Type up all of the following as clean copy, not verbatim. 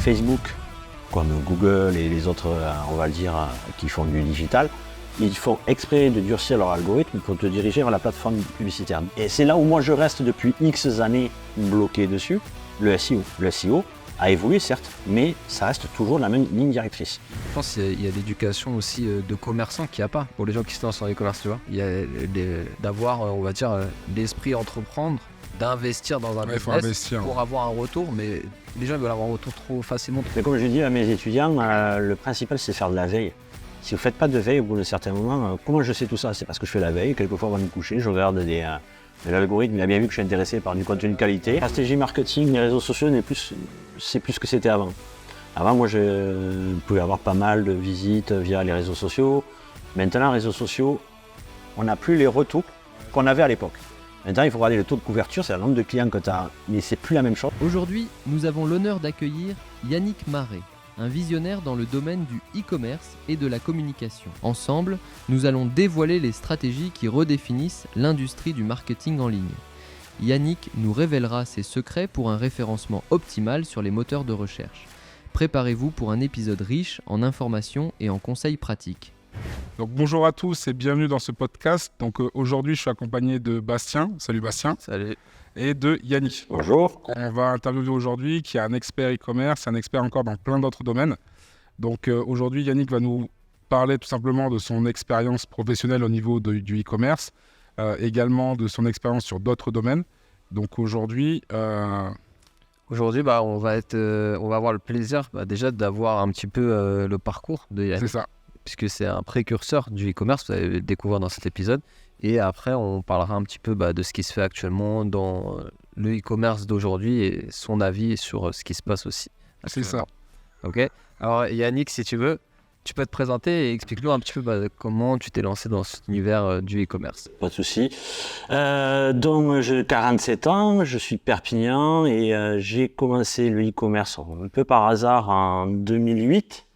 Facebook, comme Google et les autres, on va le dire, qui font du digital, ils font exprès de durcir leur algorithme pour te diriger vers la plateforme publicitaire. Et c'est là où moi je reste depuis X années bloqué dessus, le SEO. Le SEO a évolué certes, mais ça reste toujours la même ligne directrice. Je pense qu'il y a l'éducation aussi de commerçants qu'il n'y a pas pour les gens qui se lancent dans l'e-commerce, tu vois. Il y a d'avoir, on va dire, l'esprit entreprendre, d'investir dans un business pour avoir un retour, mais les gens veulent avoir un retour trop facilement. Mais comme je dis à mes étudiants, le principal c'est de faire de la veille. Si vous ne faites pas de veille au bout d'un certain moment, comment je sais tout ça? C'est parce que je fais la veille, quelquefois avant de me coucher, je regarde l'algorithme, il a bien vu que je suis intéressé par du contenu de qualité. La stratégie marketing, les réseaux sociaux, c'est plus ce que c'était avant. Avant, moi, je pouvais avoir pas mal de visites via les réseaux sociaux. Maintenant, les réseaux sociaux, on n'a plus les retours qu'on avait à l'époque. Maintenant, il faut regarder le taux de couverture, c'est le nombre de clients que tu as, mais c'est plus la même chose. Aujourd'hui, nous avons l'honneur d'accueillir Yannick Marais, un visionnaire dans le domaine du e-commerce et de la communication. Ensemble, nous allons dévoiler les stratégies qui redéfinissent l'industrie du marketing en ligne. Yannick nous révélera ses secrets pour un référencement optimal sur les moteurs de recherche. Préparez-vous pour un épisode riche en informations et en conseils pratiques. Donc bonjour à tous et bienvenue dans ce podcast. Donc aujourd'hui, je suis accompagné de Bastien. Salut Bastien. Salut. Et de Yannick. Bonjour. On va interviewer aujourd'hui qui est un expert e-commerce, un expert encore dans plein d'autres domaines. Donc aujourd'hui, Yannick va nous parler tout simplement de son expérience professionnelle au niveau du e-commerce, également de son expérience sur d'autres domaines. Donc aujourd'hui... Aujourd'hui, on va avoir le plaisir déjà d'avoir un petit peu le parcours de Yannick. C'est ça. Puisque c'est un précurseur du e-commerce, vous allez le découvrir dans cet épisode. Et après, on parlera un petit peu de ce qui se fait actuellement dans le e-commerce d'aujourd'hui et son avis sur ce qui se passe aussi. C'est ça. Ok. Alors Yannick, si tu veux, tu peux te présenter et explique-nous un petit peu comment tu t'es lancé dans cet univers du e-commerce. Pas de souci. Donc j'ai 47 ans, je suis de Perpignan et j'ai commencé le e-commerce un peu par hasard en 2008.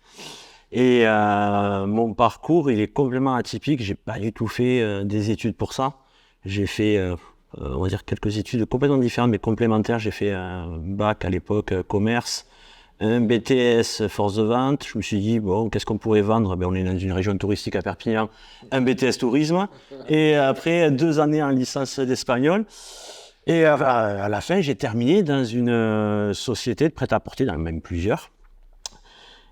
Et mon parcours, il est complètement atypique. J'ai pas du tout fait des études pour ça. J'ai fait, on va dire, quelques études complètement différentes, mais complémentaires. J'ai fait un bac à l'époque commerce, un BTS force de vente. Je me suis dit, bon, qu'est-ce qu'on pourrait vendre? On est dans une région touristique à Perpignan. Un BTS tourisme. Et après 2 années en licence d'espagnol. Et à la fin, j'ai terminé dans une société de prêt-à-porter, dans même plusieurs.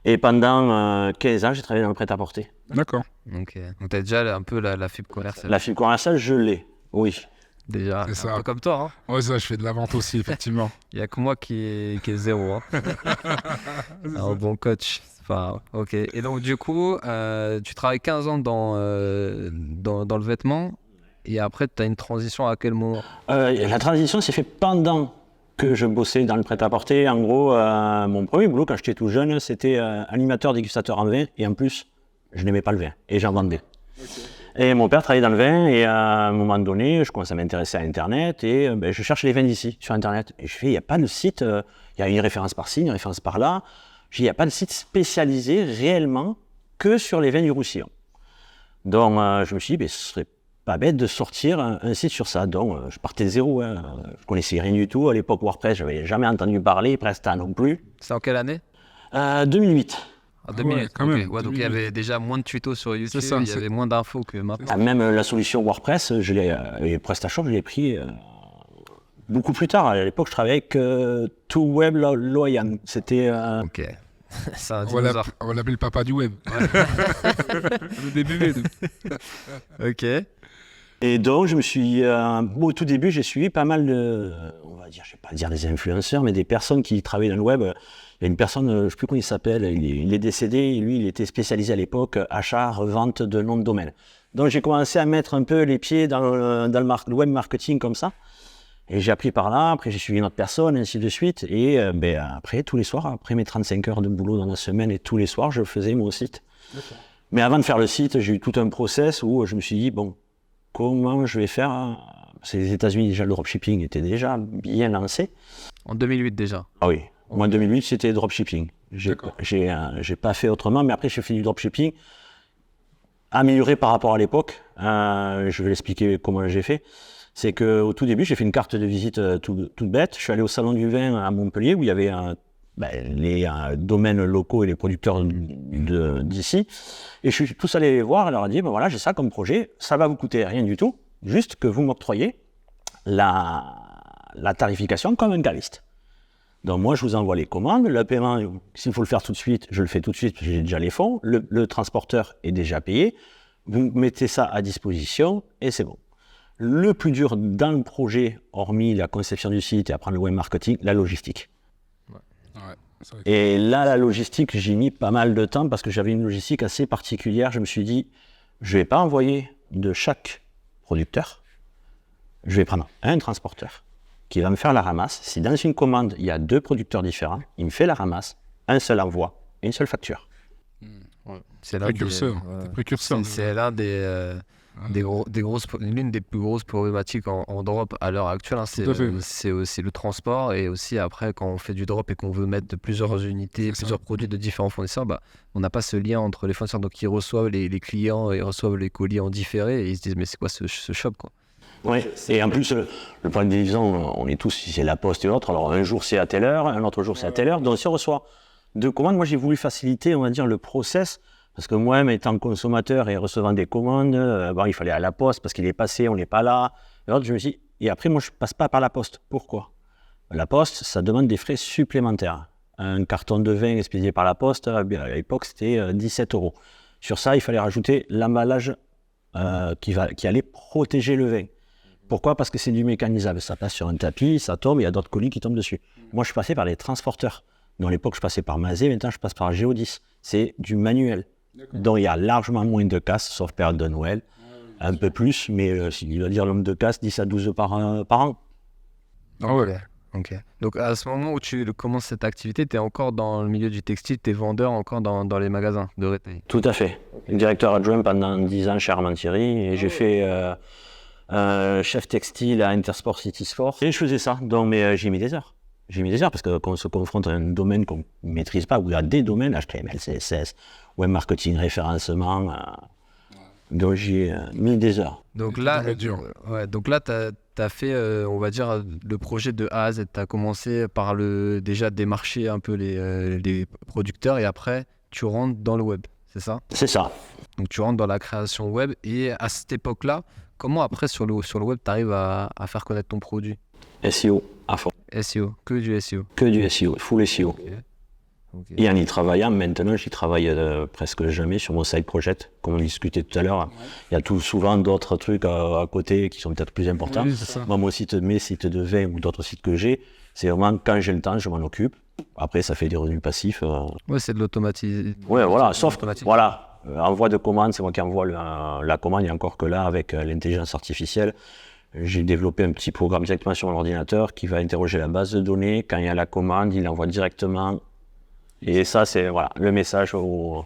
Et pendant 15 ans, j'ai travaillé dans le prêt-à-porter. D'accord. Donc tu as déjà un peu la fibre commerciale. La fibre commerciale, je l'ai, oui. Déjà, c'est ça. Un peu comme toi. Hein. Ouais, ça, je fais de la vente aussi, effectivement. Il n'y a que moi qui est zéro. Hein. Un bon coach. Enfin, ok. Et donc, du coup, tu travailles 15 ans dans le vêtement. Et après, tu as une transition à quel moment? La transition s'est faite pendant que je bossais dans le prêt-à-porter. En gros, mon premier boulot quand j'étais tout jeune, c'était animateur dégustateur en vin. Et en plus, je n'aimais pas le vin. Et j'en vendais. Okay. Et mon père travaillait dans le vin. Et à un moment donné, je commençais à m'intéresser à Internet. Et je cherchais les vins d'ici sur Internet. Et je fais, il n'y a pas de site. Il y a une référence par-ci, une référence par-là. Il n'y a pas de site spécialisé réellement que sur les vins du Roussillon. Donc, je me suis dit, ce serait pas bête de sortir un site sur ça. Donc, je partais de zéro. Hein. Je connaissais rien du tout. À l'époque, WordPress, je n'avais jamais entendu parler. Presta non plus. C'est en quelle année? 2008. Ah, 2008, ouais, quand même. Ouais, donc il y avait déjà moins de tutos sur YouTube, il y avait moins d'infos que maintenant. Même la solution WordPress, PrestaShop, je l'ai pris beaucoup plus tard. À l'époque, je travaillais avec TwoWeb Loyan. C'était... Ok. On va l'appeler le papa du web. Ouais. Le début. Ok. Et donc, je me suis... au tout début, j'ai suivi pas mal de... on va dire, je ne vais pas dire des influenceurs, mais des personnes qui travaillaient dans le web. Il y a une personne, je ne sais plus comment il s'appelle, il est décédé. Et lui, il était spécialisé à l'époque, achat, revente de noms de domaine. Donc, j'ai commencé à mettre un peu les pieds dans le web marketing comme ça. Et j'ai appris par là, après j'ai suivi une autre personne, ainsi de suite. Et après, tous les soirs, après mes 35 heures de boulot dans la semaine, et tous les soirs, je faisais mon site. Okay. Mais avant de faire le site, j'ai eu tout un process où je me suis dit, bon, comment je vais faire? Parce que les États-Unis, déjà, le dropshipping était déjà bien lancé. En 2008 déjà? Ah oui, moi en 2008, c'était dropshipping. J'ai pas fait autrement, mais après, j'ai fait du dropshipping amélioré par rapport à l'époque. Je vais l'expliquer comment j'ai fait. C'est qu'au tout début, j'ai fait une carte de visite toute bête. Je suis allé au Salon du Vin à Montpellier où il y avait les domaines locaux et les producteurs d'ici. Et je suis tous allé les voir et leur ai dit, voilà, j'ai ça comme projet, ça va vous coûter rien du tout, juste que vous m'octroyez la tarification comme un caviste. Donc moi, je vous envoie les commandes, le paiement, s'il faut le faire tout de suite, je le fais tout de suite, parce que j'ai déjà les fonds, le transporteur est déjà payé, vous mettez ça à disposition et c'est bon. Le plus dur dans le projet, hormis la conception du site et apprendre le web marketing, la logistique. Et là, la logistique, j'ai mis pas mal de temps parce que j'avais une logistique assez particulière. Je me suis dit, je ne vais pas envoyer de chaque producteur, je vais prendre un transporteur qui va me faire la ramasse. Si dans une commande, il y a 2 producteurs différents, il me fait la ramasse, un seul envoi, une seule facture. C'est précurseur. C'est l'un l'une des plus grosses problématiques en drop à l'heure actuelle, c'est aussi le transport, et aussi après quand on fait du drop et qu'on veut mettre plusieurs unités, plusieurs produits de différents fournisseurs, on n'a pas ce lien entre les fournisseurs, donc ils reçoivent les clients et reçoivent les colis en différé et ils se disent mais c'est quoi ce shop quoi. Oui, et en plus, le problème des livraisons, on est tous, si c'est la poste et l'autre, alors un jour c'est à telle heure, un autre jour c'est à telle heure, donc si on reçoit 2 commandes, moi j'ai voulu faciliter, on va dire, le process. Parce que moi-même, étant consommateur et recevant des commandes, il fallait à la poste parce qu'il est passé, on n'est pas là. Et après, moi, je ne passe pas par la poste. Pourquoi ? La poste, ça demande des frais supplémentaires. Un carton de vin expédié par la poste, à l'époque, c'était 17 €. Sur ça, il fallait rajouter l'emballage qui allait protéger le vin. Pourquoi ? Parce que c'est du mécanisable. Ça passe sur un tapis, ça tombe, il y a d'autres colis qui tombent dessus. Moi, je passais par les transporteurs. Dans l'époque, je passais par Mazé, maintenant, je passe par Géodis. C'est du manuel. Donc il y a largement moins de casse, sauf période de Noël, un peu plus, mais il va dire l'homme de casse 10 à 12 par an. Ah ouais. Ok. Donc à ce moment où tu commences cette activité, tu es encore dans le milieu du textile, tu es vendeur encore dans les magasins de retail. Tout à fait. Directeur adjoint pendant 10 ans chez Armentieri, et j'ai fait chef textile à Intersport City Sport. Et je faisais ça, donc j'ai mis des heures. Parce que quand on se confronte à un domaine qu'on ne maîtrise pas, où il y a des domaines, HTML, CSS, web marketing, référencement, donc j'ai mis des heures. Donc là, tu as fait, on va dire, le projet de A à Z. Tu as commencé par déjà démarcher un peu les producteurs, et après, tu rentres dans le web, c'est ça ? C'est ça. Donc tu rentres dans la création web, et à cette époque-là, comment après sur le web, tu arrives à faire connaître ton produit ? SEO, à fond. SEO, que du SEO. Que du SEO, full SEO. Okay. Et en y travaillant, maintenant j'y travaille presque jamais sur mon side project, comme on discutait tout à l'heure. Ouais. Il y a souvent d'autres trucs à côté qui sont peut-être plus importants. Oui, moi, mes sites de vin ou d'autres sites que j'ai, c'est vraiment quand j'ai le temps, je m'en occupe. Après, ça fait des revenus passifs. Ouais, c'est de l'automatisation. Ouais, voilà, sauf envoi de commande, c'est moi qui envoie la commande, et encore que là, avec l'intelligence artificielle, j'ai développé un petit programme directement sur mon ordinateur qui va interroger la base de données. Quand il y a la commande, il l'envoie directement. Et ça, c'est le message au...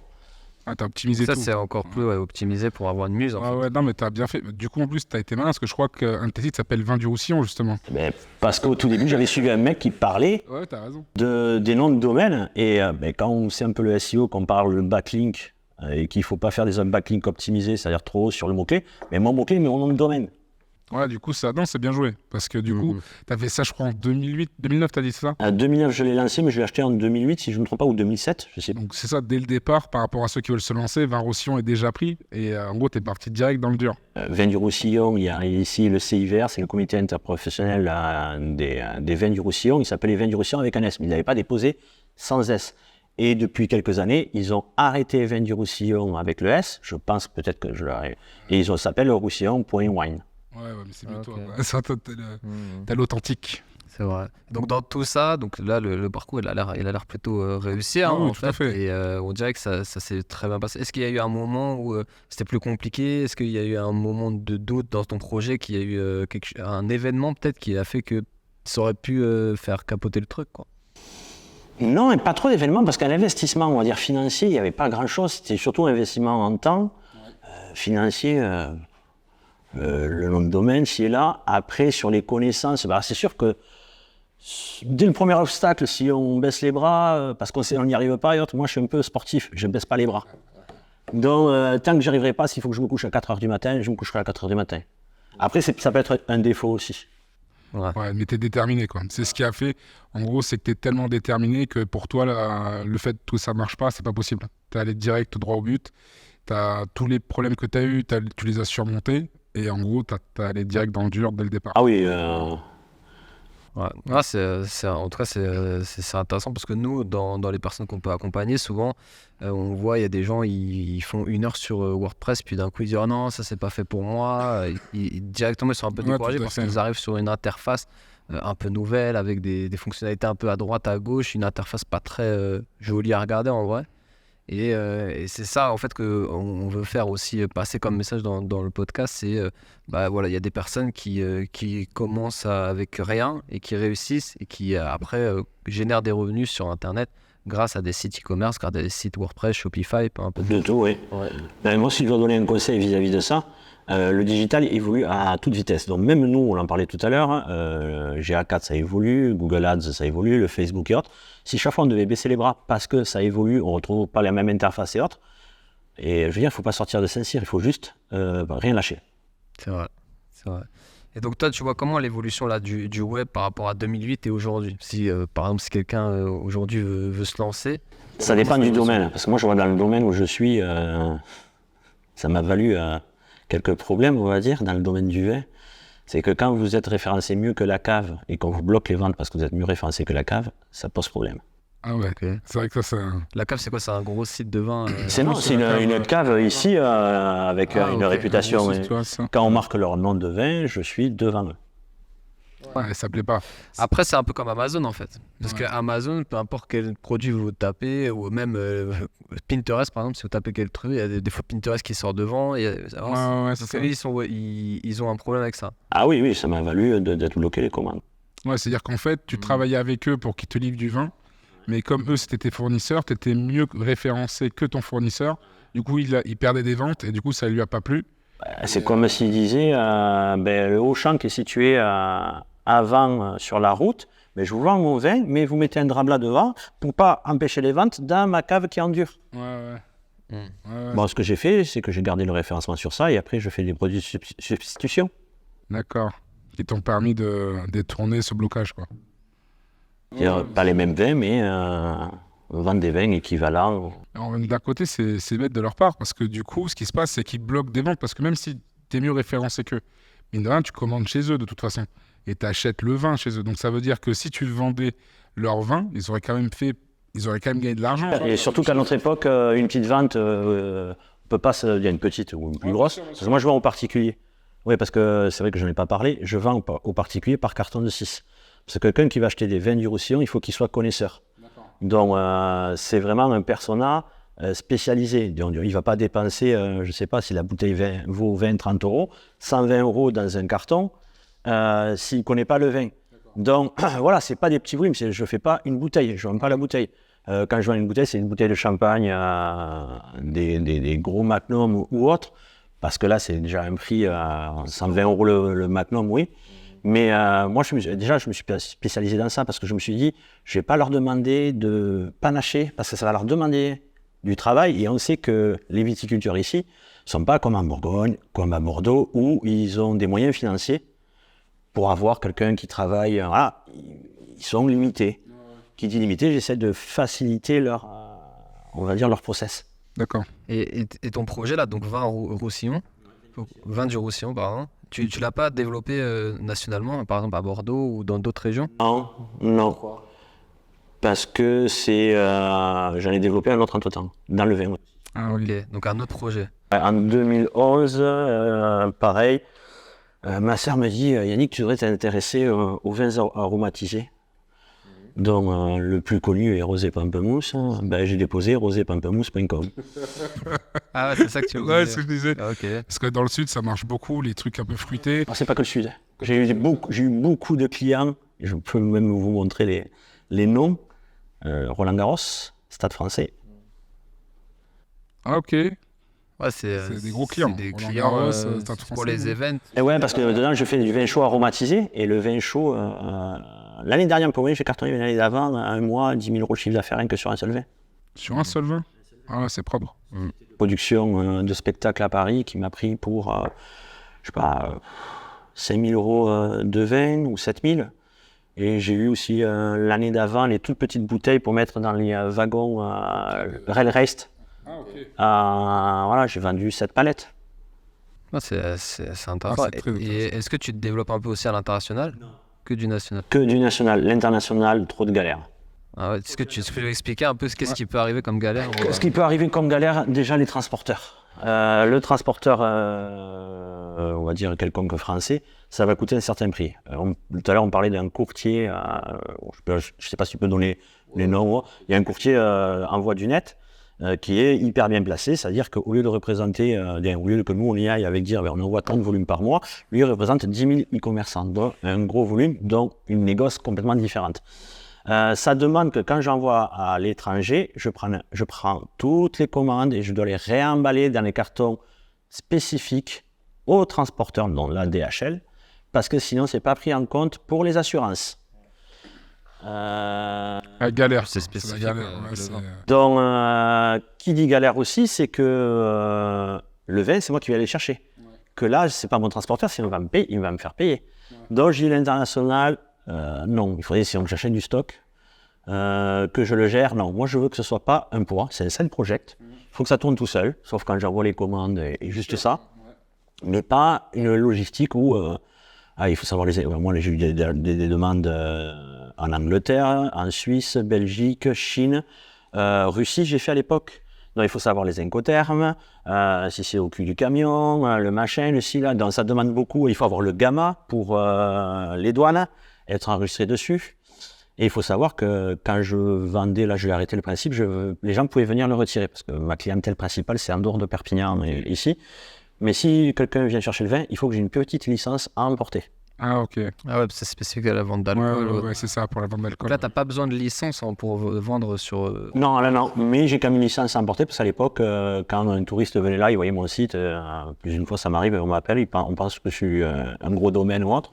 t'as optimisé ça, tout. Ça, c'est encore plus optimisé pour avoir une muse. Ouais, non, mais t'as bien fait. Du coup, en plus, t'as été malin, parce que je crois qu'un de tes sites s'appelle Vin du Roussillon, justement. Parce qu'au tout début, j'avais suivi un mec qui parlait t'as raison. Des noms de domaines. Et quand on sait un peu le SEO, qu'on parle le backlink, et qu'il ne faut pas faire des backlinks optimisés, c'est-à-dire trop haut sur le mot-clé, mais mon mot-clé, mais mon nom de domaine. Ouais, du coup, c'est bien joué. Parce que du coup, t'as fait ça, je crois, en 2009, t'as dit ça ? En 2009, je l'ai lancé, mais je l'ai acheté en 2008, si je ne me trompe pas, ou 2007, je sais pas. Donc c'est ça, dès le départ, par rapport à ceux qui veulent se lancer, Vin Roussillon est déjà pris, et en gros, t'es parti direct dans le dur. Vin du Roussillon, il y a ici le CIVR, c'est le comité interprofessionnel des vins du Roussillon. Il s'appelait Vin du Roussillon avec un S, mais ils n'avaient pas déposé sans S. Et depuis quelques années, ils ont arrêté Vin du Roussillon avec le S, je pense peut-être que je l'aurais... Et ils s'appellent roussillon.wine. Ouais, mais c'est mieux toi. T'as l'authentique. C'est vrai. Donc dans tout ça, donc là le parcours il a l'air plutôt réussi en fait. Et on dirait que ça s'est très bien passé. Est-ce qu'il y a eu un moment où c'était plus compliqué ? Est-ce qu'il y a eu un moment de doute dans ton projet, qu'il y a eu un événement peut-être qui a fait que ça aurait pu faire capoter le truc quoi ? Non, et pas trop d'événements, parce qu'un investissement, on va dire financier, il n'y avait pas grand-chose. C'était surtout un investissement en temps, financier. Le nom de domaine, si est là. Après, sur les connaissances, c'est sûr que dès le premier obstacle, si on baisse les bras, parce qu'on n'y arrive pas, moi je suis un peu sportif, je ne baisse pas les bras. Donc, tant que j'y arriverai pas, s'il faut que je me couche à 4h du matin, je me coucherai à 4h du matin. Après, ça peut être un défaut aussi. Ouais, mais t'es déterminé, quoi. C'est ce qui a fait, en gros, c'est que t'es tellement déterminé que pour toi, le fait que ça marche pas, c'est pas possible. T'es allé direct, droit au but. Tous les problèmes que t'as eu, tu les as surmontés. Et en gros, t'es allé direct dans le dur dès le départ. Ah oui. Ouais. Ah, en tout cas, c'est intéressant parce que nous, dans les personnes qu'on peut accompagner, souvent, on voit, il y a des gens, ils font 1 heure sur WordPress, puis d'un coup, ils disent « Oh non, ça, c'est pas fait pour moi ». Directement, ils sont un peu découragés parce qu'ils arrivent sur une interface un peu nouvelle, avec des fonctionnalités un peu à droite, à gauche, une interface pas très jolie à regarder en vrai. Et c'est ça en fait qu'on veut faire aussi passer comme message dans le podcast, c'est voilà, il y a des personnes qui commencent avec rien et qui réussissent et qui après génèrent des revenus sur internet grâce à des sites e-commerce, grâce à des sites WordPress, Shopify, un peu de tout. Oui. Ouais. Ben, moi, si je dois donner un conseil vis-à-vis de ça, le digital évolue à toute vitesse. Donc même nous, on en parlait tout à l'heure, GA4 ça évolue, Google Ads ça évolue, le Facebook et autres. Si chaque fois on devait baisser les bras parce que ça évolue, on ne retrouve pas la même interface et autres. Et je veux dire, il ne faut pas sortir de Saint-Cyr, il faut juste rien lâcher. C'est vrai. Et donc toi, tu vois comment l'évolution là, du web par rapport à 2008 et aujourd'hui ? Si par exemple, si quelqu'un aujourd'hui veut se lancer. Ça dépend du domaine, parce que moi je vois dans le domaine où je suis, ça m'a valu quelques problèmes, on va dire, dans le domaine du vin. C'est que quand vous êtes référencé mieux que la cave et qu'on vous bloque les ventes parce que vous êtes mieux référencé que la cave, ça pose problème. Ah ouais, okay. C'est vrai que ça c'est... La cave, c'est quoi ? C'est un gros site de vin c'est une cave ici avec une réputation. Quand on marque leur nom de vin, je suis devant eux. Ouais, ça plaît pas. Après, c'est un peu comme Amazon en fait. Parce que Amazon, peu importe quel produit vous tapez, ou même Pinterest par exemple, si vous tapez quel truc, il y a des fois Pinterest qui sort devant. C'est ça. Ils ont un problème avec ça. Ah oui, ça m'a valu d'être bloqué les commandes. Ouais, c'est-à-dire qu'en fait, tu travaillais avec eux pour qu'ils te livrent du vin, mais comme eux c'était tes fournisseurs, tu étais mieux référencé que ton fournisseur. Du coup, il perdait des ventes et du coup, ça lui a pas plu. C'est comme s'il disait le Auchan qui est situé avant sur la route, mais je vous vends mon vin, mais vous mettez un drap blanc devant pour pas empêcher les ventes dans ma cave qui est en dur. Bon, ce que j'ai fait, c'est que j'ai gardé le référencement sur ça et après je fais des produits de substitution. D'accord. Qui t'ont permis de détourner ce blocage, quoi. Pas les mêmes vins, mais vendre des vins équivalents. D'un côté, c'est bête de leur part, parce que du coup, ce qui se passe, c'est qu'ils bloquent des ventes, parce que même si tu es mieux référencé qu'eux, mine de rien, tu commandes chez eux de toute façon, et tu achètes le vin chez eux. Donc ça veut dire que si tu vendais leur vin, ils auraient quand même gagné de l'argent. Et surtout qu'à notre époque, une petite vente, on peut pas, il y a une petite ou une plus grosse. Parce que moi, je vends aux particuliers. Oui, parce que c'est vrai que je n'en ai pas parlé, je vends aux particuliers par carton de 6. Parce que quelqu'un qui va acheter des vins du Roussillon, il faut qu'il soit connaisseur. Donc, c'est vraiment un persona spécialisé. Donc, il ne va pas dépenser, je ne sais pas si la bouteille vaut 20-30 €, 120 € dans un carton, s'il ne connaît pas le vin. Donc, voilà, ce n'est pas des petits volumes. Je ne fais pas une bouteille, je ne vends pas la bouteille. Quand je vends une bouteille, c'est une bouteille de champagne, des gros Magnum ou autre. Parce que là, c'est déjà un prix à 120 € le Magnum, oui. Mais moi, je me suis spécialisé dans ça parce que je me suis dit, je ne vais pas leur demander de panacher parce que ça va leur demander du travail. Et on sait que les viticulteurs ici ne sont pas comme en Bourgogne, comme à Bordeaux, où ils ont des moyens financiers pour avoir quelqu'un qui travaille. Voilà, ils sont limités. Qui dit limité, j'essaie de faciliter leur process. D'accord. Et ton projet là, donc vin du Roussillon, pardon. Tu l'as pas développé nationalement, par exemple à Bordeaux ou dans d'autres régions ? Non. Pourquoi ? Parce que j'en ai développé un autre entre-temps, dans le vin. Ah oui. Okay. Donc un autre projet. En 2011, pareil, ma sœur me dit, Yannick, tu devrais t'intéresser aux vins aromatisés. Donc le plus connu est Rosé Pamplemousse. J'ai déposé rosépamplemousse.com. Ah ouais, c'est ça que tu veux dire. Ouais, c'est ce que je disais. Ah, okay. Parce que dans le sud, ça marche beaucoup, les trucs un peu fruités. Alors, c'est pas que le sud. J'ai eu beaucoup de clients, je peux même vous montrer les noms. Roland Garros, Stade Français. Ah ok. Ouais, c'est des gros clients. C'est des clients pour les events. Et ouais, parce que dedans, je fais du vin chaud aromatisé. Et le vin chaud, l'année dernière, pour moi, j'ai cartonné l'année d'avant, un mois, 10 000 € de chiffre d'affaires rien que sur un seul vin. Sur un seul vin ? Ah ouais, c'est propre. Production de spectacle à Paris qui m'a pris pour, je sais pas, 5 000 euros de vin ou 7 000. Et j'ai eu aussi l'année d'avant les toutes petites bouteilles pour mettre dans les wagons Rail Race. Voilà, j'ai vendu 7 palettes. C'est intéressant. Et est-ce que tu te développes un peu aussi à l'international? Non. Que du national? Que du national. L'international, trop de galères. Ah ouais. Est-ce que tu peux expliquer un peu ce qui peut arriver comme galère? Ce qui peut arriver comme galère, déjà les transporteurs. Le transporteur, on va dire quelconque français, ça va coûter un certain prix. Tout à l'heure, on parlait d'un courtier, je ne sais pas si tu peux donner les noms. Il y a un courtier en voie du net qui est hyper bien placé, c'est-à-dire qu'au lieu de représenter, au lieu que nous on y aille avec dire on envoie tant de volumes par mois, lui il représente 10 000 e-commerçants, donc un gros volume, donc une négoce complètement différente. Ça demande que quand j'envoie à l'étranger, je prends toutes les commandes et je dois les réemballer dans les cartons spécifiques aux transporteurs, dont la DHL, parce que sinon c'est pas pris en compte pour les assurances. Galère, c'est spécifique. Donc, qui dit galère aussi, c'est que le vin, c'est moi qui vais aller chercher. Que là, c'est pas mon transporteur, sinon il va me faire payer. Donc, j'ai l'international. Non, il faudrait sinon que j'achète du stock, que je le gère. Non, moi je veux que ce soit pas un poids, c'est un side project. Il faut que ça tourne tout seul, sauf quand j'envoie les commandes et juste ça. Mais pas une logistique où il faut savoir moi j'ai eu des demandes en Angleterre, en Suisse, Belgique, Chine, Russie j'ai fait à l'époque. Donc il faut savoir les incoterms, si c'est au cul du camion, le machin, le ci, là. Donc ça demande beaucoup. Il faut avoir le gamma pour les douanes, être enregistré dessus. Et il faut savoir que quand je vendais, là je vais arrêter le principe, les gens pouvaient venir le retirer parce que ma clientèle principale c'est en dehors de Perpignan ici. Mais si quelqu'un vient chercher le vin, il faut que j'ai une petite licence à emporter. Ah ok. Ah ouais, c'est spécifique à la vente d'alcool. Ouais, c'est ça, pour la vente d'alcool. Donc là, t'as pas besoin de licence pour vendre sur... Non, mais j'ai quand même une licence à emporter parce qu'à l'époque, quand un touriste venait là, il voyait mon site, plus d'une fois ça m'arrive, on m'appelle, on pense que je suis un gros domaine ou autre,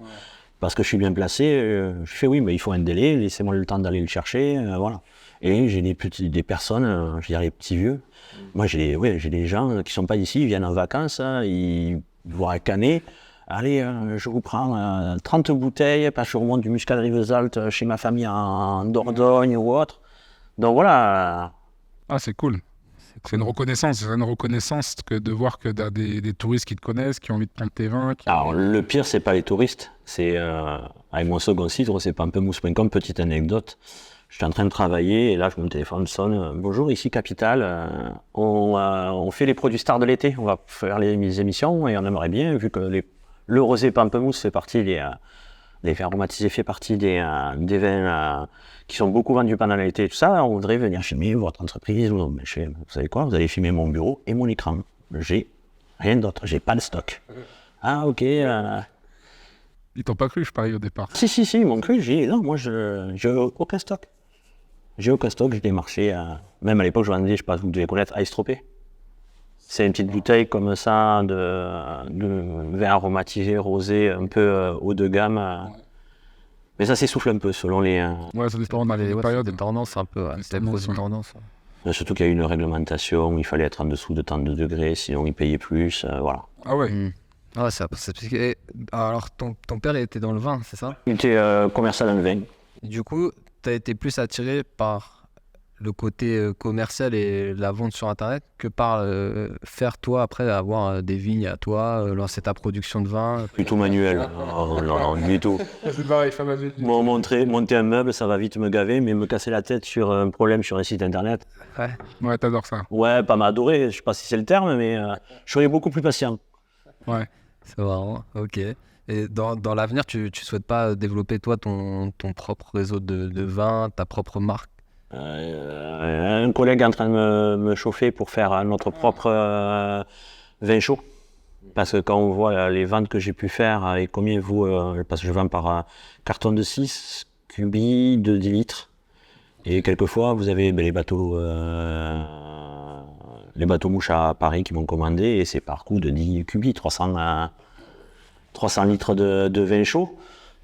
parce que je suis bien placé, je fais oui, mais il faut un délai, laissez-moi le temps d'aller le chercher, voilà. Et j'ai des personnes, je dirais les petits vieux, moi j'ai des gens qui sont pas d'ici, ils viennent en vacances, ils voient à Canet. Allez, je vous prends 30 bouteilles parce que je remonte du Muscat de Rivesaltes chez ma famille en Dordogne ou autre. Donc voilà. Ah, c'est cool. C'est une reconnaissance. C'est une reconnaissance que de voir que des touristes qui te connaissent, qui ont envie de prendre tes vins. Alors, le pire, c'est pas les touristes. C'est avec mon second cidre, c'est pamplemousse.com. Petite anecdote. Je suis en train de travailler et là, mon téléphone sonne. Bonjour, ici Capital. On fait les produits stars de l'été. On va faire les émissions et on aimerait bien, vu que le rosé pamplemousse fait partie les vins aromatisés fait partie des vins qui sont beaucoup vendus pendant l'été et tout ça. On voudrait venir filmer votre entreprise. Vous savez quoi? Vous allez filmer mon bureau et mon écran. J'ai rien d'autre. J'ai pas de stock. Ah ok. Ils t'ont pas cru, je parie au départ. Si, ils m'ont cru. Non, moi j'ai aucun stock. J'ai aucun stock. J'ai démarché. Même à l'époque, je vendais, je sais pas, vous devez connaître Ice Tropé. C'est une petite bouteille comme ça de vin aromatisé, rosé, un peu haut de gamme. Mais ça s'essouffle un peu selon les... Ouais, ça dépend dans les périodes. Des tendances un peu. C'est une tendance. Surtout qu'il y a eu une réglementation, il fallait être en dessous de tant de degrés, sinon ils payaient plus, voilà. Ah ouais. Ah ouais, alors ton père était dans le vin, c'est ça? Il était commercial dans le vin. Du coup, tu as été plus attiré par le côté commercial et la vente sur internet que par faire toi après avoir des vignes à toi, lancer ta production de vin. Plutôt manuel. Non, du tout. C'est pareil, ça m'a dit. Moi, monter un meuble, ça va vite me gaver, mais me casser la tête sur un problème sur un site internet. Ouais, t'adores ça. Ouais, pas m'adorer, je sais pas si c'est le terme, mais je serais beaucoup plus patient. Ouais. C'est marrant, ok. Et dans l'avenir, tu souhaites pas développer toi ton propre réseau de vin, ta propre marque? Un collègue est en train de me chauffer pour faire notre propre vin chaud. Parce que quand on voit les ventes que j'ai pu faire et combien vaut, parce que je vends par carton de 6 cubis de 10 litres. Et quelquefois, vous avez les bateaux mouches à Paris qui m'ont commandé et c'est par coup de 10 cubis, 300 litres de vin chaud.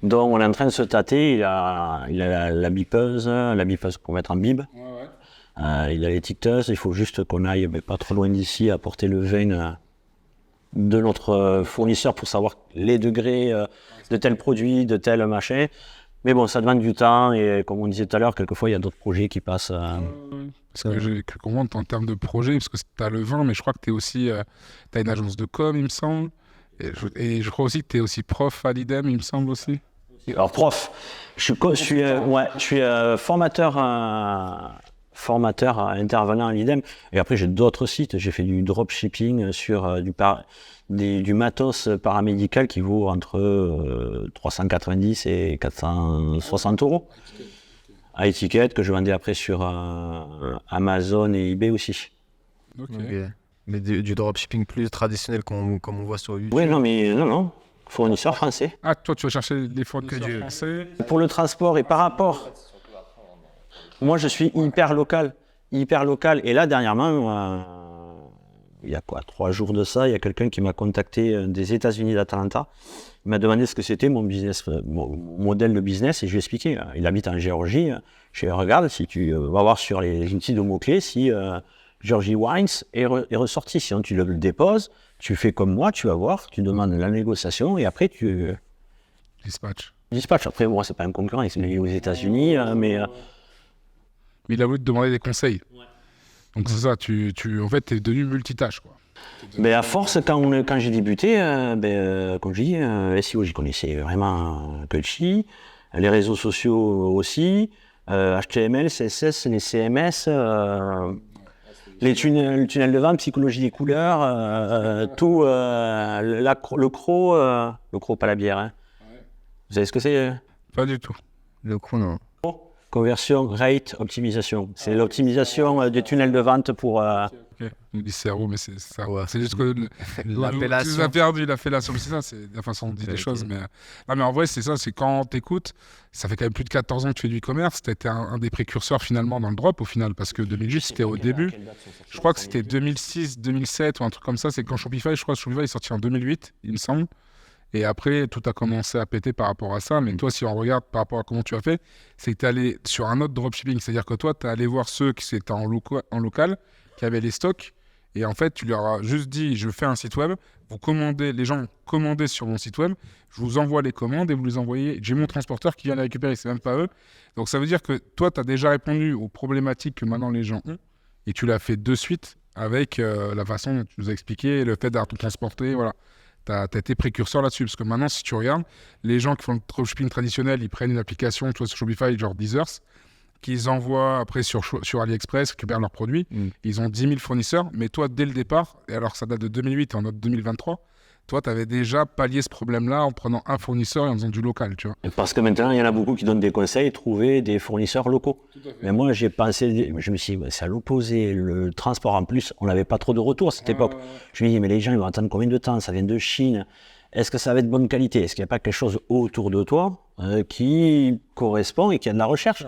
Donc on est en train de se tâter, il a la bipeuse pour mettre en bib. Il a l'étiqueteuse, il faut juste qu'on aille pas trop loin d'ici apporter le vin de notre fournisseur pour savoir les degrés de tel produit, de tel machin. Mais bon, ça demande du temps et comme on disait tout à l'heure, quelquefois il y a d'autres projets qui passent. Parce que j'ai cru comprendre en termes de projet, parce que tu as le vin, mais je crois que tu es aussi. Tu as une agence de com, il me semble. Et je crois aussi que tu es aussi prof à l'IDEM, il me semble aussi. Alors, prof, je suis formateur intervenant à l'IDEM. Et après, j'ai d'autres sites. J'ai fait du dropshipping sur du matos paramédical qui vaut entre 390 et 460 euros. À étiquette, que je vendais après sur Amazon et eBay aussi. Okay. Mais du dropshipping plus traditionnel comme on voit sur YouTube. Oui, non. Fournisseur français. Ah, toi, tu vas chercher des fournisseurs français. Pour le transport et par rapport... Moi, je suis hyper local. Et là, dernièrement, il y a 3 jours de ça, il y a quelqu'un qui m'a contacté des États-Unis d'Atlanta. Il m'a demandé ce que c'était mon modèle de business et je lui ai expliqué. Il habite en Géorgie. Je lui ai dit, regarde, si tu vas voir sur les outils de mots-clés, si Georgie Wines est ressorti. Sinon, tu le déposes, tu fais comme moi, tu vas voir, tu demandes la négociation et après, tu... Dispatch. Après, moi, c'est pas un concurrent, il est aux États-Unis, mais... Mais il a voulu te demander des conseils. Ouais. Donc c'est ça, en fait, tu es devenu multitâche, quoi. Ben à force, quand j'ai débuté, comme je dis, SEO, j'y connaissais vraiment que le chi, les réseaux sociaux aussi, HTML, CSS, les CMS, les tunnels de vente, psychologie des couleurs, tout, le croc, pas la bière. Hein. Ouais. Vous savez ce que c'est Pas du tout. Le croc, non. Conversion, rate, optimisation. C'est l'optimisation des tunnels de vente pour... Ok, on dit cerveau, mais c'est ça. Ouais. C'est juste que l'appellation. Tu as perdu l'appellation, c'est ça, c'est la façon de dire les choses. Mais... Non, mais en vrai, c'est ça, c'est quand t'écoutes, ça fait quand même plus de 14 ans que tu fais du e-commerce, tu as été un des précurseurs finalement dans le drop au final, parce que 2008, c'était au début. Je crois que c'était 2006, 2007 ou un truc comme ça, c'est quand Shopify, je crois que Shopify est sorti en 2008, il me semble. Et après, tout a commencé à péter par rapport à ça. Mais toi, si on regarde par rapport à comment tu as fait, c'est que tu es allé sur un autre dropshipping. C'est-à-dire que toi, tu es allé voir ceux qui étaient en local, qui avaient les stocks. Et en fait, tu leur as juste dit, je fais un site web. Vous commandez, les gens commandez sur mon site web. Je vous envoie les commandes et vous les envoyez. J'ai mon transporteur qui vient les récupérer. C'est même pas eux. Donc, ça veut dire que toi, tu as déjà répondu aux problématiques que maintenant les gens ont. Et tu l'as fait de suite avec la façon dont tu nous as expliqué, le fait d'avoir tout transporté, voilà. Tu as été précurseur là-dessus, parce que maintenant, si tu regardes, les gens qui font le dropshipping traditionnel, ils prennent une application, tu vois, sur Shopify, genre Deezers, qu'ils envoient après sur AliExpress, récupèrent leurs produits. Ils ont 10 000 fournisseurs, mais toi, dès le départ, et alors ça date de 2008 et en 2023, toi, tu avais déjà pallié ce problème-là en prenant un fournisseur et en faisant du local, tu vois. Parce que maintenant, il y en a beaucoup qui donnent des conseils, trouver des fournisseurs locaux. Mais moi, j'ai pensé, je me suis dit, c'est à l'opposé, le transport en plus, on n'avait pas trop de retours à cette époque. Je me dis, mais les gens, ils vont attendre combien de temps? Ça vient de Chine. Est-ce que ça va être de bonne qualité? Est-ce qu'il n'y a pas quelque chose autour de toi qui correspond et qui a de la recherche?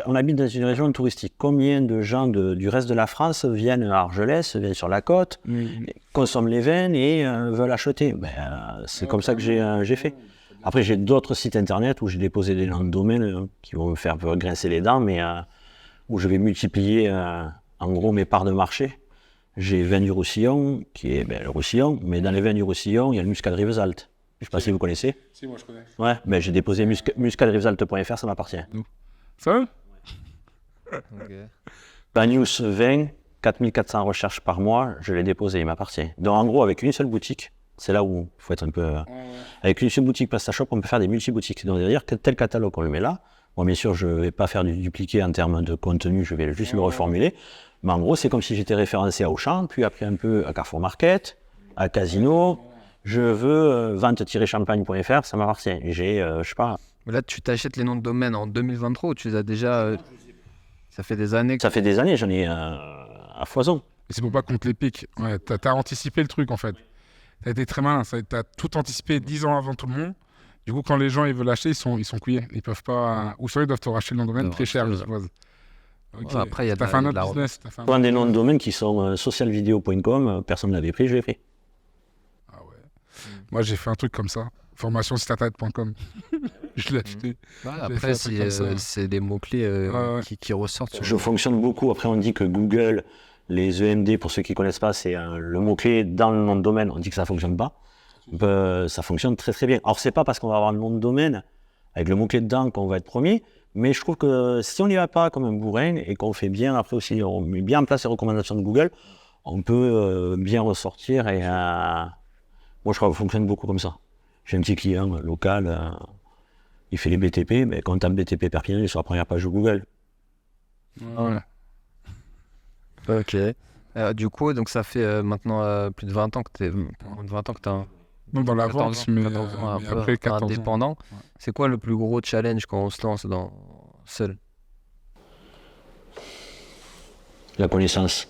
On habite dans une région touristique. Combien de gens du reste de la France viennent à Argelès, viennent sur la côte, consomment les vins et veulent acheter? C'est comme ça que j'ai fait. Après, j'ai d'autres sites internet où j'ai déposé des noms de domaine qui vont me faire grincer les dents, mais où je vais multiplier en gros mes parts de marché. J'ai vin du Roussillon, qui est le Roussillon, mais dans les vins du Roussillon, il y a le Muscat de Rivesaltes. Je ne sais pas si vous connaissez. Si, moi je connais. Ouais, mais j'ai déposé muscatrivesaltes.fr, ça m'appartient. Ça Okay. Banyuls 20, 4400 recherches par mois, je l'ai déposé, il m'appartient. Donc en gros, avec une seule boutique, c'est là où il faut être un peu... Avec une seule boutique PrestaShop, on peut faire des multi-boutiques. Donc c'est-à-dire que tel catalogue, on le met là. Bon, bien sûr, je ne vais pas faire du dupliqué en termes de contenu, je vais juste le reformuler. Mais en gros, c'est comme si j'étais référencé à Auchan, puis après un peu à Carrefour Market, à Casino. Je veux vente-champagne.fr, ça m'appartient. J'ai, je sais pas... Mais là, tu t'achètes les noms de domaine en 2023 ou tu les as déjà... Ça fait des années. Ça fait des années, j'en ai à foison. Et c'est pour pas qu'on te les pique. Ouais, t'as anticipé le truc en fait. T'as été très malin. T'as tout anticipé 10 ans avant tout le monde. Du coup, quand les gens ils veulent acheter, ils sont couillés. Ils peuvent pas. Ou soit ils doivent te racheter le nom de domaine très cher, je suppose. Okay. Ouais, après, il y a t'as fait un autre business. Prends des noms de domaine qui sont socialvideo.com, personne ne l'avait pris, je l'ai pris. Ah ouais. Moi, j'ai fait un truc comme ça. Formation-site-internet.com. Je l'ai acheté. Ouais, après, c'est des mots-clés qui ressortent. Je fonctionne beaucoup. Après, on dit que Google Les EMD, pour ceux qui ne connaissent pas, c'est le mot-clé dans le nom de domaine. On dit que ça ne fonctionne pas. Ça fonctionne très très bien. Alors, c'est pas parce qu'on va avoir le nom de domaine avec le mot-clé dedans qu'on va être premier, mais je trouve que si on n'y va pas comme un bourrin et qu'on fait bien, après aussi, on met bien en place les recommandations de Google, on peut bien ressortir. Et moi, je crois que ça fonctionne beaucoup comme ça. J'ai un petit client local, il fait les BTP, mais quand on tape BTP Perpignan, il est sur la première page de Google. Voilà. Ok. Du coup, donc ça fait maintenant plus de 20 ans que tu es. Non, dans la vente, mais après 14 indépendant. ans. Ouais. C'est quoi le plus gros challenge quand on se lance seul? La connaissance.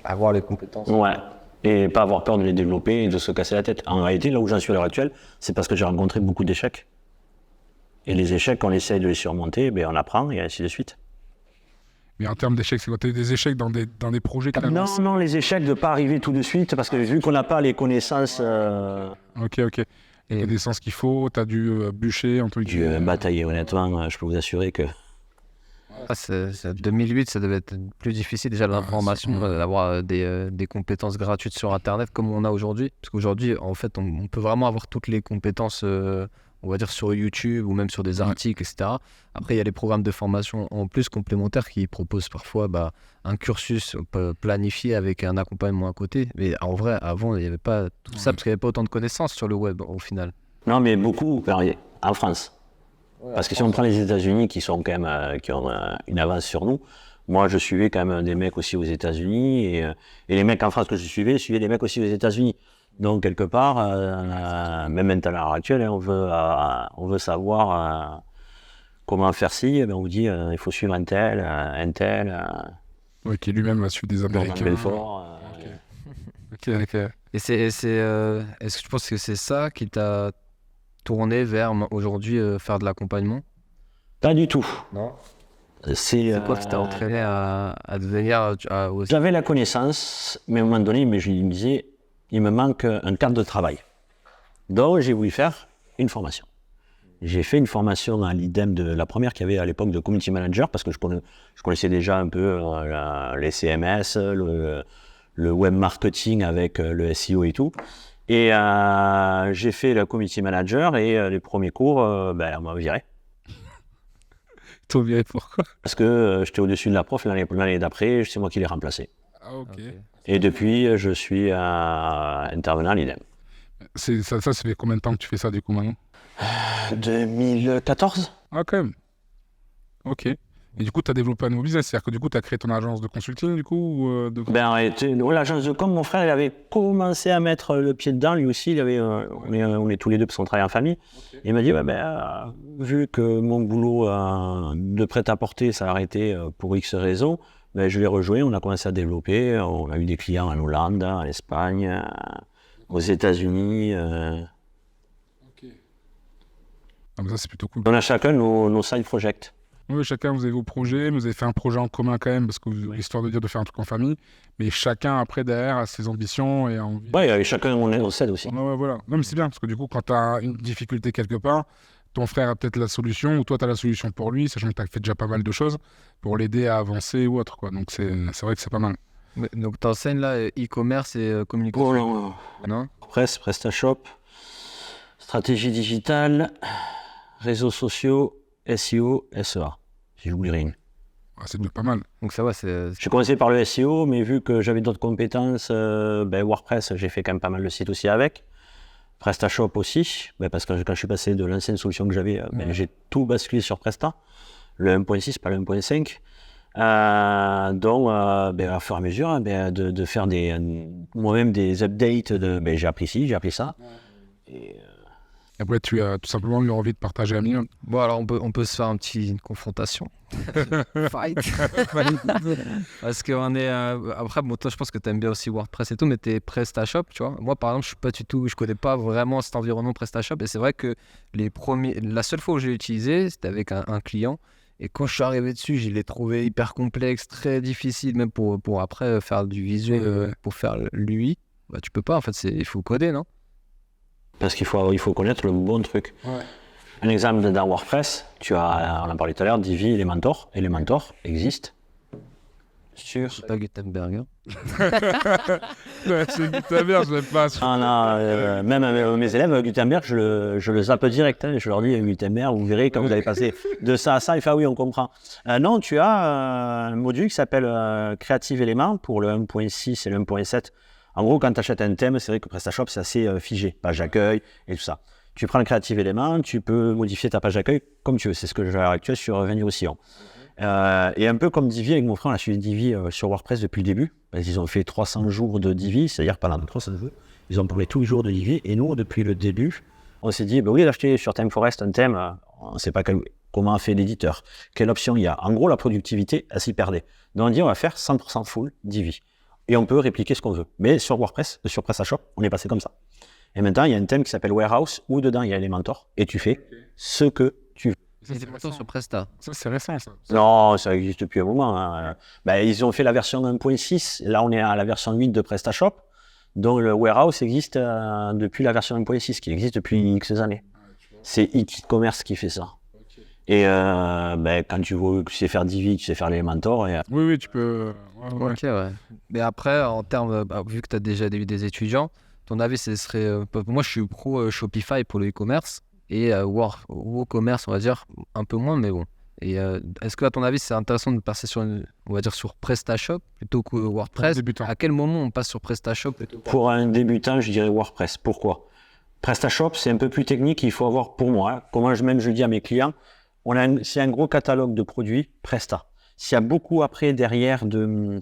Avoir les compétences. Ouais. Et pas avoir peur de les développer et de se casser la tête. En réalité, là où j'en suis à l'heure actuelle, c'est parce que j'ai rencontré beaucoup d'échecs. Et les échecs, on essaye de les surmonter, ben on apprend et ainsi de suite. Mais en termes d'échecs, c'est quoi? Tu as eu des échecs dans des projets que Non, les échecs de ne pas arriver tout de suite, parce que vu qu'on n'a pas les connaissances... Ok. Les connaissances qu'il faut, tu as dû bûcher, entre guillemets. Dû batailler, honnêtement, je peux vous assurer que... 2008, ça devait être plus difficile déjà l'information, d'avoir des compétences gratuites sur Internet comme on a aujourd'hui. Parce qu'aujourd'hui, en fait, on peut vraiment avoir toutes les compétences, on va dire, sur YouTube ou même sur des articles, etc. Après, il y a les programmes de formation en plus complémentaires qui proposent parfois un cursus planifié avec un accompagnement à côté. Mais en vrai, avant, il n'y avait pas tout ça parce qu'il n'y avait pas autant de connaissances sur le web au final. Non, mais beaucoup en France. Parce que si on prend les États-Unis qui sont quand même qui ont une avance sur nous, moi je suivais quand même des mecs aussi aux États-Unis et les mecs en France que je suivais des mecs aussi aux États-Unis. Donc quelque part, même maintenant à l'heure actuelle, on veut savoir comment faire ci, on vous dit il faut suivre un tel. Oui, qui lui-même va suivre des Américains. Belfort. Ok. Et est-ce que tu penses que c'est ça qui t'a tourné vers aujourd'hui faire de l'accompagnement? Pas du tout. Non. C'est quoi qui t'a entraîné à devenir J'avais la connaissance, mais à un moment donné, je me disais, il me manque un cadre de travail. Donc j'ai voulu faire une formation. J'ai fait une formation à l'IDEM de la première qu'il y avait à l'époque de Community Manager, parce que je connaissais déjà un peu les CMS, le web marketing avec le SEO et tout. Et j'ai fait le Community Manager et les premiers cours, on m'a viré. T'as viré pourquoi? Parce que j'étais au-dessus de la prof l'année d'après, c'est moi qui l'ai remplacé. Ah, ok. Et depuis, je suis intervenant à l'IDEM. Ça fait combien de temps que tu fais ça du coup maintenant? 2014. Ah, quand même. Ok. Et du coup, tu as développé un nouveau business, c'est-à-dire que du coup, tu as créé ton agence de consulting, du coup l'agence de com, mon frère, il avait commencé à mettre le pied dedans, lui aussi, on est tous les deux parce qu'on travaille en famille. Okay. Il m'a dit, vu que mon boulot de prêt-à-porter s'est arrêté pour X raisons, je l'ai rejoint, on a commencé à développer, on a eu des clients en Hollande, en Espagne, aux États-Unis. Ok. Ah, mais ça, c'est plutôt cool. On a chacun nos side projects. Oui, chacun, vous avez vos projets, vous avez fait un projet en commun quand même, parce que histoire de faire un truc en famille, mais chacun après derrière a ses ambitions et a envie. Oui, chacun on s'aide aussi. Ouais, voilà. Non, mais c'est bien, parce que du coup, quand tu as une difficulté quelque part, ton frère a peut-être la solution, ou toi tu as la solution pour lui, sachant que tu as fait déjà pas mal de choses pour l'aider à avancer ou autre, quoi. Donc c'est vrai que c'est pas mal. Donc tu enseignes là e-commerce et communication? Non. PrestaShop, stratégie digitale, réseaux sociaux, SEO, SEA. Si j'oublie rien. C'est déjà pas mal. Donc ça va, j'ai commencé par le SEO, mais vu que j'avais d'autres compétences, WordPress, j'ai fait quand même pas mal de sites aussi avec. PrestaShop aussi, parce que quand je suis passé de l'ancienne solution que j'avais, j'ai tout basculé sur Presta. Le 1.6, pas le 1.5. Donc, à fur et à mesure, de faire moi-même des updates, j'ai appris ci, j'ai appris ça. Et après, tu as tout simplement eu envie de partager un minimum. Bon, alors on peut se faire une confrontation. Fight. Parce qu'on est... après, toi, je pense que tu aimes bien aussi WordPress et tout, mais tu es PrestaShop, tu vois. Moi, par exemple, je connais pas vraiment cet environnement PrestaShop. Et c'est vrai que la seule fois où j'ai utilisé, c'était avec un client. Et quand je suis arrivé dessus, je l'ai trouvé hyper complexe, très difficile, même pour après faire du visuel, pour faire l'UI. Tu peux pas, en fait, il faut coder, non? Parce qu'il faut connaître le bon truc. Ouais. Un exemple dans WordPress, on en parlait tout à l'heure, Divi, Elementor. Elementor existe. C'est pas Gutenberg. Hein. C'est Gutenberg, je l'aime pas. Même mes élèves, Gutenberg, je le zappe direct. Hein, je leur dis Gutenberg, vous verrez quand vous allez passer de ça à ça, il fait oui, on comprend. Non, tu as un module qui s'appelle Creative Element pour le 1.6 et le 1.7. En gros, quand tu achètes un thème, c'est vrai que PrestaShop, c'est assez figé, page d'accueil et tout ça. Tu prends le Creative Element, tu peux modifier ta page d'accueil comme tu veux. C'est ce que j'ai à l'heure actuelle sur Venir au Sillon. Et un peu comme Divi, avec mon frère, on a suivi Divi sur WordPress depuis le début. Ils ont fait 300 jours de Divi, c'est-à-dire pendant 300 jours. Ils ont parlé tous les jours de Divi. Et nous, depuis le début, on s'est dit, oui, d'acheter sur ThemeForest un thème, on ne sait pas comment a fait l'éditeur, quelle option il y a. En gros, la productivité, elle s'y perdait. Donc on dit, on va faire 100% full Divi. Et on peut répliquer ce qu'on veut. Mais sur WordPress, sur PrestaShop, on est passé comme ça. Et maintenant, il y a un thème qui s'appelle Warehouse, où dedans, il y a Elementor. Et tu fais ce que tu veux. C'est plutôt sur Presta. Ça, c'est récent, ça. Non, ça existe depuis un moment. Hein. Ils ont fait la version 1.6. Là, on est à la version 8 de PrestaShop. Donc, le Warehouse existe depuis la version 1.6, qui existe depuis X années. C'est e-commerce qui fait ça. Et quand tu sais faire Divi, tu sais faire Elementor. Oui, tu peux. Ok, ouais. Mais après, en termes, vu que tu as déjà eu des étudiants, ton avis, ce serait. Moi, je suis pro Shopify pour le e-commerce. Et WooCommerce, on va dire, un peu moins, mais bon. Et est-ce que, à ton avis, c'est intéressant de passer sur PrestaShop plutôt que WordPress? À quel moment on passe sur PrestaShop Pour un débutant, je dirais WordPress. Pourquoi? PrestaShop, c'est un peu plus technique. Il faut avoir, pour moi, comment je dis à mes clients, c'est un gros catalogue de produits Presta. S'il y a beaucoup après derrière de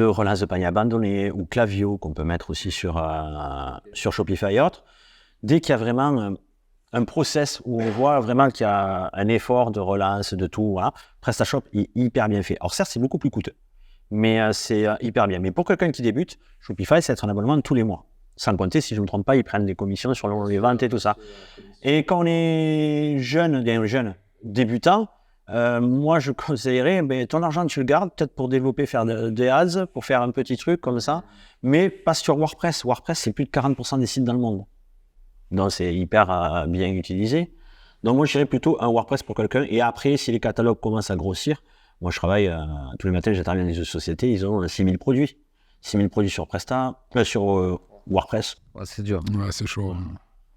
relances de panier abandonnés ou Klaviyo qu'on peut mettre aussi sur Shopify et autres, dès qu'il y a vraiment un process où on voit vraiment qu'il y a un effort de relance, de tout, voilà, PrestaShop est hyper bien fait. Alors certes, c'est beaucoup plus coûteux, mais c'est hyper bien. Mais pour quelqu'un qui débute, Shopify, c'est être un abonnement tous les mois. Sans compter, si je ne me trompe pas, ils prennent des commissions sur les ventes et tout ça. Et quand on est jeune débutant, moi, je conseillerais, ton argent, tu le gardes, peut-être pour développer, faire des ads, pour faire un petit truc comme ça, mais pas sur WordPress. WordPress, c'est plus de 40% des sites dans le monde. Donc, c'est hyper bien utilisé. Donc, moi, je dirais plutôt un WordPress pour quelqu'un. Et après, si les catalogues commencent à grossir, moi, je travaille tous les matins, j'interviens dans les sociétés, ils ont 6000 produits. 6000 produits sur sur WordPress. Ouais, c'est dur. Ouais, c'est chaud.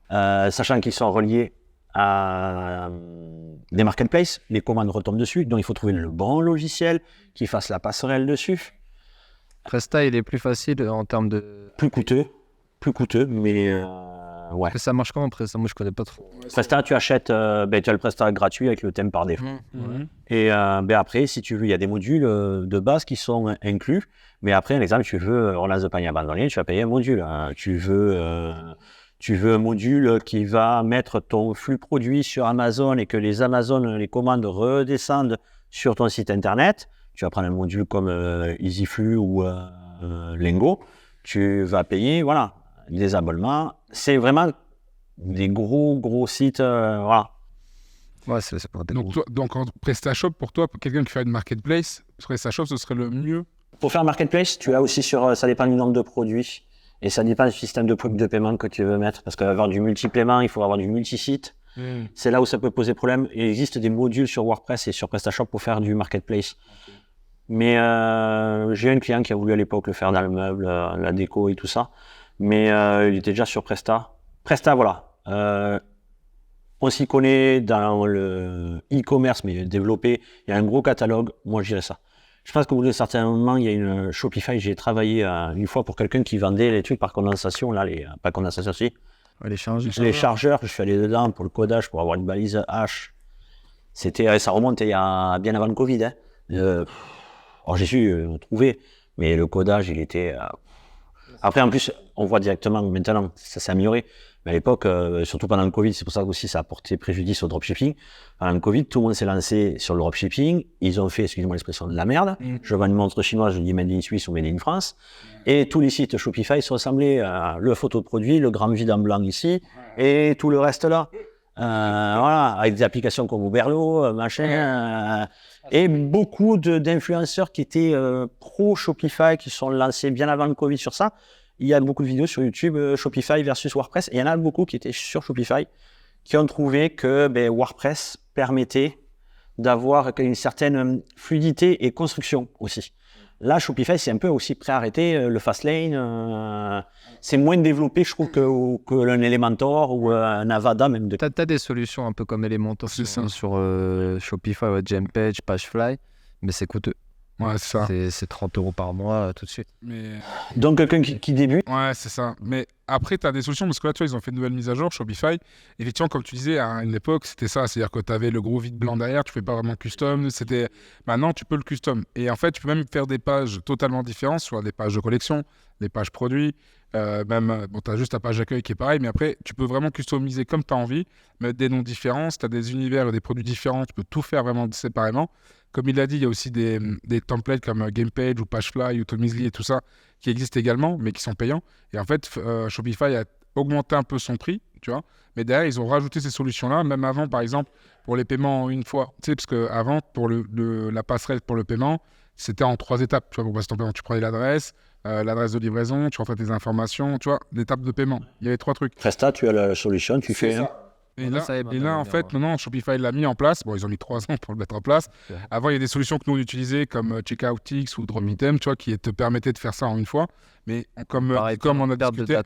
Sachant qu'ils sont reliés à des marketplaces, les commandes retombent dessus. Donc, il faut trouver le bon logiciel qui fasse la passerelle dessus. Presta, il est plus facile en termes de... Plus coûteux, mais... ouais. Ça marche comment Presta? Moi, je connais pas trop. Presta, tu achètes, tu as le Presta gratuit avec le thème par défaut. Et après, si tu veux, il y a des modules de base qui sont inclus. Mais après, un exemple, tu veux relance de panier abandonné, tu vas payer un module. Tu veux un module qui va mettre ton flux produit sur Amazon et que les commandes redescendent sur ton site internet. Tu vas prendre un module comme EasyFlux ou Lingo. Tu vas payer, voilà, des abonnements. C'est vraiment des gros sites, voilà. Ouais, c'est pas des donc, en PrestaShop, pour toi, pour quelqu'un qui fait une marketplace, PrestaShop, ce serait le mieux? Pour faire marketplace, tu as aussi ça dépend du nombre de produits et ça dépend du système de paiement que tu veux mettre. Parce qu'avoir du multi-paiement, il faut avoir du multi-site. C'est là où ça peut poser problème. Il existe des modules sur WordPress et sur PrestaShop pour faire du marketplace. Mais j'ai un client qui a voulu à l'époque le faire dans le meuble, la déco et tout ça. Mais il était déjà sur Presta. Presta, voilà. On s'y connaît dans le e-commerce, mais développé. Il y a un gros catalogue. Moi, je dirais ça. Je pense qu'au bout d'un certain moment, il y a une Shopify. J'ai travaillé une fois pour quelqu'un qui vendait les trucs par condensation. Là, pas condensation, si. Ouais, les chargeurs. Je suis allé dedans pour le codage, pour avoir une balise H. Ça remonte bien avant le Covid. Hein. Alors, j'ai su trouver, mais le codage, il était... Après, en plus, on voit directement maintenant, ça s'est amélioré. Mais à l'époque, surtout pendant le Covid, c'est pour ça aussi ça a porté préjudice au dropshipping. Pendant le Covid, tout le monde s'est lancé sur le dropshipping. Ils ont fait, excusez-moi l'expression, de la merde. Je vends une montre chinoise, je dis Made in Suisse ou Made in France. Et tous les sites Shopify se ressemblaient à le photo de produit, le grand vide en blanc ici, et tout le reste là. Voilà, avec des applications comme Oberlo, machin. Et beaucoup d'influenceurs qui étaient pro Shopify, qui sont lancés bien avant le Covid sur ça. Il y a beaucoup de vidéos sur YouTube, Shopify versus WordPress. Et il y en a beaucoup qui étaient sur Shopify, qui ont trouvé que WordPress permettait d'avoir une certaine fluidité et construction aussi. Là, Shopify, c'est un peu aussi prêt à arrêter le Fastlane. C'est moins développé, je trouve, que un Elementor ou un Avada même. T'as des solutions un peu comme Elementor sur Shopify, Gempage, Pagefly, mais c'est coûteux. Ouais, c'est ça. C'est 30 € par mois tout de suite. Donc, quelqu'un qui débute. Ouais, c'est ça. Mais après, tu as des solutions parce que là, tu vois, ils ont fait une nouvelle mise à jour, Shopify. Effectivement, comme tu disais, à une époque, c'était ça. C'est-à-dire que tu avais le gros vide blanc derrière, tu fais pas vraiment custom. Maintenant, tu peux le custom. Et en fait, tu peux même faire des pages totalement différentes, soit des pages de collection, des pages produits. Tu as juste ta page d'accueil qui est pareil, mais après, tu peux vraiment customiser comme tu as envie, mettre des noms différents. Si tu as des univers et des produits différents, tu peux tout faire vraiment séparément. Comme il l'a dit, il y a aussi des templates comme Gamepage ou Pagefly ou Tomizly et tout ça qui existent également, mais qui sont payants. Et en fait, Shopify a augmenté un peu son prix, tu vois. Mais derrière, ils ont rajouté ces solutions-là, même avant, par exemple, pour les paiements en une fois. Tu sais, parce qu'avant, pour la passerelle pour le paiement, c'était en 3 étapes. Tu vois, pour passer ton paiement, tu prenais l'adresse de livraison, tu rentrais tes informations, tu vois, l'étape de paiement. Il y avait 3 trucs. Presta, tu as la solution, tu fais... Et là, en fait, maintenant, Shopify l'a mis en place. Bon, ils ont mis 3 ans pour le mettre en place. Avant, il y a des solutions que nous, on utilisait comme Checkoutix ou Dromitem, tu vois, qui te permettaient de faire ça en une fois. Mais comme on a discuté,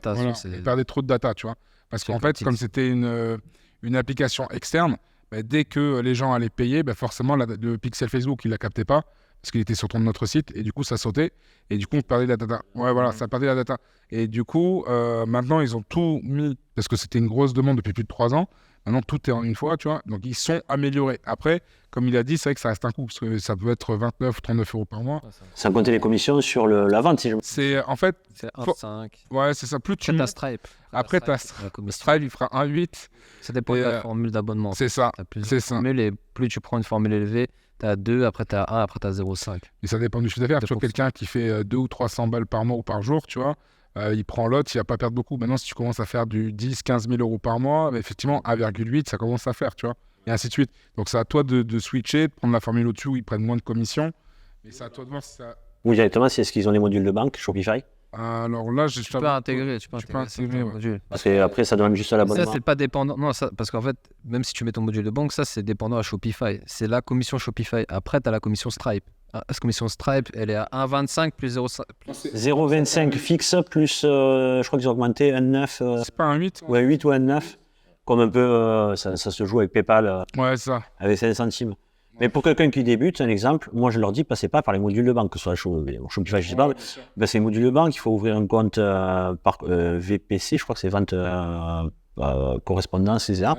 ils perdaient trop de data, tu vois. Parce qu'en fait, comme c'était une application externe, dès que les gens allaient payer, forcément, le pixel Facebook, il ne la captait pas parce qu'il était sur notre site. Et du coup, ça sautait. Et du coup, on perdait la data. Ouais, voilà, ça perdait la data. Et du coup, maintenant, ils ont tout mis, parce que c'était une grosse demande depuis plus de 3 ans. Maintenant, tout est en une fois, tu vois. Donc, ils sont améliorés. Après, comme il a dit, c'est vrai que ça reste un coût, parce que ça peut être 29, 39 € par mois. Sans compter les commissions sur la vente, si je... C'est, en fait... C'est 1,5. Ouais, c'est ça. Plus tu... T'as Stripe. Après, t'as Stripe, il fera 1,8. Ça dépend de la formule d'abonnement. C'est ça. C'est ça. Et plus tu prends une formule élevée, t'as 2, après t'as 1, après t'as 0,5. Et ça dépend du chiffre d'affaires. Tu vois, quelqu'un qui fait 200 ou 300 balles par mois ou par jour, tu vois, il prend l'autre, il va pas perdre beaucoup. Maintenant, si tu commences à faire du 10, 15 000 € par mois, effectivement, 1,8, ça commence à faire, tu vois, et ainsi de suite. Donc, c'est à toi de switcher, de prendre la formule au-dessus où ils prennent moins de commission. Mais c'est à toi de voir si ça... Ou directement, si est-ce qu'ils ont les modules de banque, Shopify? Alors là, tu peux intégrer ouais. Parce qu'après, ça demande juste à l'abonnement. Ça, c'est pas dépendant. Non, ça, parce qu'en fait, même si tu mets ton module de banque, ça, c'est dépendant à Shopify. C'est la commission Shopify. Après, tu as la commission Stripe. La commission Stripe, elle est à 1,25 plus 0,5. 0,25 fixe plus, je crois qu'ils ont augmenté 1,9. C'est pas un 8 Ouais, 8 ou 1,9. Comme un peu, ça se joue avec PayPal. Ouais, ça. Avec 5 centimes. Mais pour quelqu'un qui débute, un exemple, moi je leur dis, passez pas par les modules de banque, que ce soit Shopify, je sais pas, c'est les modules de banque, il faut ouvrir un compte par VPC, je crois que c'est vente correspondance, etc.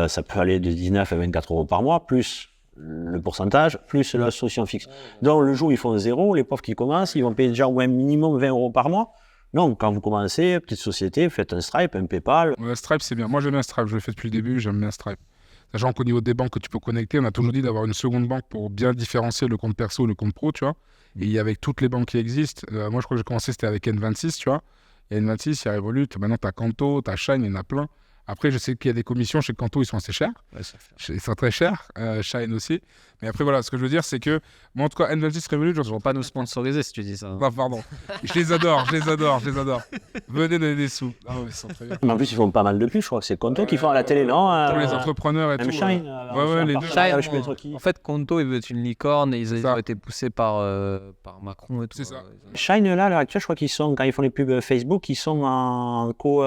Ça peut aller de 19 à 24 € par mois, plus le pourcentage, plus la solution fixe. Donc le jour où ils font 0, les pauvres qui commencent, ils vont payer déjà un minimum 20 € par mois. Non, quand vous commencez, petite société, faites un Stripe, un PayPal. Ouais, Stripe, c'est bien. Moi j'aime bien Stripe, je le fais depuis le début, j'aime bien Stripe. Sachant qu'au niveau des banques que tu peux connecter, on a toujours dit d'avoir une seconde banque pour bien différencier le compte perso et le compte pro, tu vois. Et avec toutes les banques qui existent, moi je crois que j'ai commencé, c'était avec N26, tu vois. Il y a N26, il y a Revolut, maintenant tu as Kanto, tu as Shine, il y en a plein. Après, je sais qu'il y a des commissions chez Kanto, ils sont assez chers. Ouais, ils sont très chers, Shine aussi. Mais après, voilà, ce que je veux dire, c'est que moi, en tout cas, N26, Revolut, ils ne vont pas nous sponsoriser si tu dis ça. Ah, pardon. Je les adore. Venez donner des sous. Ah, ils sont très bien. Mais en plus, ils font pas mal de pubs, je crois que c'est Kanto qui font à la télé, non Pour les entrepreneurs et tout. Shine. Les deux. Shine, en fait, Kanto, il veut être une licorne et ils ont été poussés par Macron et tout. C'est ça. Shine, là, à l'heure actuelle, je crois qu'ils sont, quand ils font les pubs Facebook, ils sont en co...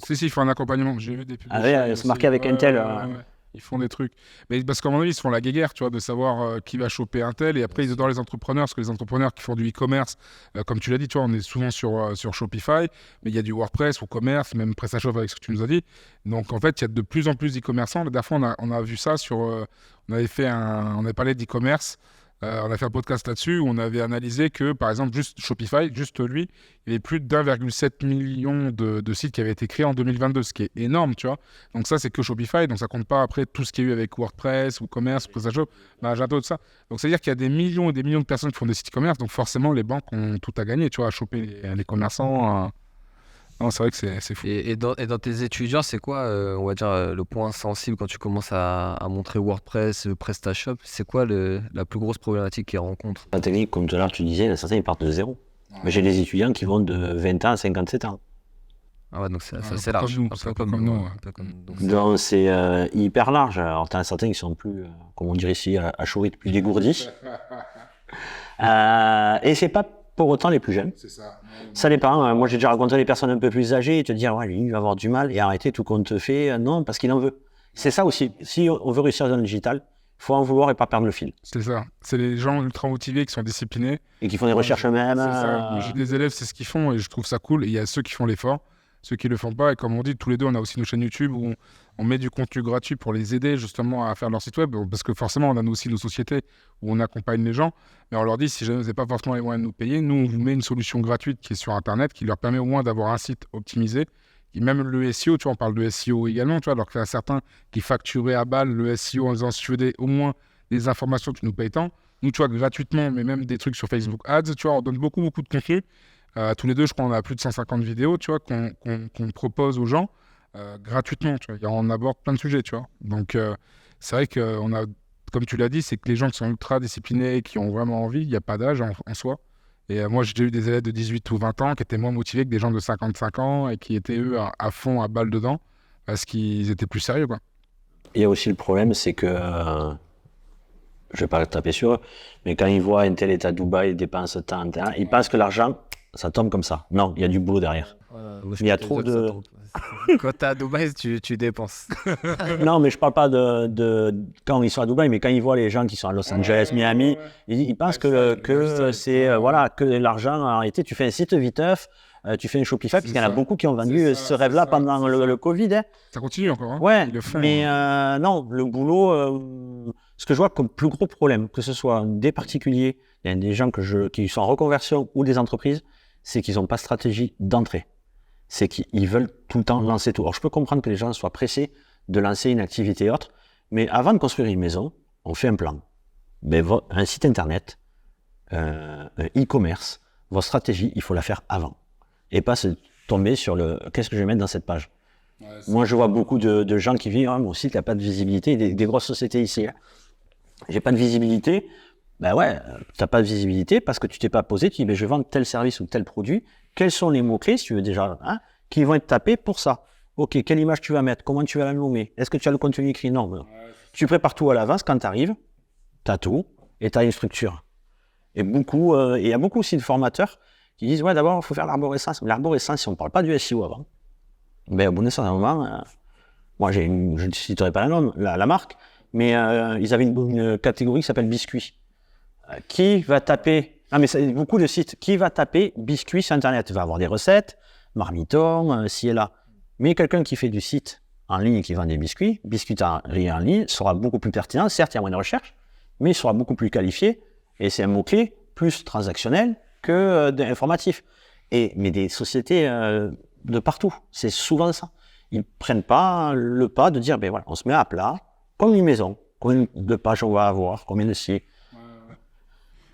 Si, il faut un accompagnement. J'ai vu des pubs. Ah ouais, c'est marqué avec Intel. Ouais. Ils font des trucs. Mais parce qu'à mon avis, ils se font la guéguerre, tu vois, de savoir qui va choper Intel. Et après, ils adorent les entrepreneurs, parce que les entrepreneurs qui font du e-commerce, comme tu l'as dit, tu vois, on est souvent sur Shopify, mais il y a du WordPress ou commerce, même PrestaShop avec ce que tu nous as dit. Donc, en fait, il y a de plus en plus d'e-commerçants. La dernière fois, on a vu ça sur... on avait parlé d'e-commerce. On a fait un podcast là-dessus où on avait analysé que, par exemple, juste Shopify, juste lui, il y avait plus d'1,7 million de sites qui avaient été créés en 2022, ce qui est énorme, tu vois. Donc ça, c'est que Shopify, donc ça compte pas après tout ce qu'il y a eu avec WordPress ou Commerce, PrestaShop, Magento, tout ça. Donc c'est-à-dire qu'il y a des millions et des millions de personnes qui font des sites e-commerce, donc forcément, les banques ont tout à gagner, tu vois, à choper les commerçants. Non, c'est vrai que c'est fou. Et dans tes étudiants, c'est quoi, on va dire, le point sensible quand tu commences à montrer WordPress, PrestaShop? C'est quoi la plus grosse problématique qu'ils rencontrent? La technique, comme tout à l'heure tu disais, certains ils partent de zéro. Ouais. Mais j'ai des étudiants qui vont de 20 ans à 57 ans. Ah ouais, donc c'est large. Un peu comme nous. Donc c'est hyper large. Alors t'en as certains qui sont plus, comme on dirait ici, à chaud plus dégourdis. Et c'est pas pour autant les plus jeunes. C'est ça. Ça dépend. Moi j'ai déjà rencontré des personnes un peu plus âgées et te dire ouais, lui il va avoir du mal et arrêter tout qu'on te fait. Non, parce qu'il en veut. C'est ça aussi. Si on veut réussir dans le digital, il faut en vouloir et pas perdre le fil. C'est ça. C'est les gens ultra motivés qui sont disciplinés. Et qui font des recherches eux-mêmes. C'est ça. J'ai des élèves, c'est ce qu'ils font et je trouve ça cool. Et il y a ceux qui font l'effort, ceux qui le font pas. Et comme on dit, tous les deux, on a aussi nos chaînes YouTube où on met du contenu gratuit pour les aider justement à faire leur site web. Parce que forcément, on a aussi nos sociétés où on accompagne les gens. Mais on leur dit, si jamais vous n'avez pas forcément les moyens de nous payer, nous, on vous met une solution gratuite qui est sur Internet, qui leur permet au moins d'avoir un site optimisé. Et même le SEO, tu vois, on parle de SEO également, tu vois, alors qu'il y a certains qui facturaient à balle le SEO en disant, si tu veux au moins des informations, tu nous payes tant. Nous, tu vois, gratuitement, mais même des trucs sur Facebook Ads, tu vois, on donne beaucoup de contenu. Tous les deux, je crois, on a plus de 150 vidéos, tu vois, qu'on propose aux gens gratuitement, tu vois. Et on aborde plein de sujets, tu vois. Donc, c'est vrai qu'on a, comme tu l'as dit, c'est que les gens qui sont ultra disciplinés, qui ont vraiment envie, il n'y a pas d'âge en soi. Et moi, j'ai déjà eu des élèves de 18 ou 20 ans qui étaient moins motivés que des gens de 55 ans et qui étaient, eux, à fond, à balle dedans, parce qu'ils étaient plus sérieux, quoi. Il y a aussi le problème, c'est que, je vais pas le taper sur eux, mais quand ils voient un tel est à Dubaï, dépense tant, ils pensent que l'argent, ça tombe comme ça. Non, il y a du boulot derrière. Il y a trop de... Quand t'es à Dubaï, tu dépenses. Non, mais je parle pas de quand ils sont à Dubaï, mais quand ils voient les gens qui sont à Los Angeles, Miami, ils pensent que c'est voilà, que l'argent a arrêté. Tu fais un site viteuf, tu fais un Shopify, parce qu'il y en a beaucoup qui ont vendu ce rêve-là pendant le Covid. Hein. Ça continue encore. Hein. Ouais, ils le font, mais non, le boulot, ce que je vois comme plus gros problème, que ce soit des particuliers, il y a des gens qui sont en reconversion ou des entreprises, c'est qu'ils n'ont pas de stratégie d'entrée. C'est qu'ils veulent tout le temps lancer tout. Alors, je peux comprendre que les gens soient pressés de lancer une activité autre, mais avant de construire une maison, on fait un plan. Ben, un site internet, un e-commerce, votre stratégie, il faut la faire avant. Et pas se tomber sur qu'est-ce que je vais mettre dans cette page. Ouais, moi, je vois beaucoup de gens qui disent mon site n'a pas de visibilité, des grosses sociétés ici. Hein. J'ai pas de visibilité. Ben ouais, tu n'as pas de visibilité parce que tu t'es pas posé, tu dis ben, je vends tel service ou tel produit. Quels sont les mots-clés, si tu veux déjà, hein, qui vont être tapés pour ça? Ok, quelle image tu vas mettre? Comment tu vas la nommer? Est-ce que tu as le contenu écrit? Non. Ouais, tu prépares tout à l'avance. Quand tu arrives, tu as tout et tu as une structure. Et il y a beaucoup aussi de formateurs qui disent ouais, d'abord, il faut faire l'arborescence. Mais l'arborescence, si on ne parle pas du SEO avant, ben, au bout d'un certain moment, moi, je ne citerai pas la marque, mais ils avaient une catégorie qui s'appelle biscuit. Qui va taper... Ah, mais c'est beaucoup de sites. Qui va taper biscuit sur Internet? Il va avoir des recettes, marmiton, ci et là. Mais quelqu'un qui fait du site en ligne et qui vend des biscuiterie en ligne sera beaucoup plus pertinent. Certes, il y a moins de recherche, mais il sera beaucoup plus qualifié. Et c'est un mot-clé plus transactionnel que informatif. Mais des sociétés de partout, c'est souvent ça. Ils ne prennent pas le pas de dire, ben voilà, on se met à plat, comme une maison. Combien de pages on va avoir, combien de sites.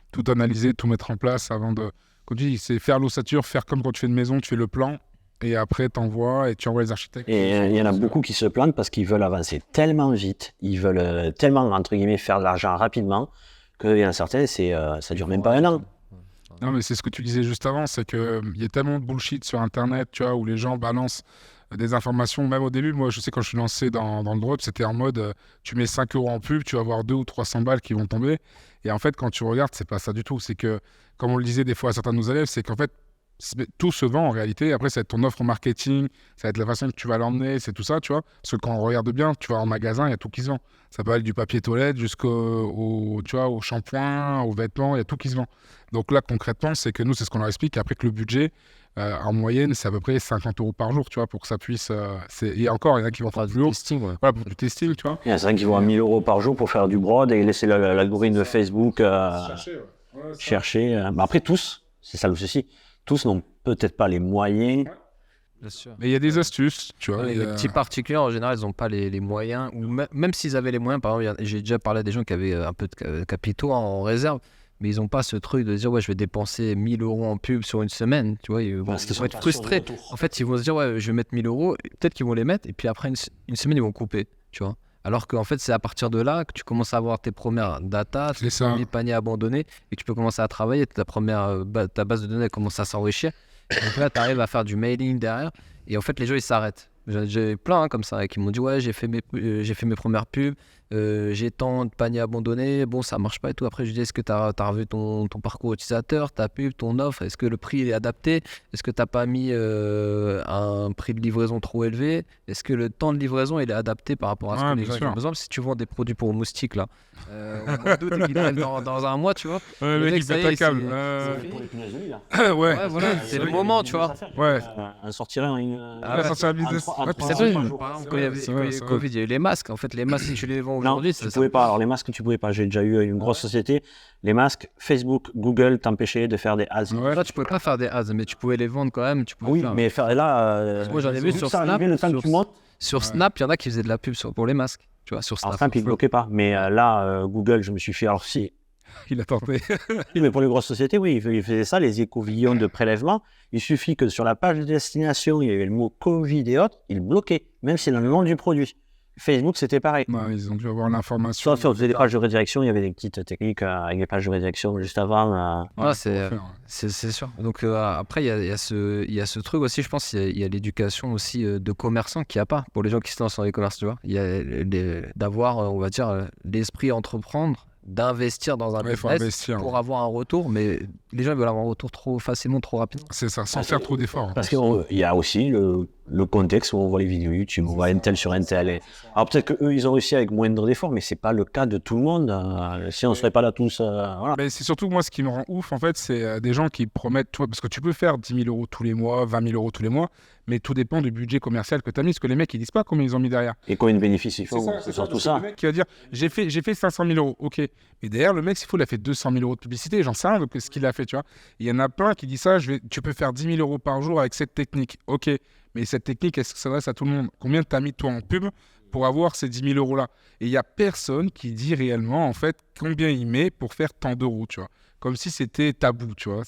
Tout analyser, tout mettre en place avant de... Comme tu dis, c'est faire l'ossature, faire comme quand tu fais une maison, tu fais le plan, et après t'envoies et tu envoies les architectes. Et il y en a beaucoup qui se plantent parce qu'ils veulent avancer tellement vite, ils veulent tellement, entre guillemets, faire de l'argent rapidement, qu'il y en a certains, ça dure même pas un an. Non, mais c'est ce que tu disais juste avant, c'est qu'il y a tellement de bullshit sur Internet, tu vois, où les gens balancent des informations. Même au début, moi, je sais, quand je suis lancé dans le drop, c'était en mode, tu mets 5 € en pub, tu vas avoir 200 ou 300 balles qui vont tomber. Et en fait, quand tu regardes, c'est pas ça du tout. C'est que, comme on le disait des fois à certains de nos élèves, c'est qu'en fait, tout se vend en réalité. Après, ça va être ton offre marketing, ça va être la façon que tu vas l'emmener, c'est tout ça, tu vois. Parce que quand on regarde bien, tu vas en magasin, il y a tout qui se vend. Ça peut aller du papier toilette jusqu'au shampoing, aux vêtements, il y a tout qui se vend. Donc là, concrètement, c'est que nous, c'est ce qu'on leur explique. Après que le budget, en moyenne, c'est à peu près 50 € par jour, tu vois, pour que ça puisse... Et encore, il y en a qui vont faire plus haut. Testing, ouais. Voilà, pour du testing, tu vois. Il y en a certains qui vont à 1000 € par jour pour faire du broad et laisser l'algorithme de Facebook chercher. Mais après, tous, c'est ça le souci, tous n'ont peut-être pas les moyens. Bien sûr. Mais il y a des astuces, tu vois. Les petits particuliers, en général, ils n'ont pas les moyens. Ou même s'ils avaient les moyens, par exemple, j'ai déjà parlé à des gens qui avaient un peu de capitaux en réserve, mais ils n'ont pas ce truc de dire ouais, je vais dépenser 1000 € en pub sur une semaine, tu vois, ils vont être frustrés. En fait, ils vont se dire ouais, je vais mettre 1000 €, peut-être qu'ils vont les mettre, et puis après une semaine, ils vont couper, tu vois. Alors qu'en fait, c'est à partir de là que tu commences à avoir tes premières data, tes premiers paniers abandonnés, et que tu peux commencer à travailler, ta base de données commence à s'enrichir. Donc là, tu arrives à faire du mailing derrière et en fait, les gens ils s'arrêtent. J'ai plein comme ça qui m'ont dit ouais, j'ai fait mes premières pubs, j'ai tant de paniers abandonnés, bon ça marche pas et tout. Après je dis est-ce que tu as revu ton parcours utilisateur, ta pub, ton offre, est-ce que le prix est adapté, est-ce que tu n'as pas mis un prix de livraison trop élevé, est-ce que le temps de livraison il est adapté par rapport à ce que les gens ont besoin. Si tu vends des produits pour moustiques là, au mois d'août et qu'il arrive dans un mois, tu vois, le mec il pète un câble. Pour les punaises de lit, là. Ouais, voilà, c'est le moment, tu vois. Ouais. Un sortirait sortir un business. C'est vrai, par exemple, quand il y avait Covid, il y a eu les masques. En fait, les masques, si tu les vends aujourd'hui, tu pouvais pas. Alors, les masques, tu pouvais pas. J'ai déjà eu une grosse société. Les masques, Facebook, Google t'empêchaient de faire des ads. Là, tu pouvais pas faire des ads, mais tu pouvais les vendre quand même. Oui, mais faire là. Moi, j'en ai vu sur Snap. Sur Snap, il y en a qui faisaient de la pub pour les masques. Tu vois, sur Snap. Alors, Snap, ils ne bloquaient pas. Mais là, Google, je me suis fait. Alors, si. Il a tenté. Oui, mais pour les grosses sociétés, oui, ils faisaient ça, les écouvillons de prélèvement. Il suffit que sur la page de destination, il y avait le mot Covid et autres, ils bloquaient, même si c'est dans le nom du produit. Facebook, c'était pareil. Ouais, ils ont dû avoir l'information. Sauf si on faisait des pages de rédaction, il y avait des petites techniques avec les pages de rédaction juste avant. C'est sûr. Donc après, il y a ce truc aussi, je pense, il y a l'éducation aussi de commerçants qu'il n'y a pas pour les gens qui se lancent dans les commerces, tu vois. Il y a d'avoir, on va dire, l'esprit entreprendre, d'investir dans un business pour avoir un retour, mais les gens veulent avoir un retour trop facilement, trop rapidement. C'est ça, sans faire trop d'efforts. Parce qu'il y a aussi le contexte où on voit les vidéos YouTube, on voit un tel sur un tel. Alors peut-être qu'eux, ils ont réussi avec moindre d'efforts, mais c'est pas le cas de tout le monde. Si on ne serait pas là tous, voilà. Mais c'est surtout, moi, ce qui me rend ouf, en fait, c'est des gens qui promettent, toi, parce que tu peux faire 10 000 € tous les mois, 20 000 € tous les mois, mais tout dépend du budget commercial que tu as mis, parce que les mecs, ils disent pas combien ils ont mis derrière. Et combien de bénéfices ils font, c'est surtout ça. Le mec qui va dire, j'ai fait 500 000 €, ok. Mais derrière, le mec, s'il faut, il a fait 200 000 € de publicité, j'en sais rien de ce qu'il a fait, tu vois. Il y en a plein qui disent ça, tu peux faire 10 000 € par jour avec cette technique, ok. Mais cette technique, est-ce que ça s'adresse à tout le monde? Combien t'as mis toi en pub pour avoir ces 10 000 € là? Et il n'y a personne qui dit réellement, en fait, combien il met pour faire tant d'euros, tu vois. Comme si c'était tabou, tu vois.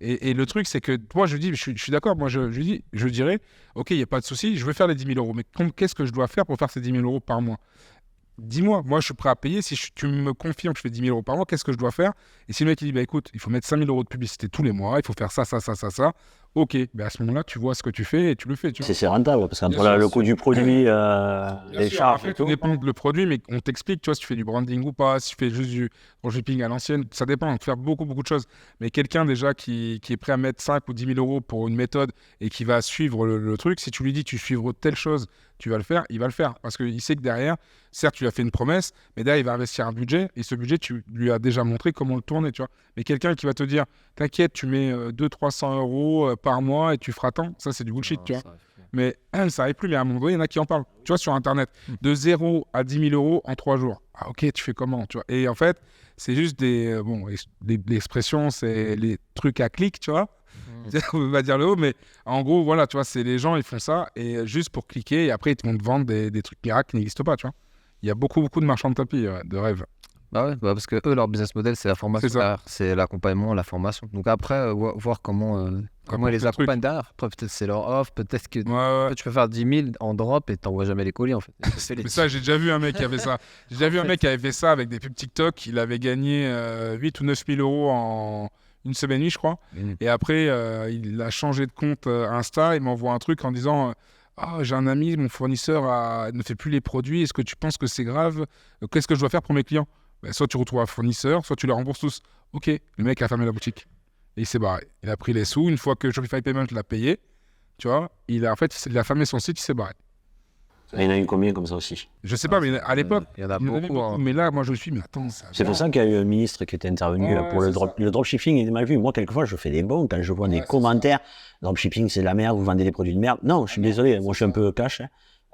Et le truc, c'est que moi, je dis, je suis d'accord, moi, je dirais, ok, il n'y a pas de souci, je veux faire les 10 000 €, mais qu'est-ce que je dois faire pour faire ces 10 000 € par mois? Dis-moi, moi je suis prêt à payer. Si tu me confirmes que je fais 10 000 € par mois, qu'est-ce que je dois faire? Et si le mec il dit, bah écoute, il faut mettre 5 000 € de publicité tous les mois, il faut faire ça, ok, bah à ce moment-là, tu vois ce que tu fais et tu le fais. C'est rentable, parce qu'entre le coût du produit, les charges et tout. Ça dépend du produit, mais on t'explique, tu vois, si tu fais du branding ou pas, si tu fais juste du dropshipping à l'ancienne, ça dépend, on peut faire beaucoup de choses. Mais quelqu'un déjà qui est prêt à mettre 5 ou 10 000 € pour une méthode et qui va suivre le truc, si tu lui dis tu suivras telle chose, tu vas le faire, il va le faire. Parce qu'il sait que derrière, certes, tu lui as fait une promesse, mais derrière, il va investir un budget. Et ce budget, tu lui as déjà montré comment le tourner, tu vois. Mais quelqu'un qui va te dire, t'inquiète, tu mets 200-300 € par mois et tu feras tant, ça, c'est du bullshit, tu vois. Mais ça n'arrive plus, mais à un moment donné, il y en a qui en parlent. Tu vois, sur Internet, de 0 à 10 000 € en 3 jours. Ah, ok, tu fais comment, tu vois. Et en fait, c'est juste l'expression, c'est les trucs à clic, tu vois. On va dire le haut, mais en gros, voilà, tu vois, c'est les gens, ils font ça et juste pour cliquer et après, ils vont te vendre des trucs miracles qui n'existent pas, tu vois. Il y a beaucoup de marchands de tapis, de rêve. Bah ouais, parce que eux, leur business model, c'est la formation, c'est l'accompagnement, la formation. Donc après, voir comment ils les accompagnent derrière. Après, peut-être c'est leur offre, peut-être que tu peux faire 10 000 en drop et t'envoies jamais les colis, en fait. Mais ça, j'ai déjà vu un mec qui avait ça. J'ai déjà vu un mec qui avait fait ça avec des pubs TikTok. Il avait gagné 8 ou 9 000 € en une semaine et demie, je crois. Et après, il a changé de compte Insta. Il m'envoie un truc en disant... j'ai un ami, mon fournisseur ne fait plus les produits. Est-ce que tu penses que c'est grave? Qu'est-ce que je dois faire pour mes clients? Soit tu retrouves un fournisseur, soit tu les rembourses tous. Ok, le mec a fermé la boutique. Et il s'est barré. Il a pris les sous. Une fois que Shopify Payment l'a payé, tu vois, il a fermé son site, il s'est barré. Il y en a eu combien comme ça aussi? Je sais pas, mais à l'époque, il y en a beaucoup. Mais là, moi, je suis, mais attends. C'est pour ça qu'il y a eu un ministre qui était intervenu pour le dropshipping. Il est mal vu. Moi, quelquefois, je fais des bons quand je vois des commentaires. Dropshipping, c'est de la merde, vous vendez des produits de merde. Non, je suis désolé, moi, je suis un peu cash.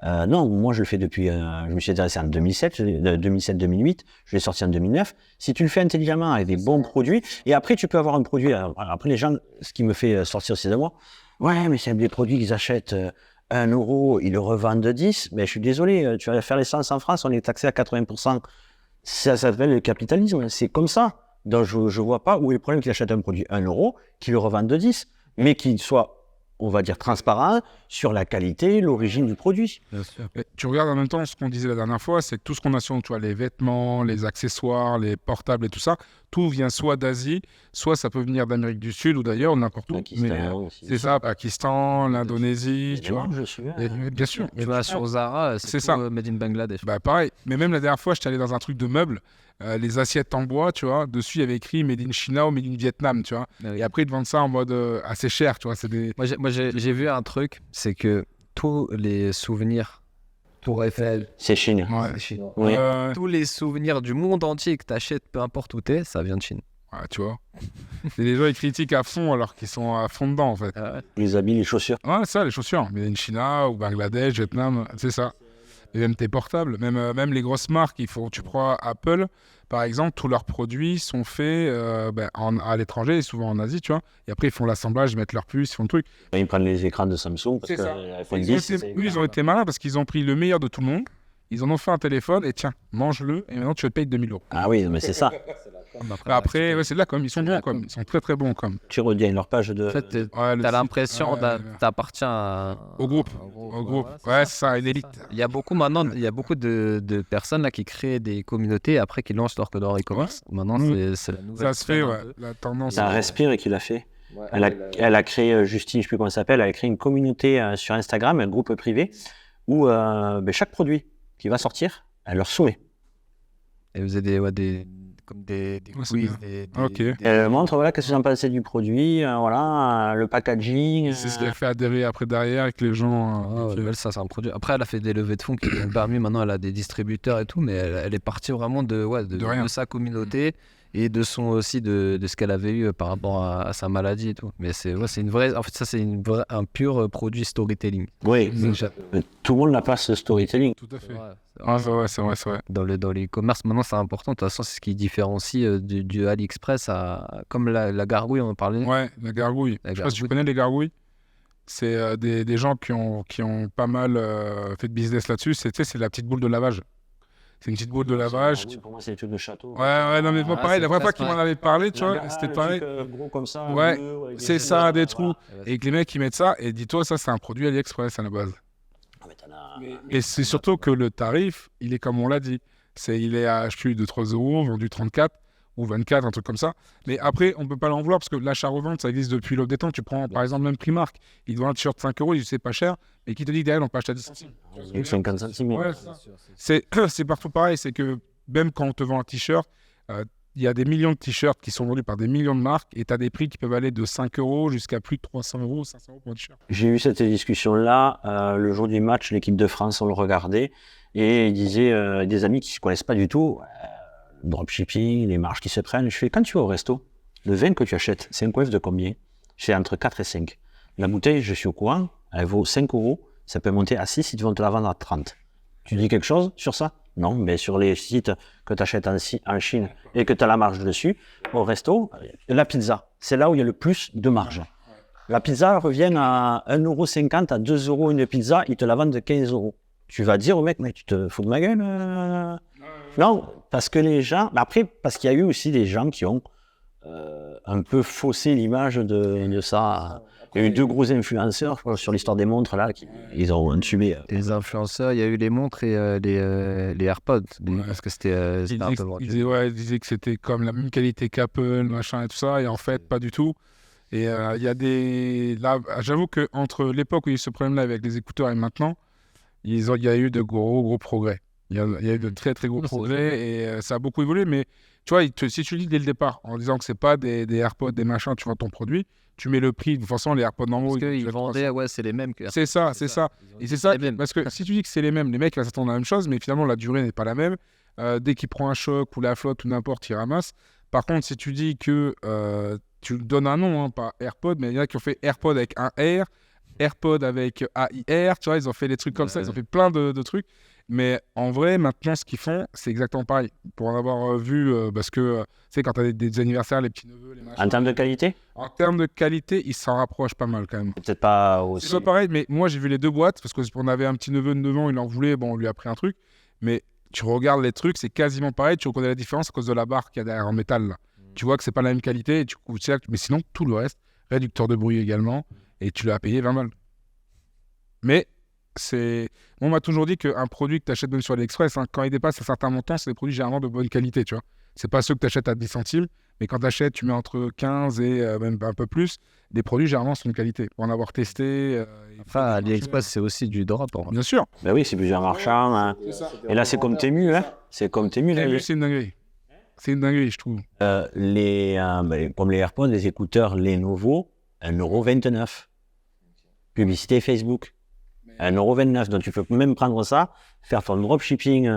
Non, moi, je le fais depuis. Je me suis intéressé en 2007-2008. Je l'ai sorti en 2009. Si tu le fais intelligemment avec des bons produits, et après, tu peux avoir un produit. Après, les gens, ce qui me fait sortir, c'est de moi. Ouais, mais c'est des produits qu'ils achètent. 1 €, ils le revendent 10, mais je suis désolé, tu vas faire l'essence en France, on est taxé à 80%. Ça s'appelle le capitalisme, c'est comme ça. Donc je vois pas où est le problème qu'il achète un produit 1 €, qu'il le revende 10, mais qu'il soit on va dire, transparent sur la qualité, l'origine du produit. Bien sûr. Et tu regardes en même temps ce qu'on disait la dernière fois, c'est que tout ce qu'on a sur nous, tu vois, les vêtements, les accessoires, les portables et tout ça, tout vient soit d'Asie, soit ça peut venir d'Amérique du Sud ou d'ailleurs, n'importe où. C'est ça, Pakistan, l'Indonésie, tu vois. Bien sûr. Tu vas sur Zara, c'est tout ça. Made in Bangladesh. Bah pareil, mais même la dernière fois, j'étais allé dans un truc de meubles, les assiettes en bois, tu vois, dessus il y avait écrit Made in China ou Made in Vietnam, tu vois. Ah oui. Et après ils te vendent ça en mode assez cher, tu vois. C'est des... Moi, j'ai vu un truc, c'est que tous les souvenirs, Tour Eiffel, C'est Chine. Ouais. c'est Chine. Oui. Tous les souvenirs du monde entier que tu achètes, peu importe où t'es, ça vient de Chine. Ouais, tu vois. Et les gens ils critiquent à fond alors qu'ils sont à fond dedans en fait. Les habits, les chaussures. Ouais, ça, les chaussures. Made in China ou Bangladesh, Vietnam, c'est ça. Et même tes portables, même les grosses marques, tu prends Apple, par exemple, tous leurs produits sont faits à l'étranger, et souvent en Asie, tu vois. Et après, ils font l'assemblage, ils mettent leurs puces, ils font le truc. Ils prennent les écrans de Samsung parce C'est que ça. l'iPhone Ils ont 10, ils ont été malins parce qu'ils ont pris le meilleur de tout le monde, ils en ont fait un téléphone, et tiens, mange-le, et maintenant tu te payes 2000 €. Ah oui, mais c'est ça. Après, c'est de la com, ils sont bons comme, ils sont très très bons comme. Tu reviens leur page de... En fait, Ouais, le t'as site, l'impression ouais, t'appartiens au groupe. Au groupe. Ouais, c'est ça, une élite. Il y a beaucoup maintenant, il y a beaucoup de personnes là qui créent des communautés après qui lancent leur e-commerce. Maintenant, c'est la nouvelle. Ça se fait, scène, ouais. un peu. La tendance. Ça respire et qui l'a fait. Elle a créé, Justine, je ne sais plus comment elle s'appelle, elle a créé une communauté sur Instagram, un groupe privé, où chaque produit qui va sortir, elle leur soumet. Et vous avez des Ouais, c'est quiz, bien. des- Ok. des- Elle montre voilà, qu'est-ce que j'en pensais du produit, le packaging. C'est ce qu'elle fait adhérer après derrière avec les gens. Ah ouais, elle, ça, c'est un produit. Après, elle a fait des levées de fonds qui lui ont permis. Maintenant, elle a des distributeurs et tout, mais elle est partie vraiment De rien. de sa communauté et de ce qu'elle avait eu par rapport à sa maladie et tout. Mais c'est une vraie. En fait, ça, c'est un pur produit storytelling. Oui, C'est mais tout le monde n'a pas ce storytelling. Tout à fait. vrai. Ah, c'est vrai, c'est vrai, c'est vrai. Dans les commerces, maintenant, c'est important. De toute façon, c'est ce qui différencie du AliExpress comme la gargouille, on en parlait. Ouais, la gargouille. La Je sais pas si tu gargouille. connais les gargouilles. C'est des gens qui ont pas mal fait de business là-dessus. C'est la petite boule de lavage. C'est une petite boule de lavage. Pour moi, c'est des trucs de château. Ouais, non, mais moi, pareil, c'est la première fois presque qu'ils m'en avaient parlé, tu vois, c'était pareil. Gros comme ça. Ouais, bleu, avec c'est des ça, trucs, des trous. Et que les mecs, ils mettent ça, et dis-toi, ça, c'est un produit AliExpress à la base. Ah, mais t'en as- Et c'est surtout que le tarif, il est comme on l'a dit. Il est à plus de 3 €, vendu 34 ou 24, un truc comme ça. Mais après, on ne peut pas l'en vouloir parce que l'achat-revente, ça existe depuis l'aube des temps. Tu prends par exemple même Primark, il doit un t-shirt 5 €, c'est pas cher, mais qui te dit que derrière, on peut acheter à 10 centimes. Avec 50 centimes. Ouais, c'est partout pareil. C'est que même quand on te vend un t-shirt, il y a des millions de t-shirts qui sont vendus par des millions de marques et tu as des prix qui peuvent aller de 5 € jusqu'à plus de 300 €, 500 € pour un t-shirt. J'ai eu cette discussion-là le jour du match, l'équipe de France, on le regardait, et il disait des amis qui ne se connaissent pas du tout, le dropshipping, les marges qui se prennent. Je fais, quand tu vas au resto, le vin que tu achètes, c'est un coef de combien? C'est entre 4 et 5. La bouteille, je suis au courant, elle vaut 5 €, ça peut monter à 6, ils vont te la vendre à 30. Tu dis quelque chose sur ça? Non, mais sur les sites que tu achètes en Chine et que tu as la marge dessus, au resto, la pizza, c'est là où il y a le plus de marge. La pizza revient à 1,50 € à 2 € une pizza, ils te la vendent de 15 €. Tu vas dire au mec, mais tu te fous de ma gueule Non, parce que les gens... Après, parce qu'il y a eu aussi des gens qui ont un peu faussé l'image de ça. Il y a eu 2 gros influenceurs, je crois, sur l'histoire des montres, là, ils ont intubé. Les influenceurs, il y a eu les montres et les AirPods. Ouais. Parce que c'était Ils un peu disaient que c'était comme la même qualité qu'Apple, machin et tout ça, et en fait, pas du tout. Et il y a des... Là, j'avoue qu'entre l'époque où il y a eu ce problème-là avec les écouteurs et maintenant, il y a eu de gros progrès. Il y a eu de très gros progrès et ça a beaucoup évolué. Mais tu vois, si tu dis dès le départ, en disant que c'est pas des AirPods, des machins, tu vends ton produit, tu mets le prix. De toute façon, les AirPods normaux, Parce qu'ils vendaient, c'est les mêmes que. C'est ça. Et c'est ça, parce que si tu dis que c'est les mêmes, les mecs, ils vont s'attendre à la même chose, mais finalement, la durée n'est pas la même. Dès qu'il prend un choc ou la flotte ou n'importe, il ramasse. Par contre, si tu dis que tu donnes un nom, pas AirPod, mais il y en a qui ont fait AirPod avec un R, AirPod avec AIR, tu vois, ils ont fait des trucs comme ça, ils ont fait plein de trucs. Mais en vrai, maintenant, ce qu'ils font, c'est exactement pareil. Pour en avoir vu, parce que, tu sais, quand tu as des anniversaires, les petits neveux, les machins. En termes de qualité? En termes de qualité, ils s'en rapprochent pas mal quand même. Peut-être pas aussi. C'est pas pareil, mais moi, j'ai vu les 2 boîtes, parce qu'on avait un petit neveu de 9 ans, il en voulait, bon, on lui a pris un truc. Mais tu regardes les trucs, c'est quasiment pareil, tu reconnais la différence à cause de la barre qu'il y a derrière en métal, là. Tu vois que c'est pas la même qualité, mais sinon, tout le reste, réducteur de bruit également. et tu l'as payé 20 balles. Mais on m'a toujours dit qu'un produit que tu achètes même sur AliExpress, quand il dépasse un certain montant, c'est des produits généralement de bonne qualité, tu vois. C'est pas ceux que tu achètes à 10 centimes, mais quand tu achètes, tu mets entre 15 et même un peu plus. Les produits généralement sont de qualité. Pour en avoir testé. AliExpress, c'est aussi du drop. Bien sûr. Ben oui, c'est plusieurs marchands. Hein. Et là, c'est comme Temu. Hein. C'est comme Temu. Temu, c'est une dinguerie. C'est une dinguerie, je trouve. Comme les AirPods, les écouteurs Lenovo, 1,29 €. Publicité Facebook. 1,29 €. Donc tu peux même prendre ça, faire ton dropshipping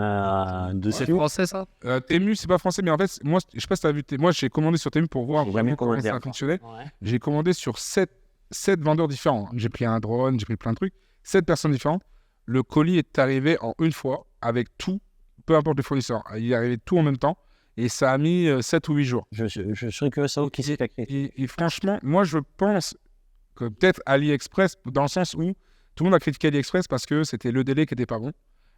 dessus. C'est français ça Temu, c'est pas français, mais en fait, moi, je sais pas si tu as vu, moi j'ai commandé sur Temu pour voir comment ça fonctionnait. Ouais. J'ai commandé sur 7 vendeurs différents. J'ai pris un drone, j'ai pris plein de trucs. 7 personnes différentes. Le colis est arrivé en une fois avec tout, peu importe le fournisseur. Il est arrivé tout en même temps et ça a mis 7 ou 8 jours. Je serais curieux de savoir qui c'est écrit. Et franchement, moi je pense que peut-être AliExpress, dans le sens où tout le monde a critiqué AliExpress parce que c'était le délai qui n'était pas bon,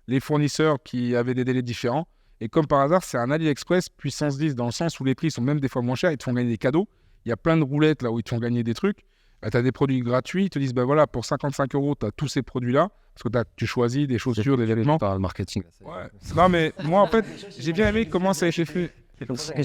les fournisseurs qui avaient des délais différents. Et comme par hasard, c'est un AliExpress puissance 10 dans le sens où les prix sont même des fois moins chers. Ils te font gagner des cadeaux. Il y a plein de roulettes là où ils te font gagner des trucs. Tu as des produits gratuits. Ils te disent, voilà, pour 55 €, tu as tous ces produits-là. Parce que tu choisis des chaussures, des vêtements. Par le marketing. Ouais. Non, mais moi, en fait, j'ai bien aimé comment ça a été fait.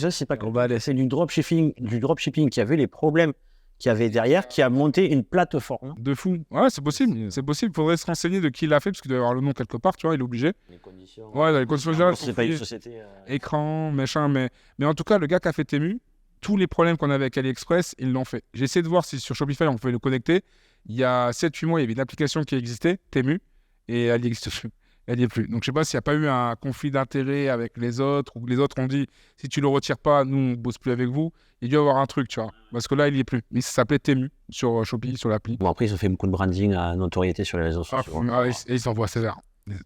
C'est pas qu'on va laisser du dropshipping qui avait les problèmes qu'il y avait derrière, qui a monté une plateforme. De fou. Ouais, c'est possible. C'est possible. Il faudrait se renseigner de qui l'a fait, parce qu'il doit y avoir le nom quelque part, tu vois, il est obligé. Les conditions. Ouais, dans les conditions générales. C'est pas une société. Écran, machin. Mais en tout cas, le gars qui a fait Temu, tous les problèmes qu'on avait avec AliExpress, ils l'ont fait. J'ai essayé de voir si sur Shopify, on pouvait le connecter. Il y a 7-8 mois, il y avait une application qui existait, Temu, et AliExpress. Elle n'y est plus. Donc, je ne sais pas s'il n'y a pas eu un conflit d'intérêt avec les autres ou que les autres ont dit si tu ne le retires pas, nous, on ne bosse plus avec vous. Il doit y avoir un truc, tu vois. Parce que là, il n'y est plus. Mais ça s'appelait Temu sur Shopee, sur l'appli. Bon, après, ils ont fait beaucoup de branding à notoriété sur les réseaux sociaux. Et ils s'envoient sévère.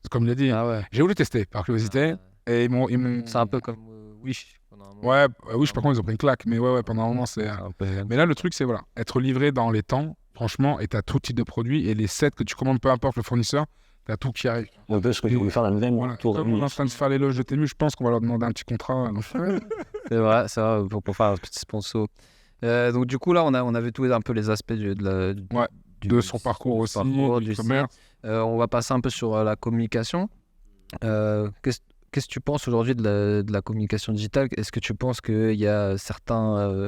Comme il a dit. J'ai voulu tester par curiosité. Et ils m'ont... C'est un peu comme Wish. Ouais, Wish, par contre, ils ont pris une claque. Mais ouais, pendant un moment, c'est. Mais là, le truc, c'est voilà, être livré dans les temps, franchement, et tu as tout type de produits. Et les sets que tu commandes, peu importe le fournisseur, t'as tout qui arrive. Un peu ce que tu voulais faire dans le même mois. Comme on est en train de faire l'éloge de Temu, je pense qu'on va leur demander un petit contrat. C'est vrai, pour faire un petit sponsor. Donc du coup, là, on avait tous un peu les aspects de son parcours aussi, du commerce. On va passer un peu sur la communication. Qu'est-ce que tu penses aujourd'hui de la communication digitale ? Est-ce que tu penses qu'il y a certains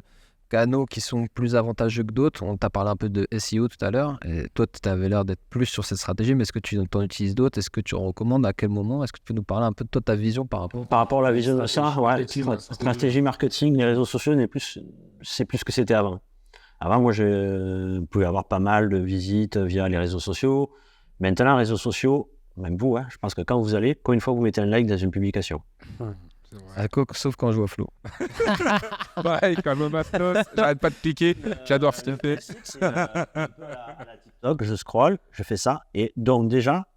canaux qui sont plus avantageux que d'autres? On t'a parlé un peu de SEO tout à l'heure, et toi tu avais l'air d'être plus sur cette stratégie, mais est-ce que tu en utilises d'autres? Est-ce que tu en recommandes? À quel moment? Est-ce que tu peux nous parler un peu de toi, ta vision par rapport à la vision de ça? Ouais, stratégie marketing, les réseaux sociaux, c'est plus ce que c'était avant. Avant, moi, je pouvais avoir pas mal de visites via les réseaux sociaux. Maintenant, les réseaux sociaux, même vous, je pense que quand vous allez, une fois vous mettez un like dans une publication. Sauf quand je vois Flo. Pareil, quand le matos, j'arrête pas de cliquer, j'adore ce que tu fais. Donc, je scroll, je fais ça, et donc déjà,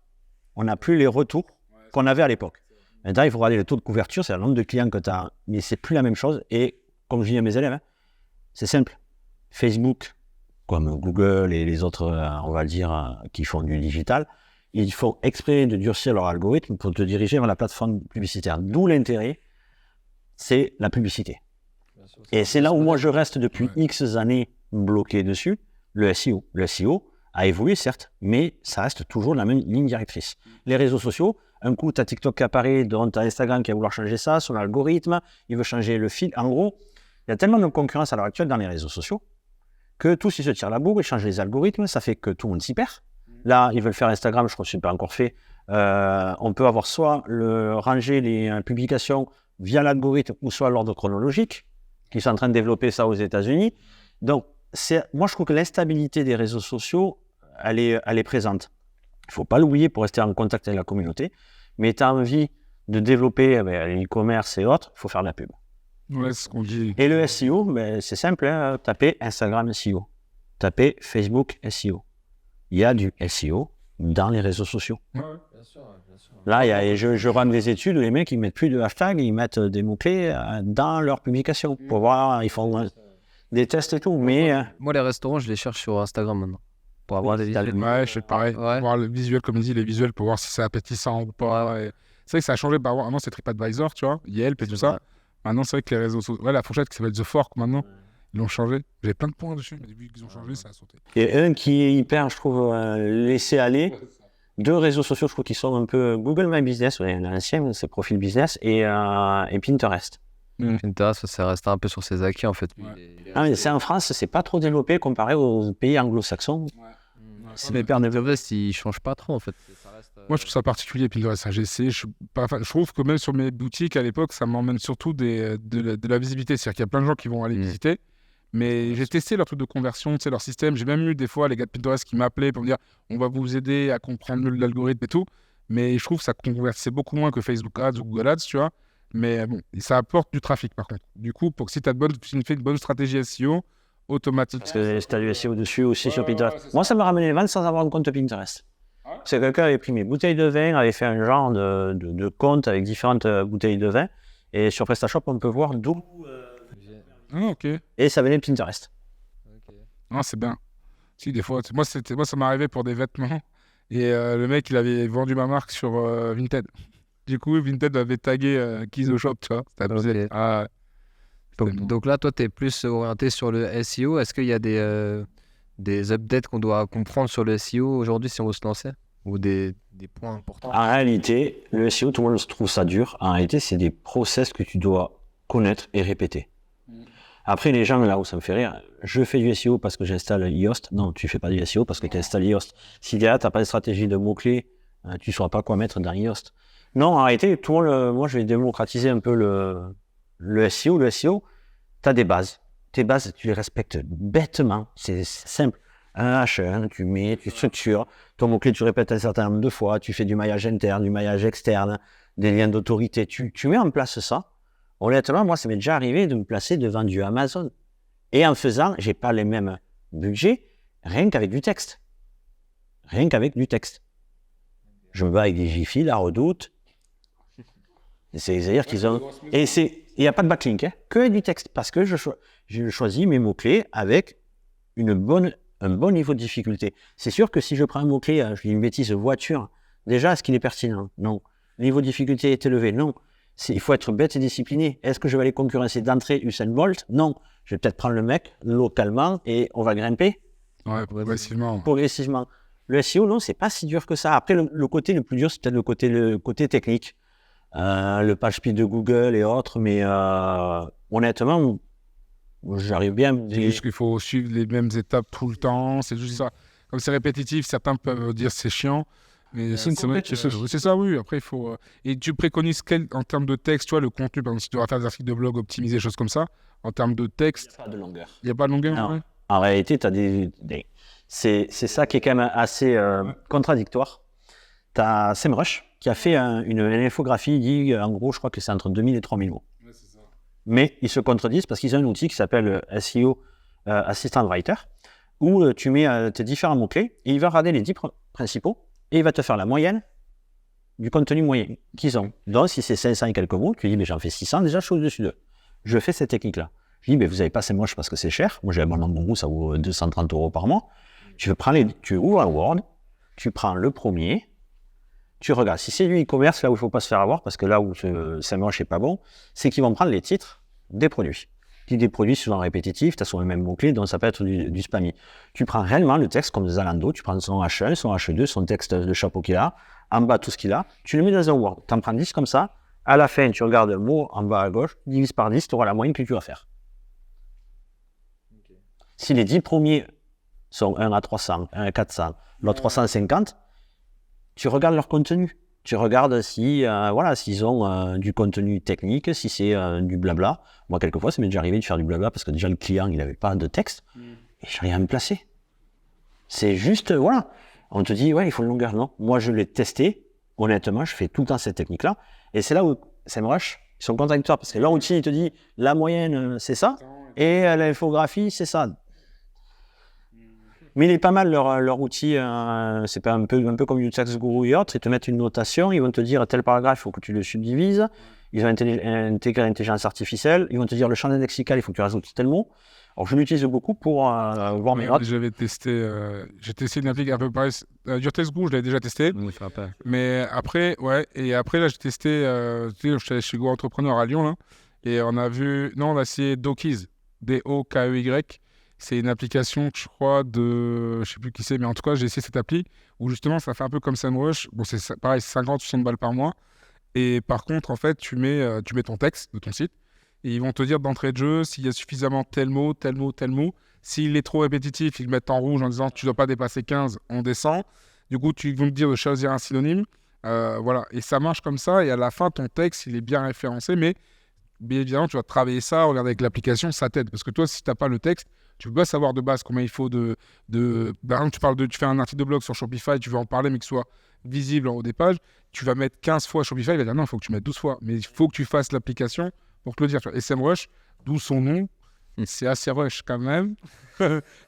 on n'a plus les retours qu'on avait à l'époque. Maintenant, il faut regarder le taux de couverture, c'est le nombre de clients que tu as, mais c'est plus la même chose. Et comme je dis à mes élèves, c'est simple. Facebook, comme Google et les autres, on va dire, qui font du digital, ils font exprès de durcir leur algorithme pour te diriger vers la plateforme publicitaire. D'où l'intérêt, c'est la publicité. Et c'est là où moi je reste depuis X années bloqué dessus, le SEO. Le SEO a évolué certes, mais ça reste toujours la même ligne directrice. Les réseaux sociaux, un coup tu as TikTok qui apparaît, tu as Instagram qui va vouloir changer ça, son algorithme, il veut changer le fil. En gros, il y a tellement de concurrence à l'heure actuelle dans les réseaux sociaux que tous ils se tirent la bourre, ils changent les algorithmes, ça fait que tout le monde s'y perd. Là, ils veulent faire Instagram, je crois que ce n'est pas encore fait. On peut avoir soit ranger les publications via l'algorithme ou soit l'ordre chronologique, qui sont en train de développer ça aux États-Unis. Donc, moi, je trouve que l'instabilité des réseaux sociaux, elle est présente. Il ne faut pas l'oublier pour rester en contact avec la communauté. Mais tu as envie de développer l'e-commerce et autres, il faut faire de la pub. Ouais, c'est ce qu'on dit. Et le SEO, c'est simple, tapez Instagram SEO, tapez Facebook SEO. Il y a du SEO dans les réseaux sociaux. Ouais. Bien sûr. Là, je rends des études où les mecs, ils mettent plus de hashtags, ils mettent des mots-clés dans leurs publications pour voir, ils font des tests et tout. Mais moi, les restaurants, je les cherche sur Instagram maintenant. Pour avoir des visuels. Ouais, je fais pareil. Pour voir le visuel, comme il dit, les visuels, pour voir si c'est appétissant ou pas. Ouais. C'est vrai que ça a changé. Avant, c'est TripAdvisor, tu vois, Yelp et tout ça. Maintenant, c'est vrai que les réseaux sociaux. Ouais, la fourchette qui s'appelle The Fork maintenant. Ils l'ont changé. J'avais plein de points dessus, mais vu qu'ils ont changé, ça a sauté. Et un qui est hyper, je trouve, laissé aller. 2 réseaux sociaux, je trouve, qui sont un peu Google My Business, l'ancien, c'est Profil Business, et Pinterest. Pinterest, ça reste un peu sur ses acquis, en fait. Mais c'est en France, c'est pas trop développé comparé aux pays anglo-saxons. Mais Pinterest, il change pas trop, en fait. Moi, je trouve ça particulier, Pinterest. J'ai essayé. Je trouve que même sur mes boutiques, à l'époque, ça m'emmène surtout de la visibilité. C'est-à-dire qu'il y a plein de gens qui vont aller visiter. Mais j'ai testé leur truc de conversion, leur système. J'ai même eu des fois les gars de Pinterest qui m'appelaient pour me dire on va vous aider à comprendre l'algorithme et tout. Mais je trouve que ça convertissait beaucoup moins que Facebook Ads ou Google Ads, tu vois. Mais bon, ça apporte du trafic par contre. Du coup, pour que si tu fais une bonne stratégie SEO, automatiquement. Parce que tu as du SEO dessus aussi sur Pinterest. Moi, ça m'a ramené les ventes sans avoir un compte Pinterest. C'est quelqu'un avait pris mes bouteilles de vin, avait fait un genre de compte avec différentes bouteilles de vin. Et sur PrestaShop, on peut voir d'où. Ok. Et ça venait de Pinterest. C'est bien. Si, des fois, moi, ça m'est arrivé pour des vêtements. Et le mec, il avait vendu ma marque sur Vinted. Du coup, Vinted avait tagué Kizoshop, tu vois. C'était abusé. Donc là, toi, tu es plus orienté sur le SEO. Est-ce qu'il y a des updates qu'on doit comprendre sur le SEO aujourd'hui si on veut se lancer? Ou des points importants? En réalité, le SEO, tout le monde trouve ça dur. En réalité, c'est des process que tu dois connaître et répéter. Après, les gens, là où ça me fait rire, je fais du SEO parce que j'installe Yoast. Non, tu fais pas du SEO parce que tu installes Yoast. Si derrière, tu n'as pas de stratégie de mots-clés, tu ne sauras pas quoi mettre dans Yoast. Non, en réalité, tout le monde, moi, je vais démocratiser un peu le SEO. Le SEO, tu as des bases. Tes bases, tu les respectes bêtement. C'est simple. Un H1, tu mets, tu structures. Ton mot-clé, tu répètes un certain nombre de fois. Tu fais du maillage interne, du maillage externe, des liens d'autorité. Tu mets en place ça. Honnêtement, moi, ça m'est déjà arrivé de me placer devant du Amazon. Et en faisant, j'ai pas les mêmes budgets, rien qu'avec du texte. Rien qu'avec du texte. Je me bats avec des Jiffy, la Redoute. C'est-à-dire qu'ils ont... Et il n'y a pas de backlink, que avec du texte. Parce que je choisis mes mots-clés avec un bon niveau de difficulté. C'est sûr que si je prends un mot-clé, je dis une bêtise, voiture, déjà, est-ce qu'il est pertinent? Non. Le niveau de difficulté est élevé? Non. Il faut être bête et discipliné. Est-ce que je vais aller concurrencer d'entrée Usain Bolt? Non. Je vais peut-être prendre le mec localement et on va grimper. Ouais, progressivement. Progressivement. Le SEO, non, c'est pas si dur que ça. Après, le côté le plus dur, c'est peut-être le côté technique. Le page speed de Google et autres. Mais honnêtement, j'arrive bien. C'est juste qu'il faut suivre les mêmes étapes tout le temps. C'est juste ça. Comme c'est répétitif, certains peuvent dire c'est chiant. Mais c'est ça, oui. Après, il faut. Et tu préconises en termes de texte, tu vois, le contenu, par exemple, si tu dois faire des articles de blog optimisés, choses comme ça, en termes de texte. Il n'y a pas de longueur. Il n'y a pas de longueur, non. Ouais. En réalité, tu as c'est ça qui est quand même assez contradictoire. Tu as SEMrush qui a fait une infographie, il dit, en gros, je crois que c'est entre 2000 et 3000 mots. Ouais, c'est ça. Mais ils se contredisent parce qu'ils ont un outil qui s'appelle SEO Assistant Writer, où tu mets tes différents mots-clés et il va regarder les 10 principaux. Et il va te faire la moyenne du contenu moyen qu'ils ont. Donc, si c'est 500 et quelques mots, tu dis, mais j'en fais 600, déjà, je suis au-dessus d'eux. Je fais cette technique-là. Je dis, mais vous n'avez pas SEMrush parce que c'est cher. Moi, j'ai un abonnement de Google, ça vaut 230 € par mois. Tu ouvres un Word, tu prends le premier, tu regardes. Si c'est du e-commerce, là où il ne faut pas se faire avoir, parce que là où SEMrush n'est pas bon, c'est qu'ils vont prendre les titres des produits. Des produits souvent répétitifs, tu as souvent les mêmes mots-clés, donc ça peut être du spammy. Tu prends réellement le texte comme Zalando, tu prends son H1, son H2, son texte de chapeau qu'il a, en bas tout ce qu'il a, tu le mets dans un Word. Tu en prends 10 comme ça, à la fin tu regardes le mot en bas à gauche, divise par 10, tu auras la moyenne que tu vas faire. Okay. Si les 10 premiers sont 1 à 300, 1 à 400, l'autre 350, tu regardes leur contenu. Tu regardes s'ils ont du contenu technique, si c'est du blabla. Moi, quelquefois, ça m'est déjà arrivé de faire du blabla parce que déjà le client, il n'avait pas de texte et je n'arrivais à me placer. C'est juste, voilà. On te dit, ouais, il faut une longueur. Non, moi, je l'ai testé. Honnêtement, je fais tout le temps cette technique-là. Et c'est là où SEMrush, ils sont contradictoires parce que leur outil, il te dit, la moyenne, c'est ça et l'infographie, c'est ça. Mais il est pas mal leur outil, c'est pas un peu comme Text Guru et autres, ils te mettent une notation, ils vont te dire tel paragraphe, il faut que tu le subdivises, ils ont intégré l'intelligence artificielle, ils vont te dire le champ lexical, il faut que tu rajoutes tel mot. Alors je l'utilise beaucoup pour voir mes notes. J'ai testé une application un peu pareil, du Text Guru, je l'avais déjà testé, mais après, là j'ai testé, je suis allé chez Go Entrepreneur à Lyon, là, et on a essayé Dockies. DOKEY. C'est une application, je crois, je sais plus qui c'est, mais en tout cas, j'ai essayé cette appli où justement, ça fait un peu comme SEMrush. Bon, c'est pareil, c'est 50 ou 60 balles par mois. Et par contre, en fait, tu mets ton texte de ton site et ils vont te dire d'entrée de jeu s'il y a suffisamment tel mot. S'il est trop répétitif, ils le mettent en rouge en disant tu ne dois pas dépasser 15, on descend. Du coup, ils vont te dire de choisir un synonyme. Voilà. Et ça marche comme ça. Et à la fin, ton texte, il est bien référencé. Mais bien évidemment, tu vas travailler ça, regarder avec l'application, ça t'aide. Parce que toi, si tu n'as pas le texte, tu ne peux pas savoir de base combien il faut par exemple, tu fais un article de blog sur Shopify, tu veux en parler, mais que ce soit visible en haut des pages. Tu vas mettre 15 fois Shopify, il va dire non, il faut que tu mettes 12 fois. Mais il faut que tu fasses l'application pour te le dire. Et SEMrush, d'où son nom, c'est assez rush quand même.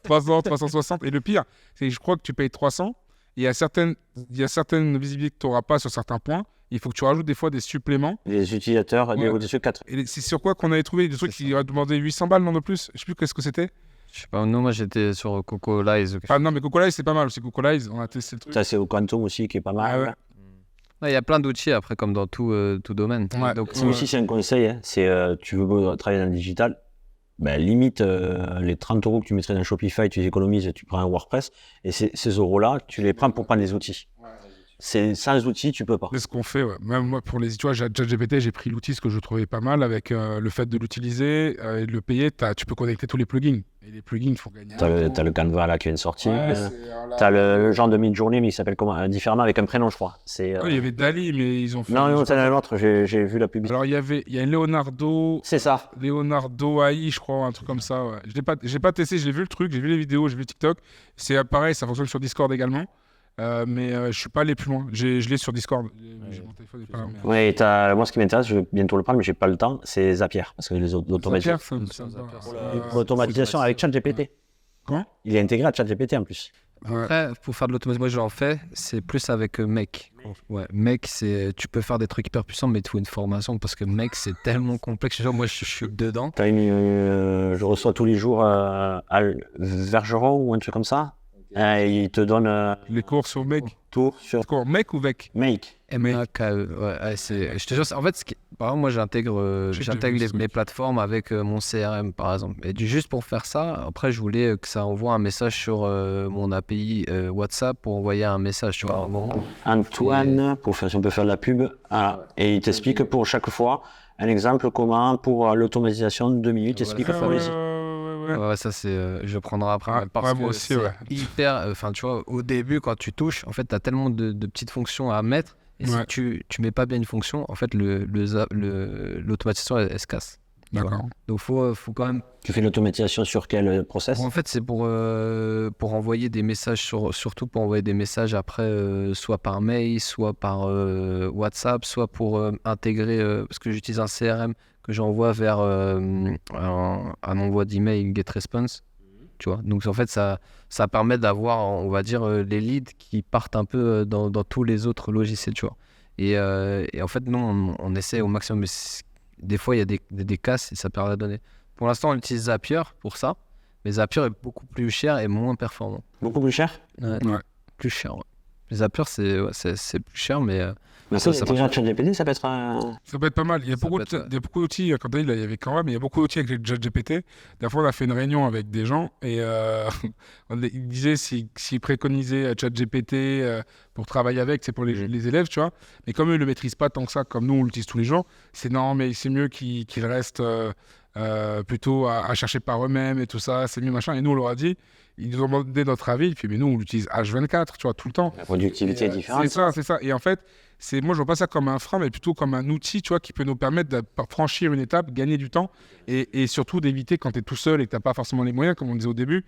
300, 360. Et le pire, c'est que je crois que tu payes 300. Il y a certaines visibilités que tu n'auras pas sur certains points. Il faut que tu rajoutes des fois des suppléments. Les utilisateurs, au-dessus de 4. Et c'est sur quoi qu'on avait trouvé des trucs qui auraient demandé 800 balles, non de plus. Je sais plus qu'est-ce que c'était. Je sais pas, non, moi j'étais sur Cocolize. Ah non, mais Cocolize c'est pas mal aussi. Cocolize, on a testé le truc. Ça, c'est au Quantum aussi qui est pas mal. Ah ouais. Il y a plein d'outils après, comme dans tout domaine. Ouais. Donc, Aussi, c'est un conseil. Hein. C'est tu veux travailler dans le digital, limite les 30 € que tu mettrais dans Shopify, tu les économises, tu prends un WordPress. Et ces euros-là, tu les prends pour prendre les outils. Sans outils, tu peux pas. C'est ce qu'on fait, ouais. Même moi, pour les tu vois, ChatGPT, j'ai pris l'outil, ce que je trouvais pas mal, avec le fait de l'utiliser et de le payer, tu peux connecter tous les plugins. Et les plugins, il faut gagner. T'as le Canva là qui vient de sortir. Ouais, t'as le genre de mid-journée, mais il s'appelle comment différemment, avec un prénom, je crois. Il y avait Dali, mais ils ont fait... Non, t'en as un autre, j'ai vu la publicité. Alors, il y a Leonardo... C'est ça. Leonardo AI, je crois, un truc comme ça, ouais. J'ai pas testé, j'ai vu le truc, j'ai vu les vidéos, j'ai vu TikTok. C'est pareil, ça fonctionne sur Discord également. Mais je suis pas allé plus loin. Je l'ai sur Discord. Mon téléphone est pas là. Ouais, moi, ce qui m'intéresse, je vais bientôt le prendre, mais j'ai pas le temps, c'est Zapier. Parce que l'automatisation avec ChatGPT. Comment ? Il est intégré à ChatGPT en plus. Après, pour faire de l'automatisation, moi j'en fais, c'est plus avec Make. Ouais, Make, tu peux faire des trucs hyper puissants, mais il te faut une formation parce que Make, c'est tellement complexe. Genre, moi, je suis dedans. Je reçois tous les jours à Vergeron ou un truc comme ça. Il te donne les cours sur Make. Tout sur cours Make ou Vec. Make. M-A-K-E. Ouais, je te jure, en fait, par exemple, moi j'intègre les plateformes avec mon CRM par exemple. Et juste pour faire ça, après je voulais que ça envoie un message sur mon API WhatsApp pour envoyer un message. Tu vois, Antoine, si on peut faire de la pub, et il t'explique pour chaque fois un exemple comment pour l'automatisation de 2 minutes, explique Fabrice. Ouais, ça c'est je prendrai après parce que aussi, c'est hyper tu vois, au début quand tu touches, en fait tu as tellement de petites fonctions à mettre et si tu mets pas bien une fonction, en fait l'automatisation elle se casse. D'accord. Donc faut quand même. Tu fais l'automatisation sur quel process ? En fait, c'est pour envoyer des messages surtout pour envoyer des messages après soit par mail, soit par WhatsApp, soit pour intégrer parce que j'utilise un CRM que j'envoie vers un envoi d'email GetResponse, tu vois. Donc en fait ça permet d'avoir, on va dire, les leads qui partent un peu dans tous les autres logiciels, tu vois. Et en fait nous on essaie au maximum, mais des fois il y a des casses et ça perd la donnée. Pour l'instant on utilise Zapier pour ça, mais Zapier est beaucoup plus cher et moins performant. Beaucoup plus cher ? Ouais. Plus cher, ouais. Zapier c'est plus cher, mais ça intégré à ChatGPT, ça peut être ça peut être pas mal. Il y a beaucoup d'outils, quand il y avait quand même, il y a beaucoup d'outils avec ChatGPT. Des fois, on a fait une réunion avec des gens et ils disaient s'ils préconisaient ChatGPT pour travailler avec, c'est pour les élèves, tu vois. Mais comme eux ne le maîtrisent pas tant que ça, comme nous on l'utilise tous les jours, c'est non, mais c'est mieux qu'ils restent plutôt à chercher par eux-mêmes et tout ça, c'est mieux machin. Et nous on leur a dit, ils nous ont demandé notre avis, puis mais nous on l'utilise H24, tu vois, tout le temps. La productivité est différente. C'est ça. Et en fait, moi je vois pas ça comme un frein, mais plutôt comme un outil, tu vois, qui peut nous permettre de franchir une étape, gagner du temps, et surtout d'éviter quand tu es tout seul et que tu n'as pas forcément les moyens, comme on disait au début,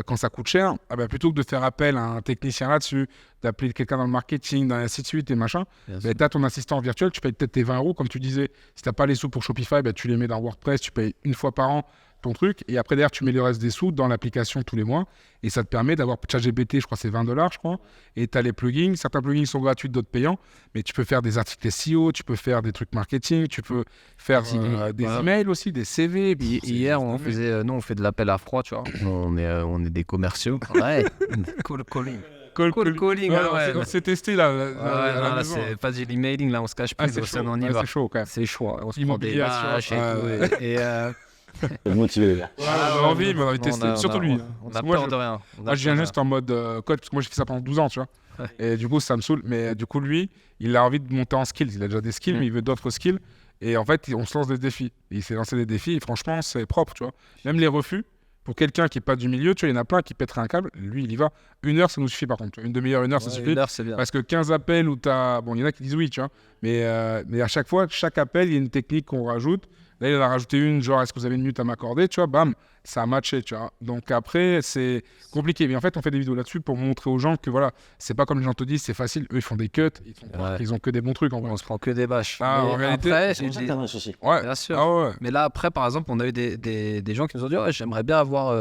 quand ça coûte cher, plutôt que de faire appel à un technicien là-dessus, d'appeler quelqu'un dans le marketing, ainsi de suite et machin, tu as ton assistant virtuel, tu payes peut-être tes 20 €, comme tu disais. Si tu n'as pas les sous pour Shopify, tu les mets dans WordPress, tu payes une fois par an ton truc, et après derrière tu mets le reste des sous dans l'application tous les mois, et ça te permet d'avoir ChatGPT, je crois c'est 20 $, je crois, et tu as les plugins, certains plugins sont gratuits, d'autres payants, mais tu peux faire des articles SEO, tu peux faire des trucs marketing, tu peux faire des emails aussi, des CV. Hier on fait de l'appel à froid, tu vois, on est des commerciaux. Ouais. Cold calling. On s'est testé là. C'est pas du emailing, là on se cache plus, c'est chaud, on y va. C'est chaud quand même. C'est chaud, on se prend des bâches et tout. Motivé, les gars. On a envie, mais on a envie de tester. Surtout lui. On a peur de rien. Moi, je viens juste en mode code, parce que moi, j'ai fait ça pendant 12 ans, tu vois. Et du coup, ça me saoule. Mais du coup, lui, il a envie de monter en skills. Il a déjà des skills, mais il veut d'autres skills. Et en fait, on se lance des défis. Il s'est lancé des défis et franchement, c'est propre, tu vois. Même les refus, pour quelqu'un qui n'est pas du milieu, tu vois, il y en a plein qui pèteraient un câble. Lui, il y va. 1 heure, ça nous suffit par contre. Tu vois. Une demi-heure, 1 heure, ça suffit. 1 heure, c'est bien. Parce que 15 appels où tu as. Bon, il y en a qui disent oui, tu vois. Mais à chaque fois, chaque appel, il y a une technique qu'on rajoute. Là, il en a rajouté une, genre, est-ce que vous avez une minute à m'accorder, tu vois, bam, ça a matché, tu vois. Donc après, c'est compliqué. Mais en fait, on fait des vidéos là-dessus pour montrer aux gens que voilà, c'est pas comme les gens te disent, c'est facile. Eux, ils font des cuts, ils ont que des bons trucs en vrai. On se prend que des bâches. En réalité, après, un souci. Ouais. Bien sûr. Ah ouais. Mais là, après, par exemple, on a eu des gens qui nous ont dit ouais, j'aimerais bien avoir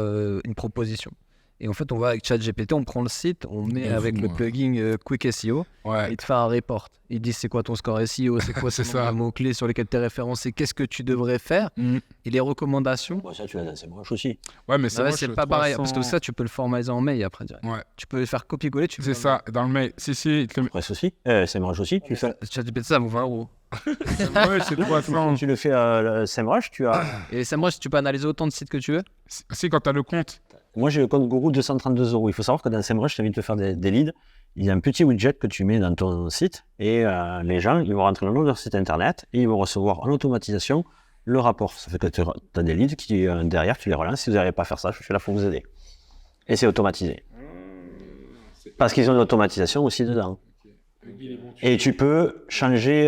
une proposition. Et en fait, on va avec ChatGPT, on prend le site, on met avec le plugin Quick SEO, Ouais. il te fait un report. Il dit c'est quoi ton score SEO, c'est quoi C'est tes ça. mots-clés sur lesquels tu es référencé, qu'est-ce que tu devrais faire, et les recommandations. Bon, ça, tu l'as, c'est moche aussi. Ouais, mais Ouais, c'est c'est pas pareil, parce que ça, tu peux le formaliser en mail après direct. Ouais. Tu peux le faire copier-coller. C'est ça, dans le mail. Si, il te le Presse aussi. C'est moche aussi. Tu fais. ChatGPT, ça vaut 20 €. Ouais, c'est 300. Tu le fais le SEMrush, tu as. Et SEMrush, tu peux analyser autant de sites que tu veux. Si, quand tu as le compte. Moi, j'ai le compte Guru 232 €. Il faut savoir que dans SEMrush, tu as envie de te faire des leads. Il y a un petit widget que tu mets dans ton site et les gens, ils vont rentrer le nom de leur site internet et ils vont recevoir en automatisation le rapport. Ça fait que tu as des leads qui, derrière, tu les relances. Si vous n'arrivez pas à faire ça, je suis là pour vous aider. Et c'est automatisé. Parce qu'ils ont une automatisation aussi dedans. Et tu peux changer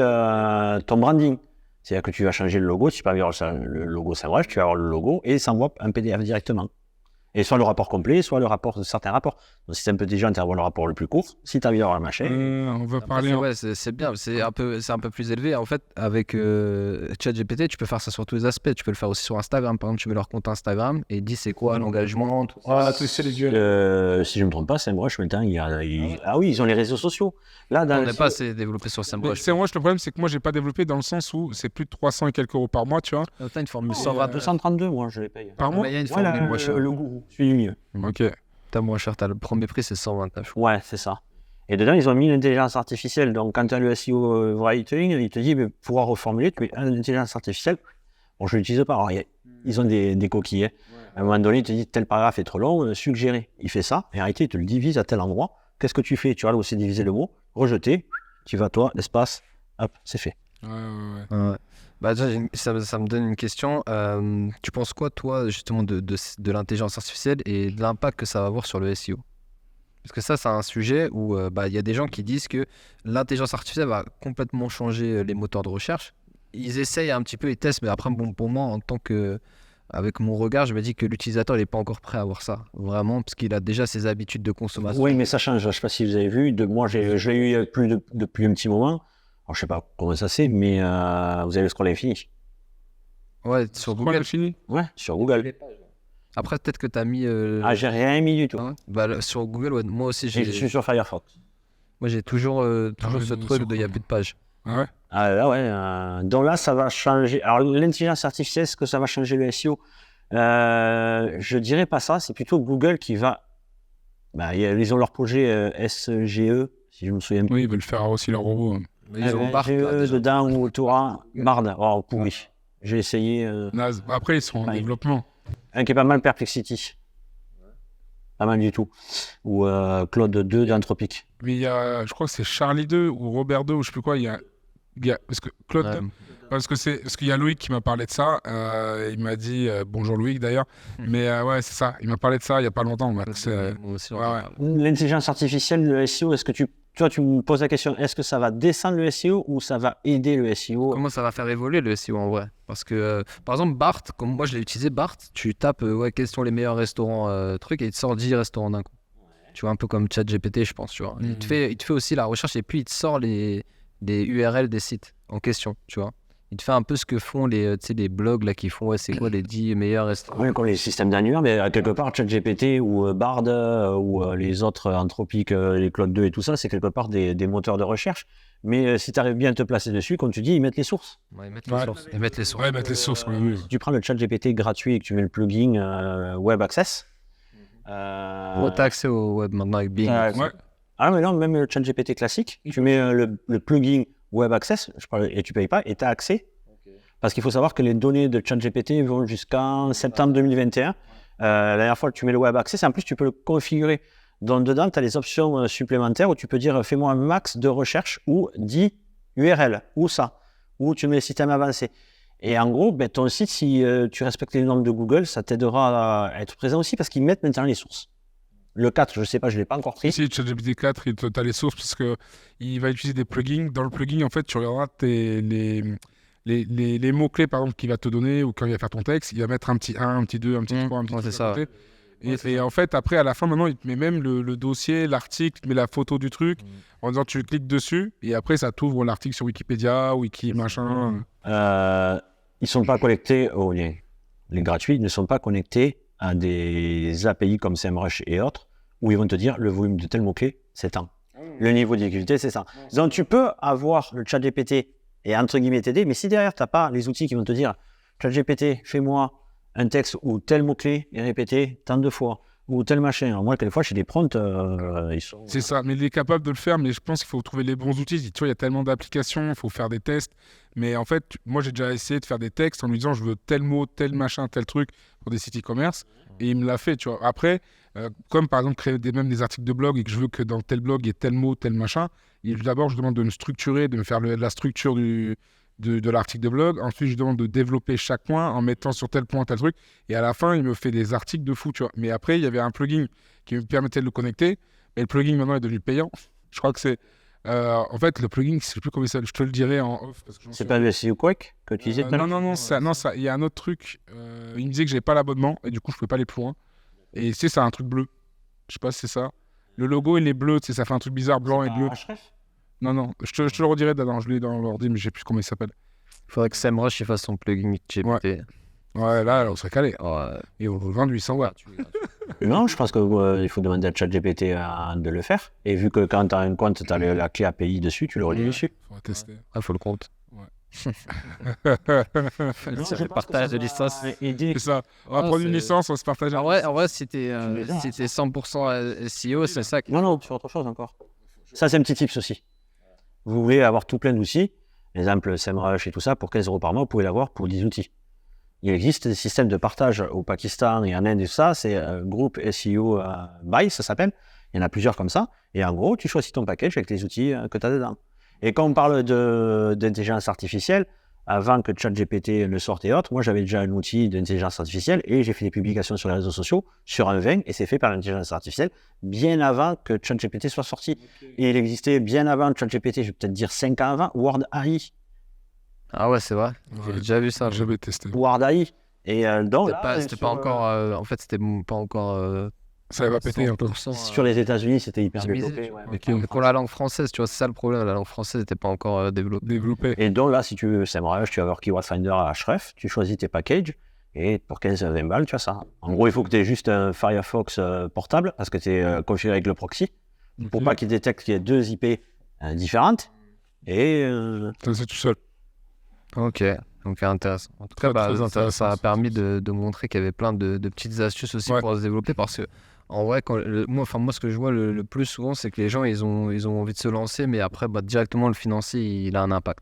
ton branding. C'est-à-dire que tu vas changer le logo. Si tu peux avoir le logo SEMrush, tu vas avoir le logo et il s'envoie un PDF directement. Et soit le rapport complet, soit le rapport de certains rapports. Donc si c'est un peu déjà, tu vas avoir le rapport le plus court. Si tu as envie d'avoir le machin. On va parler. Ouais, c'est bien, c'est un peu plus élevé. En fait, avec ChatGPT, tu peux faire ça sur tous les aspects. Tu peux le faire aussi sur Instagram. Par exemple, tu mets leur compte Instagram et dis c'est quoi l'engagement. C'est les gueules. Si je ne me trompe pas, SEMrush, maintenant, ah oui, ils ont les réseaux sociaux. Là, on n'est pas assez développé sur SEMrush. SEMrush, le problème, c'est que moi, j'ai pas développé dans le sens où c'est plus de 300 et quelques euros par mois, tu vois. T'as une formule 232, moi, je les paye. Par mois. Il y a une formule moins chère. Le Guru, celui du milieu. Ok. T'as moins cher, le premier prix c'est 129. Ouais, c'est ça. Et dedans, ils ont mis l'intelligence artificielle. Donc, quand tu as le SEO writing, il te dit, mais pour pouvoir reformuler, tu mets l'intelligence artificielle. Bon, je ne l'utilise pas. Alors, ils ont des coquilles. À un moment donné, il te dit, tel paragraphe est trop long, suggérer. Il fait ça, et en réalité, il te le divise à tel endroit. Qu'est-ce que tu fais? Tu vas là aussi diviser le mot, rejeter, tu vas toi, l'espace, hop, c'est fait. Ouais. Bah, déjà, ça me donne une question. Tu penses quoi, toi, justement, de l'intelligence artificielle et de l'impact que ça va avoir sur le SEO? Parce que ça, c'est un sujet où y a des gens qui disent que l'intelligence artificielle va complètement changer les moteurs de recherche. Ils essayent un petit peu, ils testent, mais après, bon, pour moi, en tant que... Avec mon regard, je me dis que l'utilisateur n'est pas encore prêt à voir ça, vraiment, parce qu'il a déjà ses habitudes de consommation. Oui, mais ça change. Je ne sais pas si vous avez vu. Moi, je l'ai eu depuis un petit moment. Alors, je ne sais pas comment ça c'est, mais vous avez le scroll infini. Ouais, sur Google. Ouais, sur Google. Après, peut-être que tu as mis... j'ai rien mis du tout. Ah ouais. Sur Google, ouais, moi aussi, j'ai... Je suis sur Firefox. Moi, j'ai toujours ce truc de il n'y a plus de pages. Ah ouais. Là, ouais. Donc là, ça va changer. Alors, l'intelligence artificielle, est-ce que ça va changer le SEO? Je dirais pas ça. C'est plutôt Google qui va. Ils ont leur projet SGE, si je me souviens bien. Oui, ils veulent faire aussi leur robot. Ils ont Bard dedans ou Torah. Bard. Oh, pourri. J'ai essayé. Après, ils sont en développement. Un qui est pas mal, Perplexity. Pas mal du tout. Ou Claude 2 d'Anthropic. Mais il y a, je crois que c'est Charlie 2 ou Robert 2 ou je sais plus quoi. Parce que Claude, parce qu'il y a Loïc qui m'a parlé de ça. Il m'a dit bonjour Loïc d'ailleurs. Mais ouais, c'est ça. Il m'a parlé de ça il y a pas longtemps. L'intelligence artificielle, le SEO, est-ce que tu me poses la question, est-ce que ça va descendre le SEO ou ça va aider le SEO? Comment ça va faire évoluer le SEO en vrai? Parce que, par exemple, Bart, comme moi je l'ai utilisé, Bart, tu tapes quels sont les meilleurs restaurants, et il te sort 10 restaurants d'un coup. Tu vois, un peu comme ChatGPT, je pense, tu vois. Il te fait aussi la recherche et puis il te sort les URL des sites en question, tu vois. Il te fait un peu ce que font les blogs là qui font, c'est quoi les 10 meilleurs restaurants. Oui, comme les systèmes d'annuaire, mais quelque part, ChatGPT ou Bard ou les autres Anthropic, les Claude 2 et tout ça, c'est quelque part des moteurs de recherche. Mais si tu arrives bien à te placer dessus, comme tu dis, ils mettent les sources. Ouais, ils mettent les sources. Ils mettent les sources. Ouais, mettre les sources. Oui. Si tu prends le ChatGPT gratuit et que tu mets le plugin Web Access. T'as accès au web maintenant avec Bing. Ouais. Ah, mais non, même le ChatGPT classique, tu mets le plugin Web Access, et tu payes pas, et tu as accès Parce qu'il faut savoir que les données de ChatGPT vont jusqu'en septembre 2021. La dernière fois que tu mets le web access, en plus, tu peux le configurer. Donc, dedans, tu as les options supplémentaires où tu peux dire fais-moi un max de recherche ou 10 URL ou ça, ou tu mets le système avancé. Et en gros, ton site, si tu respectes les normes de Google, ça t'aidera à être présent aussi parce qu'ils mettent maintenant les sources. Le 4, je ne sais pas, je ne l'ai pas encore pris. Si, ChatGPT 4, tu as les sources parce qu'il va utiliser des plugins. Dans le plugin, en fait, tu regarderas les mots-clés, par exemple, qu'il va te donner ou quand il va faire ton texte. Il va mettre un petit 1, un petit 2, un petit 3, un petit 4. C'est ça. Et en fait, après, à la fin, maintenant, il te met même le dossier, l'article, il te met la photo du truc en disant tu cliques dessus et après, ça t'ouvre l'article sur Wikipédia, machin. Ils ne sont pas connectés aux liens. Les gratuits ne sont pas connectés à des API comme SEMrush et autres où ils vont te dire le volume de tel mot-clé, c'est tant. Le niveau de difficulté, c'est ça. Donc, tu peux avoir le ChatGPT et entre guillemets t'aider, mais si derrière, tu n'as pas les outils qui vont te dire ChatGPT, fais-moi un texte où tel mot-clé est répété tant de fois, ou tel machin. Alors moi, quelquefois, chez des prompts, ils sont... C'est ça, mais il est capable de le faire, mais je pense qu'il faut trouver les bons outils. Tu vois, il y a tellement d'applications, il faut faire des tests. Mais en fait, moi, j'ai déjà essayé de faire des textes en lui disant je veux tel mot, tel machin, tel truc pour des sites e-commerce. Et il me l'a fait, tu vois. Après, comme par exemple créer même des articles de blog et que je veux que dans tel blog il y ait tel mot, tel machin, d'abord, je demande de me structurer, de me faire la structure de l'article de blog. Ensuite, je demande de développer chaque point en mettant sur tel point tel truc. Et à la fin, il me fait des articles de fou, tu vois. Mais après, il y avait un plugin qui me permettait de le connecter. Mais le plugin, maintenant, est devenu payant. Je crois que c'est... en fait, le plugin, je ne sais plus comment ça... Je te le dirai en off. C'est pas le SEO Quick que tu disais non, il y a un autre truc. Il me disait que je n'avais pas l'abonnement et du coup, je ne pouvais pas aller plus loin. Et c'est un truc bleu. Je ne sais pas si c'est ça. Le logo, il est bleu. Ça fait un truc bizarre, blanc et bleu. Non, je te le redirai dedans, je l'ai dans l'ordi, mais je sais plus comment il s'appelle. Il faudrait que SEMrush fasse son plugin GPT. Ouais, là, on serait calé. Et on le vend 800 watts. Non, je pense qu'il faut demander à ChatGPT de le faire. Et vu que quand tu as un compte, tu as la clé API dessus, tu le relis dessus. Il faudra tester. Il faut le compte. C'est le partage de licence. C'est ça. On va prendre une licence, on se partage. En vrai, c'était 100% SEO, c'est ça. Non, sur autre chose encore. Ça, c'est un petit tips aussi. Vous voulez avoir tout plein d'outils, exemple SEMrush et tout ça, pour 15 € par mois, vous pouvez l'avoir pour 10 outils. Il existe des systèmes de partage au Pakistan et en Inde et tout ça, c'est groupe SEO Buy, ça s'appelle. Il y en a plusieurs comme ça. Et en gros, tu choisis ton package avec les outils que tu as dedans. Et quand on parle d'intelligence artificielle, avant que ChatGPT le sorte et autres, moi j'avais déjà un outil d'intelligence artificielle et j'ai fait des publications sur les réseaux sociaux sur un 20 et c'est fait par l'intelligence artificielle bien avant que ChatGPT soit sorti. Okay. Et il existait bien avant ChatGPT, je vais peut-être dire 5 ans avant, Word AI. Ah ouais, c'est vrai. J'ai déjà vu ça. J'avais testé. Word AI. Et donc c'était pas encore. En fait, c'était pas encore. Ça va péter un peu. Sur les États-Unis, c'était hyper développé. Mais pour la langue française, tu vois, c'est ça le problème. La langue française n'était pas encore développée. Et donc là, si tu veux SEMrush, tu vas avoir Keyword Finder à Href, tu choisis tes packages et pour 15-20 balles, tu as ça. En gros, il faut que tu aies juste un Firefox portable parce que tu es configuré avec le proxy pour pas qu'il détecte qu'il y ait 2 IP différentes. Et. Ça, c'est tout seul. Ok. Donc intéressant. En tout cas, ça a permis de montrer qu'il y avait plein de petites astuces aussi pour se développer parce que en vrai, moi, ce que je vois le plus souvent, c'est que les gens, ils ont envie de se lancer, mais après, directement, le financier, il a un impact.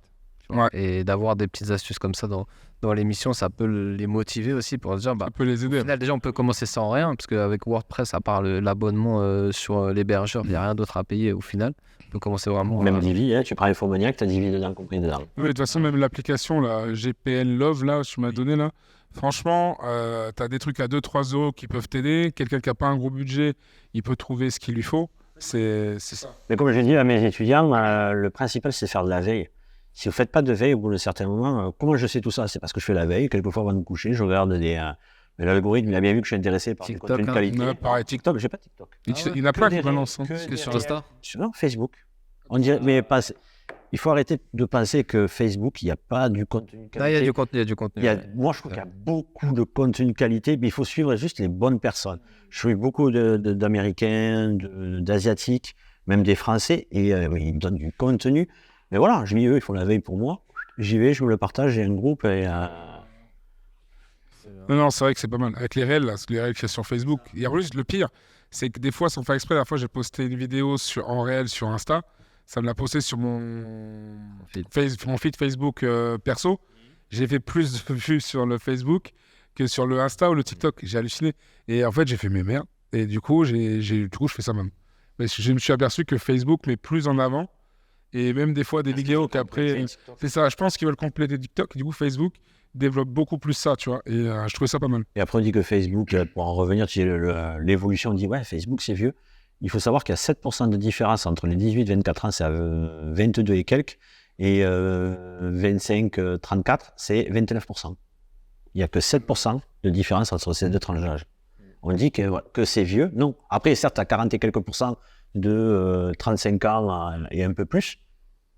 Et d'avoir des petites astuces comme ça dans l'émission, ça peut les motiver aussi pour se dire, ça peut les aider. Au final, déjà, on peut commencer sans rien, parce qu'avec WordPress, à part l'abonnement sur l'hébergeur, il n'y a rien d'autre à payer au final. On peut commencer vraiment... Même Divi, tu prends Infomaniac, tu as Divi dedans, compris dedans. Oui, de toute façon, même l'application, la GPN Love, là, tu m'as donné, là, franchement, tu as des trucs à 2-3 € qui peuvent t'aider. Quelqu'un qui n'a pas un gros budget, il peut trouver ce qu'il lui faut. C'est ça. Mais comme je dis à mes étudiants, le principal, c'est faire de la veille. Si vous ne faites pas de veille au bout d'un certain moment, comment je sais tout ça? C'est parce que je fais la veille. Quelquefois, avant de me coucher, je regarde des... Mais l'algorithme, il a bien vu que je suis intéressé par TikTok, des contenus de qualité. Non, pareil, TikTok, j'ai pas TikTok. Il y en a plein qui balancent. Que sur Insta? Non, Facebook. On dirait, mais pas... Il faut arrêter de penser que Facebook, il n'y a pas du contenu de qualité. Non, il y a du contenu. Moi, je trouve qu'il y a beaucoup de contenu de qualité, mais il faut suivre juste les bonnes personnes. Je suis beaucoup d'Américains, d'Asiatiques, même des Français, et ils me donnent du contenu. Mais voilà, je dis, eux, ils font la veille pour moi. J'y vais, je me le partage, j'ai un groupe et... Non, c'est vrai que c'est pas mal. Avec les réels, qu'il y a sur Facebook. Et en plus, le pire, c'est que des fois, sans faire exprès, la fois, j'ai posté une vidéo en réel sur Insta. Ça me l'a posté sur mon feed Facebook perso. j'ai fait plus de vues sur le Facebook que sur le Insta ou le TikTok. J'ai halluciné. Et en fait, j'ai fait mes merde. Et du coup, je fais ça même. Mais je me suis aperçu que Facebook met plus en avant. Et même des fois, des vidéos qu'après... C'est ça, je pense qu'ils veulent compléter TikTok. Du coup, Facebook développe beaucoup plus ça, tu vois. Et je trouvais ça pas mal. Et après, on dit que Facebook, pour en revenir, tu sais, l'évolution, on dit, ouais, Facebook, c'est vieux. Il faut savoir qu'il y a 7% de différence entre les 18-24 ans, c'est à 22 et quelques, et 25-34, c'est 29%. Il n'y a que 7% de différence entre ces deux tranches d'âge. On dit que c'est vieux. Non. Après, certes, tu as 40 et quelques pourcents de 35 ans et un peu plus,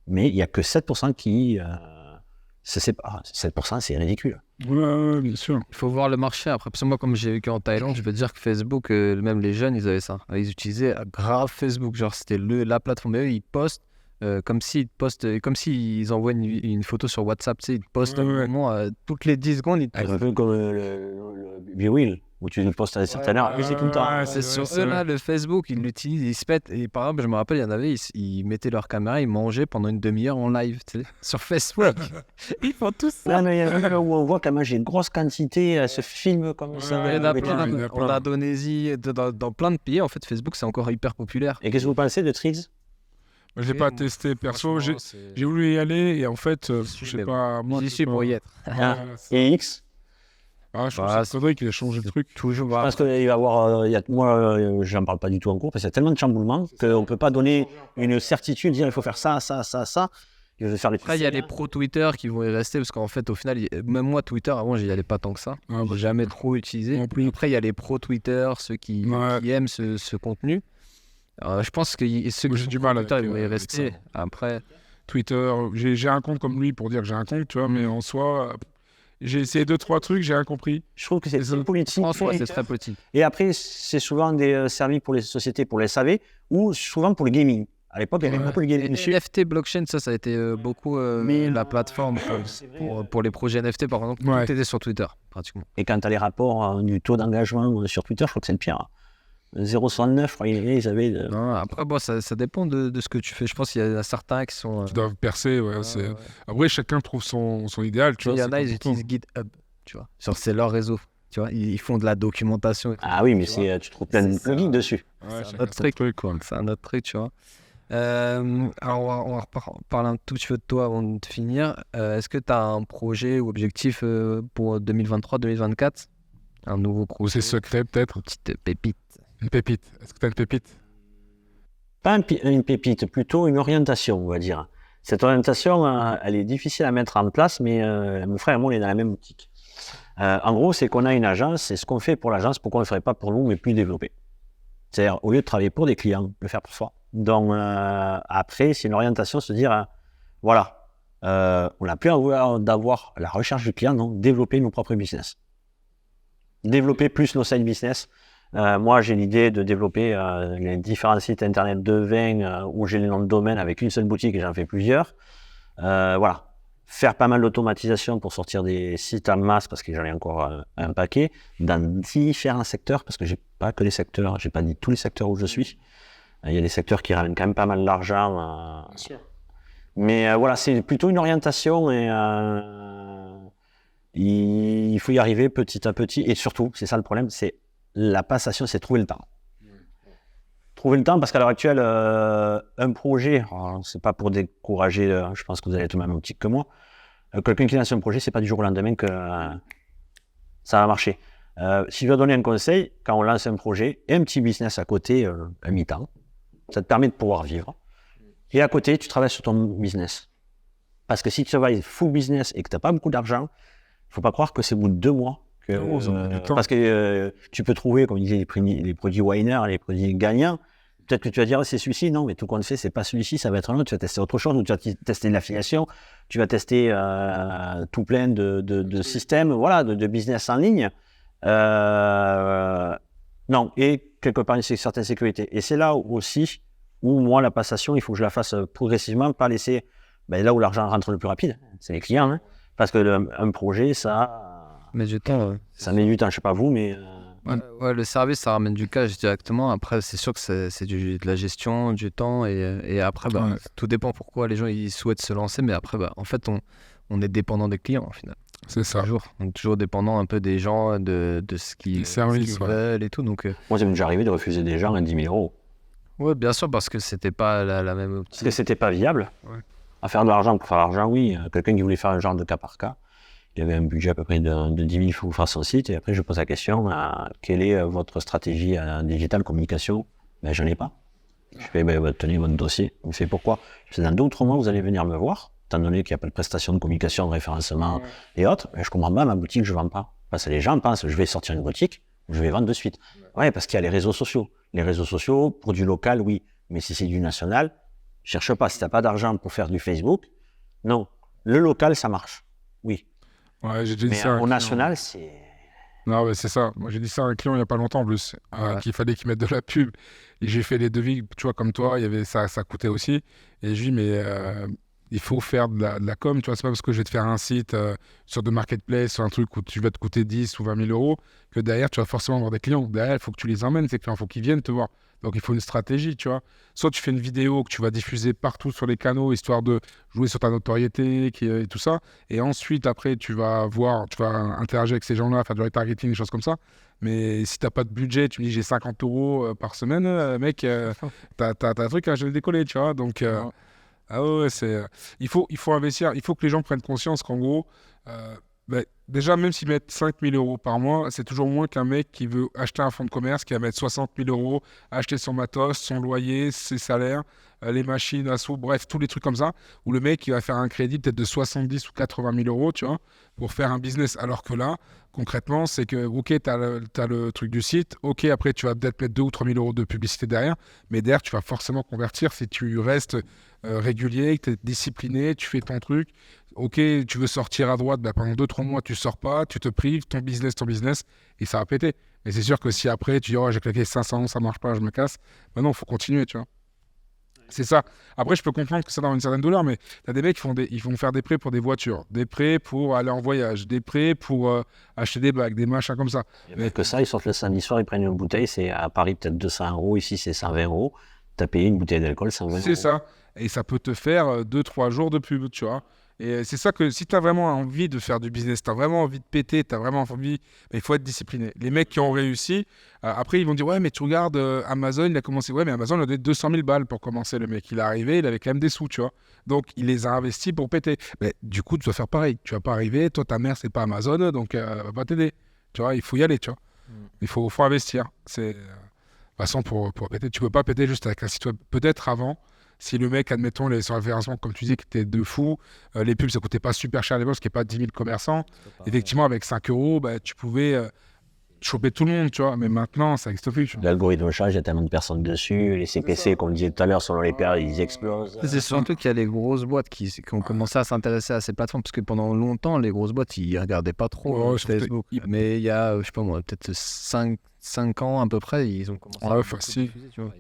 mais il n'y a que 7% qui se séparent. 7%, c'est ridicule. Ouais, bien sûr. Il faut voir le marché. Après, parce que moi, comme j'ai vécu en Thaïlande, je peux te dire que Facebook, même les jeunes, ils avaient ça. Ils utilisaient grave Facebook. Genre, c'était la plateforme. Et eux, ils postent comme s'ils envoient une photo sur WhatsApp. Tu sais, ils postent un moment, toutes les 10 secondes. Un peu comme le B-Wheel, où tu postes à un certain heure, c'est tout le temps. C'est sur eux, là, le Facebook, ils l'utilisent, ils se pètent. Et par exemple, je me rappelle, il y en avait, ils mettaient leur caméra, ils mangeaient pendant une demi-heure en live, tu sais, sur Facebook. Ils font tout ça. Non, mais il y a un où on voit quand même, j'ai une grosse quantité, ce film comme ça. Il y en a plein, en Indonésie, dans plein de pays, en fait, Facebook, c'est encore hyper populaire. Et qu'est-ce que vous pensez de Triggs? Moi, j'ai pas testé perso, j'ai voulu y aller et en fait, je sais pas. Moi, j'y suis pour y être. Et X? Je trouve que c'est Cédric qui a changé le truc. Toujours. Je pense qu'il va y avoir. Moi, j'en parle pas du tout en cours parce qu'il y a tellement de chamboulements qu'on ne peut pas donner une certitude, dire il faut faire ça, ça, ça, ça. Je vais faire les Après, il y a les pros Twitter qui vont y rester parce qu'en fait, au final, même moi, Twitter, avant, j'y allais pas tant que ça. J'ai jamais trop utilisé. Après, il y a les pros Twitter, ceux qui aiment ce contenu. Je pense que ceux qui j'ai du mal Twitter, avec, ils vont y rester. Après, Twitter, j'ai un compte comme lui pour dire que j'ai un compte, tu vois, mais en soi, j'ai essayé 2-3 trucs, j'ai rien compris. Je trouve que c'est politique. François, c'est très politique. Et après, c'est souvent des services pour les sociétés, pour les SAV, ou souvent pour le gaming. À l'époque, il y avait beaucoup de gaming. NFT blockchain, ça a été beaucoup la plateforme pour les projets NFT, par exemple. Tout était sur Twitter, pratiquement. Et quand tu as les rapports du taux d'engagement sur Twitter, je crois que c'est le pire. 0,69, je crois qu'ils avaient. Non, après, bon, ça dépend de ce que tu fais. Je pense qu'il y en a certains qui sont. Qui doivent percer, Après, chacun trouve son idéal, tu vois. Il y en a, ils utilisent GitHub, tu vois. C'est leur réseau. Tu vois, ils font de la documentation. Ah oui, mais tu trouves plein de plugins dessus. C'est un autre truc, quoi. C'est un autre truc, tu vois. Alors, on va parler un tout petit peu de toi avant de finir. Est-ce que tu as un projet ou objectif pour 2023-2024 ? Un nouveau projet? C'est secret, peut-être. Une petite pépite. Une pépite. Est-ce que tu as une pépite? Pas une pépite, plutôt une orientation, on va dire. Cette orientation, elle est difficile à mettre en place, mais mon frère et moi, on est dans la même optique. En gros, c'est qu'on a une agence, et ce qu'on fait pour l'agence, pourquoi on ne le ferait pas pour nous, mais plus développé. C'est-à-dire, au lieu de travailler pour des clients, le faire pour soi. Donc, après, c'est une orientation, se dire, voilà, on n'a plus envie d'avoir la recherche du client, donc développer nos propres business. Développer plus nos side business. Moi, j'ai l'idée de développer les différents sites internet de vin où j'ai les noms de domaine avec une seule boutique et j'en fais plusieurs. Voilà. Faire pas mal d'automatisation pour sortir des sites en masse parce que j'en ai encore un paquet dans différents secteurs parce que j'ai pas que les secteurs, j'ai pas dit tous les secteurs où je suis. Il y a des secteurs qui ramènent quand même pas mal d'argent. Mais voilà, c'est plutôt une orientation et il faut y arriver petit à petit. Et surtout, c'est ça le problème, c'est la passation, c'est trouver le temps. Trouver le temps, parce qu'à l'heure actuelle, un projet, c'est pas pour décourager, je pense que vous allez être au même optique que moi, quelqu'un qui lance un projet, c'est pas du jour au lendemain que ça va marcher. Si je dois donner un conseil, quand on lance un projet, et un petit business à côté, à mi-temps, ça te permet de pouvoir vivre. Et à côté, tu travailles sur ton business. Parce que si tu travailles full business et que tu n'as pas beaucoup d'argent, il ne faut pas croire que c'est au bout de 2 mois. Parce que tu peux trouver, comme disait, les produits winner, les produits gagnants. Peut-être que tu vas dire, c'est celui-ci. Non, mais tout compte fait, c'est pas celui-ci, ça va être un autre. Tu vas tester autre chose, ou tu vas tester de l'affiliation, tu vas tester tout plein de systèmes, voilà, de business en ligne. Non, et quelque part, une certaine sécurité. Et c'est là aussi où, moi, la passation, il faut que je la fasse progressivement, pas laisser là où l'argent rentre le plus rapide, c'est les clients. Hein, parce que un projet, ça met du temps. Ça met du temps, je sais pas vous, mais... Ouais, le service, ça ramène du cash directement. Après, c'est sûr que c'est de la gestion, du temps. Et après, tout dépend pourquoi les gens ils souhaitent se lancer. Mais après, en fait, on est dépendant des clients au final. C'est ça. On est toujours dépendant un peu des gens, de ce qu'ils veulent et tout. Donc, moi, ça m'est déjà arrivé de refuser des gens à 10 000 euros. Oui, bien sûr, parce que c'était pas la même optique. Parce que c'était pas viable. À faire de l'argent pour faire de l'argent, oui. Quelqu'un qui voulait faire un genre de cas par cas, il avait un budget à peu près de 10 000 pour faire son site. Et après, je pose la question, quelle est votre stratégie digitale communication? Ben, j'en ai pas. Je fais, tenez votre dossier. Vous savez pourquoi? C'est dans 2 ou 3 mois, vous allez venir me voir, étant donné qu'il n'y a pas de prestation de communication, de référencement et autres. Mais je comprends pas, ma boutique, je vends pas. Parce que les gens pensent, je vais sortir une boutique, je vais vendre de suite. Ouais, parce qu'il y a les réseaux sociaux. Les réseaux sociaux, pour du local, oui. Mais si c'est du national, cherche pas. Si t'as pas d'argent pour faire du Facebook, non. Le local, ça marche. Oui. Ouais, j'ai dit ça. Mais au national, c'est... Non, mais c'est ça. Moi, j'ai dit ça à un client il n'y a pas longtemps en plus, qu'il fallait qu'il mette de la pub. Et j'ai fait les devis, tu vois, comme toi, il y avait ça coûtait aussi. Et je lui dis, mais il faut faire de la com, tu vois, c'est pas parce que je vais te faire un site sur de marketplace, sur un truc où tu vas te coûter 10 ou 20 000 euros, que derrière, tu vas forcément avoir des clients. Derrière, il faut que tu les emmènes, ces clients, il faut qu'ils viennent te voir. Donc, il faut une stratégie, tu vois. Soit tu fais une vidéo que tu vas diffuser partout sur les canaux, histoire de jouer sur ta notoriété et tout ça. Et ensuite, après, tu vas interagir avec ces gens-là, faire du retargeting, des choses comme ça. Mais si tu n'as pas de budget, tu me dis j'ai 50 euros par semaine, mec, t'as un truc à jamais décoller, tu vois. Donc, il faut investir. Il faut que les gens prennent conscience qu'en gros, déjà, même s'ils mettent 5 000 euros par mois, c'est toujours moins qu'un mec qui veut acheter un fonds de commerce, qui va mettre 60 000 euros, acheter son matos, son loyer, ses salaires, les machines à sous, bref, tous les trucs comme ça, où le mec il va faire un crédit peut-être de 70 ou 80 000 euros, tu vois, pour faire un business. Alors que là, concrètement, c'est que, ok, t'as le truc du site, ok, après, tu vas peut-être mettre 2 ou 3 000 euros de publicité derrière, mais derrière, tu vas forcément convertir si tu restes régulier, que tu es discipliné, tu fais ton truc. Ok, tu veux sortir à droite, pendant 2-3 mois, tu sors pas, tu te prives, ton business, et ça va péter. Mais c'est sûr que si après, tu dis, oh, j'ai claqué 500, ça marche pas, je me casse, non, il faut continuer, tu vois. C'est ça. Après, je peux comprendre que ça dans une certaine douleur, mais tu as des mecs qui vont faire des prêts pour des voitures, des prêts pour aller en voyage, des prêts pour acheter des bagues, des machins comme ça. Mais que ça, ils sortent le samedi soir, ils prennent une bouteille, c'est à Paris peut-être 200 euros, ici c'est 120 euros. Tu as payé une bouteille d'alcool 120 euros. C'est ça. Et ça peut te faire 2-3 jours de pub, tu vois. Et c'est ça que si tu as vraiment envie de faire du business, tu as vraiment envie de péter, tu as vraiment envie, il faut être discipliné. Les mecs qui ont réussi, après ils vont dire ouais mais tu regardes Amazon, il a commencé, ouais mais Amazon il a donné 200 000 balles pour commencer, le mec. Il est arrivé, il avait quand même des sous, tu vois. Donc il les a investis pour péter. Mais du coup tu dois faire pareil. Tu vas pas arriver, toi ta mère c'est pas Amazon, donc elle va pas t'aider. Tu vois, il faut y aller, tu vois. Il faut investir. C'est... De toute façon pour péter, tu peux pas péter juste avec un site web. Peut-être avant. Si le mec, admettons, les sur référencement, comme tu disais, qui était de fou, les pubs, ça coûtait pas super cher à l'époque, parce qu'il n'y a pas 10 000 commerçants. Effectivement, avec 5 euros, tu pouvais choper tout le monde, tu vois. Mais maintenant, ça n'existe plus. L'algorithme change, il y a tellement de personnes dessus. Les CPC, comme on disait tout à l'heure, selon les périodes, ils explosent. C'est surtout qu'il y a des grosses boîtes qui ont commencé à s'intéresser à ces plateformes, parce que pendant longtemps, les grosses boîtes, ils ne regardaient pas trop Facebook. Mais il y a, je sais pas moi, peut-être 5 ans à peu près, ils ont commencé à facile. Diffuser, tu vois.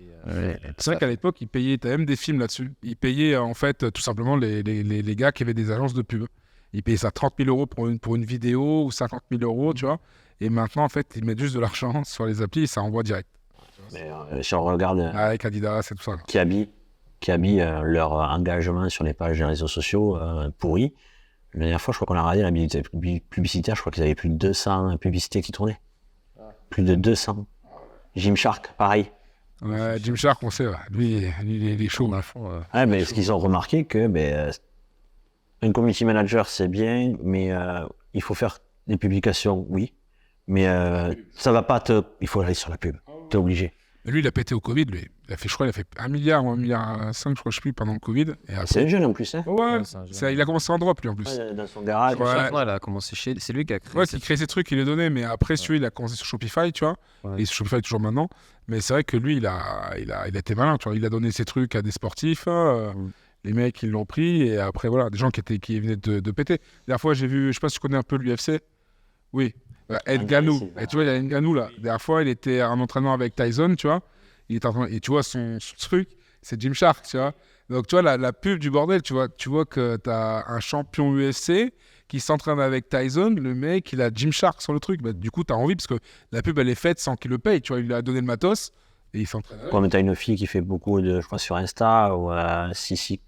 C'est vrai qu'à l'époque, ils payaient, t'as même des films là-dessus. Ils payaient en fait tout simplement les gars qui avaient des agences de pub. Ils payaient ça 30 000 euros pour une vidéo ou 50 000 euros, tu vois. Et maintenant, en fait, ils mettent juste de l'argent sur les applis et ça envoie direct. Mais si on regarde avec Adidas et tout ça. Qui habillent leur engagement sur les pages des réseaux sociaux pourris. La dernière fois, je crois qu'on a regardé la publicitaire, je crois qu'ils avaient plus de 200 publicités qui tournaient. Plus de 200. Gymshark, pareil. Ouais, Gymshark, on sait, lui, il est chaud. À fond, ouais, mais ce qu'ils ont remarqué que un community manager, c'est bien, mais il faut faire des publications, oui. Mais ça va pas il faut aller sur la pub. T'es obligé. Mais lui, il a pété au Covid, lui. Il a fait 1 milliard ou 1,5 milliard, je crois, je sais plus, pendant le Covid. Et après... C'est un jeune en plus, hein. Ouais, il a commencé en drop, lui, en plus. Ouais, dans son garage. Ouais, il a commencé c'est lui qui a créé. Ouais, qui crée ses trucs, il les donnait, mais après, celui, il a commencé sur Shopify, tu vois. Ouais. Et sur Shopify toujours maintenant. Mais c'est vrai que lui, il a été malin, tu vois. Il a donné ses trucs à des sportifs. Les mecs, ils l'ont pris. Et après, voilà, des gens qui venaient de péter. La dernière fois, j'ai vu, je sais pas si tu connais un peu l'UFC. Oui. Ed Ganou. Et tu vois, il y a Ed Ganou, là. La dernière fois, il était en entraînement avec Tyson, tu vois. Et tu vois, son truc, c'est Gymshark, tu vois. Donc, tu vois, la pub du bordel, tu vois que tu as un champion UFC qui s'entraîne avec Tyson. Le mec, il a Gymshark sur le truc. Du coup, tu as envie, parce que la pub, elle est faite sans qu'il le paye. Tu vois, il lui a donné le matos et il s'entraîne. Comme tu as une fille qui fait beaucoup je crois, sur Insta, ou Sissi,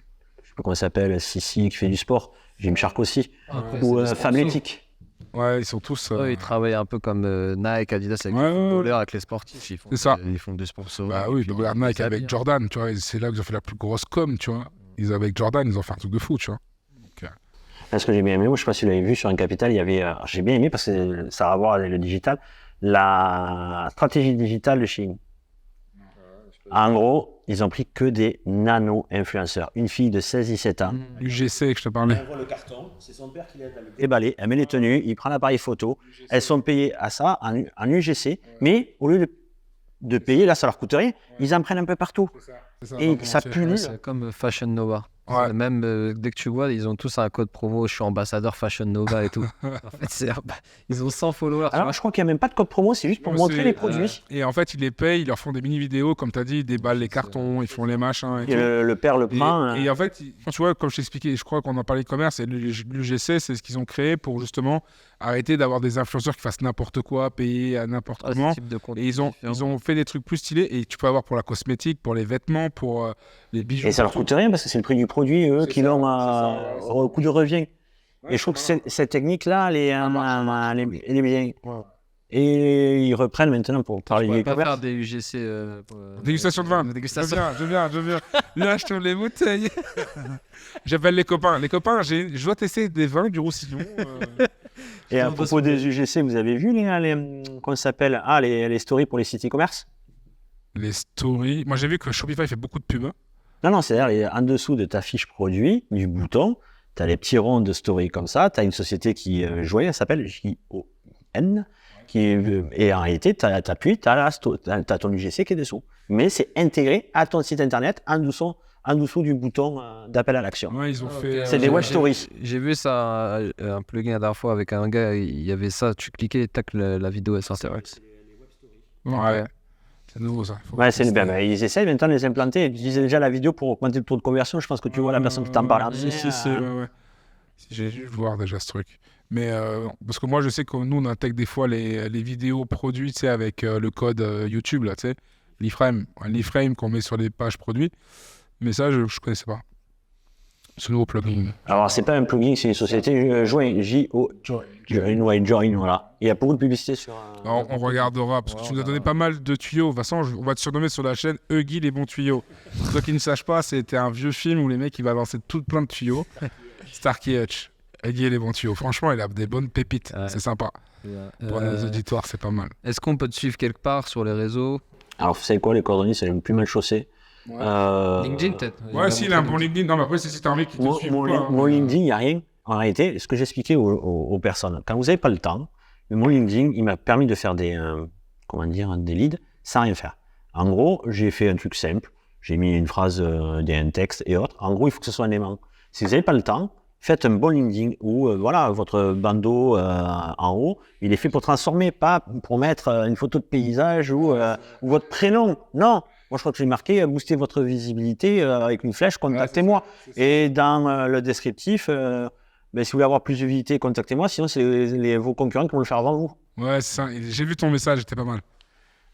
je sais pas comment elle s'appelle, Sissi, qui fait du sport. Gymshark aussi, Après, ou c'est des Fabletics. Ouais, ils sont tous. Ils travaillent un peu comme Nike, Adidas avec les footballeurs, avec les sportifs. C'est ça. Ils font des sponsors. Bah oui, regarde Nike avec Jordan, tu vois, c'est là qu'ils ont fait la plus grosse com, tu vois. Avec Jordan, ils ont fait un truc de fou, tu vois. Ce que j'ai bien aimé, moi, je sais pas si vous l'avez vu sur un Capital, il y avait, j'ai bien aimé parce que ça a à voir avec le digital, la stratégie digitale de Shein. En gros, ils ont pris que des nano-influenceurs. Une fille de 16-17 ans. UGC que je te parlais. Elle voit le carton, c'est son père qui l'aide à le déballer, elle met les tenues, il prend l'appareil photo. Elles sont payées à ça, en UGC, mais au lieu de payer, là, ça leur coûte rien, ils en prennent un peu partout. Et ça pullule. C'est comme Fashion Nova. Ouais. Même dès que tu vois, ils ont tous un code promo, je suis ambassadeur Fashion Nova et tout. En fait, ils ont 100 followers. Alors, je crois qu'il n'y a même pas de code promo, c'est juste pour montrer les produits. Et en fait, ils les payent, ils leur font des mini-vidéos, comme tu as dit, ils déballent les cartons, ils font les machins. Et le père le prend. Et en fait, tu vois, comme je t'expliquais, je crois qu'on en parlait de commerce, et l'UGC, c'est ce qu'ils ont créé pour justement arrêter d'avoir des influenceurs qui fassent n'importe quoi, payer à n'importe comment. Et ils ont fait des trucs plus stylés, et tu peux avoir pour la cosmétique, pour les vêtements, pour les bijoux. Et ça leur coûte rien parce que c'est le prix du produit, eux, qui l'ont au coût de revient. Et je trouve que cette technique-là, elle est bien. Ouais. Et ils reprennent maintenant pour parler du e-commerce. Faire des UGC. Dégustation de vin. Je viens. Là, je tourne les bouteilles. J'appelle les copains. Les copains, je dois tester des vins du Roussillon. Et à propos des UGC, vous avez vu comment ça s'appelle les stories pour les sites e-commerce? Les stories. Moi, j'ai vu que Shopify fait beaucoup de pubs. Non, c'est-à-dire en dessous de ta fiche produit, du bouton, tu as les petits ronds de story comme ça. Tu as une société qui jouait, elle s'appelle JON. Et en réalité, tu appuies, tu as ton UGC qui est dessous. Mais c'est intégré à ton site internet en dessous du bouton d'appel à l'action. Ouais, ils ont fait. C'est des web stories. J'ai vu ça, un plugin la dernière fois avec un gars, il y avait ça, tu cliquais, tac, la vidéo elle sortait. Ouais. C'est nouveau ça. Ils essayent maintenant de les implanter. Ils utilisaient déjà la vidéo pour augmenter le taux de conversion. Je pense que tu vois la personne qui t'en parle. Ouais. J'ai dû voir déjà ce truc. Mais parce que moi, je sais que nous, on intègre des fois les vidéos produits, tu sais, avec le code YouTube, là, tu sais, l'iframe qu'on met sur les pages produits. Mais ça, je ne connaissais pas. Ce nouveau plugin. Alors, c'est pas un plugin, c'est une société Join, Join, voilà. Il y a beaucoup de publicité sur. Alors, on regardera, parce que tu nous as donné pas mal de tuyaux. De toute façon, on va te surnommer sur la chaîne Huggy les bons tuyaux. Pour ceux qui ne sachent pas, c'était un vieux film où les mecs ils balançaient plein de tuyaux. Starkey Hutch. Huggy les bons tuyaux. Franchement, il a des bonnes pépites. Ouais. C'est sympa. Pour nos auditoires, c'est pas mal. Est-ce qu'on peut te suivre quelque part sur les réseaux? Alors, vous savez quoi, les coordonnées, c'est le plus mal chaussé. LinkedIn peut-être. Ouais, si, il a un bon LinkedIn. Non, mais après, c'est si t'as envie qu'il te suive. Mon LinkedIn, il n'y a rien. En réalité, ce que j'expliquais aux personnes, quand vous n'avez pas le temps, mon LinkedIn, il m'a permis de faire des leads sans rien faire. En gros, j'ai fait un truc simple. J'ai mis une phrase, un texte et autres. En gros, il faut que ce soit un aimant. Si vous n'avez pas le temps, faites un bon LinkedIn où votre bandeau en haut, il est fait pour transformer, pas pour mettre une photo de paysage ou votre prénom. Non. Moi, je crois que j'ai marqué booster votre visibilité avec une flèche, contactez-moi. C'est ça. Et dans le descriptif, si vous voulez avoir plus de visibilité, contactez-moi. Sinon, c'est vos concurrents qui vont le faire avant vous. Ouais, c'est ça. J'ai vu ton message, c'était pas mal.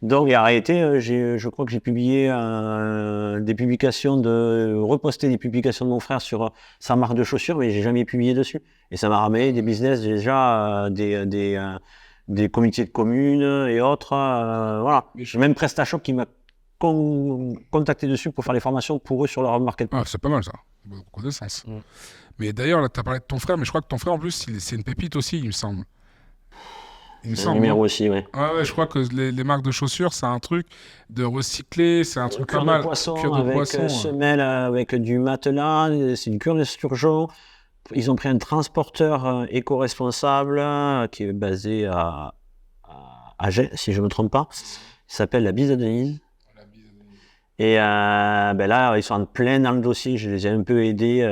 Donc, en réalité, je crois que j'ai publié reposté des publications de mon frère sur sa marque de chaussures, mais j'ai jamais publié dessus. Et ça m'a ramené des business déjà, des comités de communes et autres. Voilà. J'ai même PrestaShop qui m'a contacté dessus pour faire les formations pour eux sur leur marketplace. Ah, c'est pas mal ça, beaucoup de sens. Mais d'ailleurs, là, tu as parlé de ton frère, mais je crois que ton frère, en plus, c'est une pépite aussi, il me semble. Un numéro aussi, ouais. Ouais, je crois que les marques de chaussures, c'est un truc de recycler, c'est un truc pas mal. Cuir de poisson, semelle avec du matelas, c'est du cuir de sturgeon. Ils ont pris un transporteur éco-responsable qui est basé à Agen, si je ne me trompe pas. Il s'appelle la Bise à Denise. Et là, ils sont en plein dans le dossier. Je les ai un peu aidés,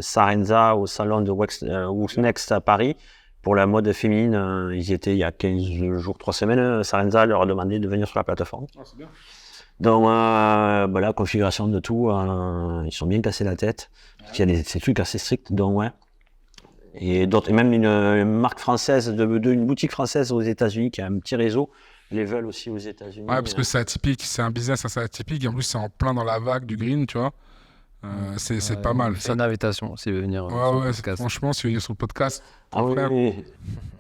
Sarenza, au salon de Who's Next à Paris, pour la mode féminine. Ils y étaient il y a 15 jours, 3 semaines. Sarenza leur a demandé de venir sur la plateforme. Ah, c'est bien. Donc, la configuration de tout, ils sont bien cassés la tête. Parce qu'il y a ces trucs assez stricts, donc ouais. Et même une marque française, une boutique française aux États-Unis qui a un petit réseau. Les veulent aussi aux États-Unis. Ouais, parce que c'est atypique, c'est un business assez atypique. Et en plus, c'est en plein dans la vague du green, tu vois. C'est pas mal. C'est une invitation s'il veut venir. Franchement, s'il veut venir sur le podcast, oui.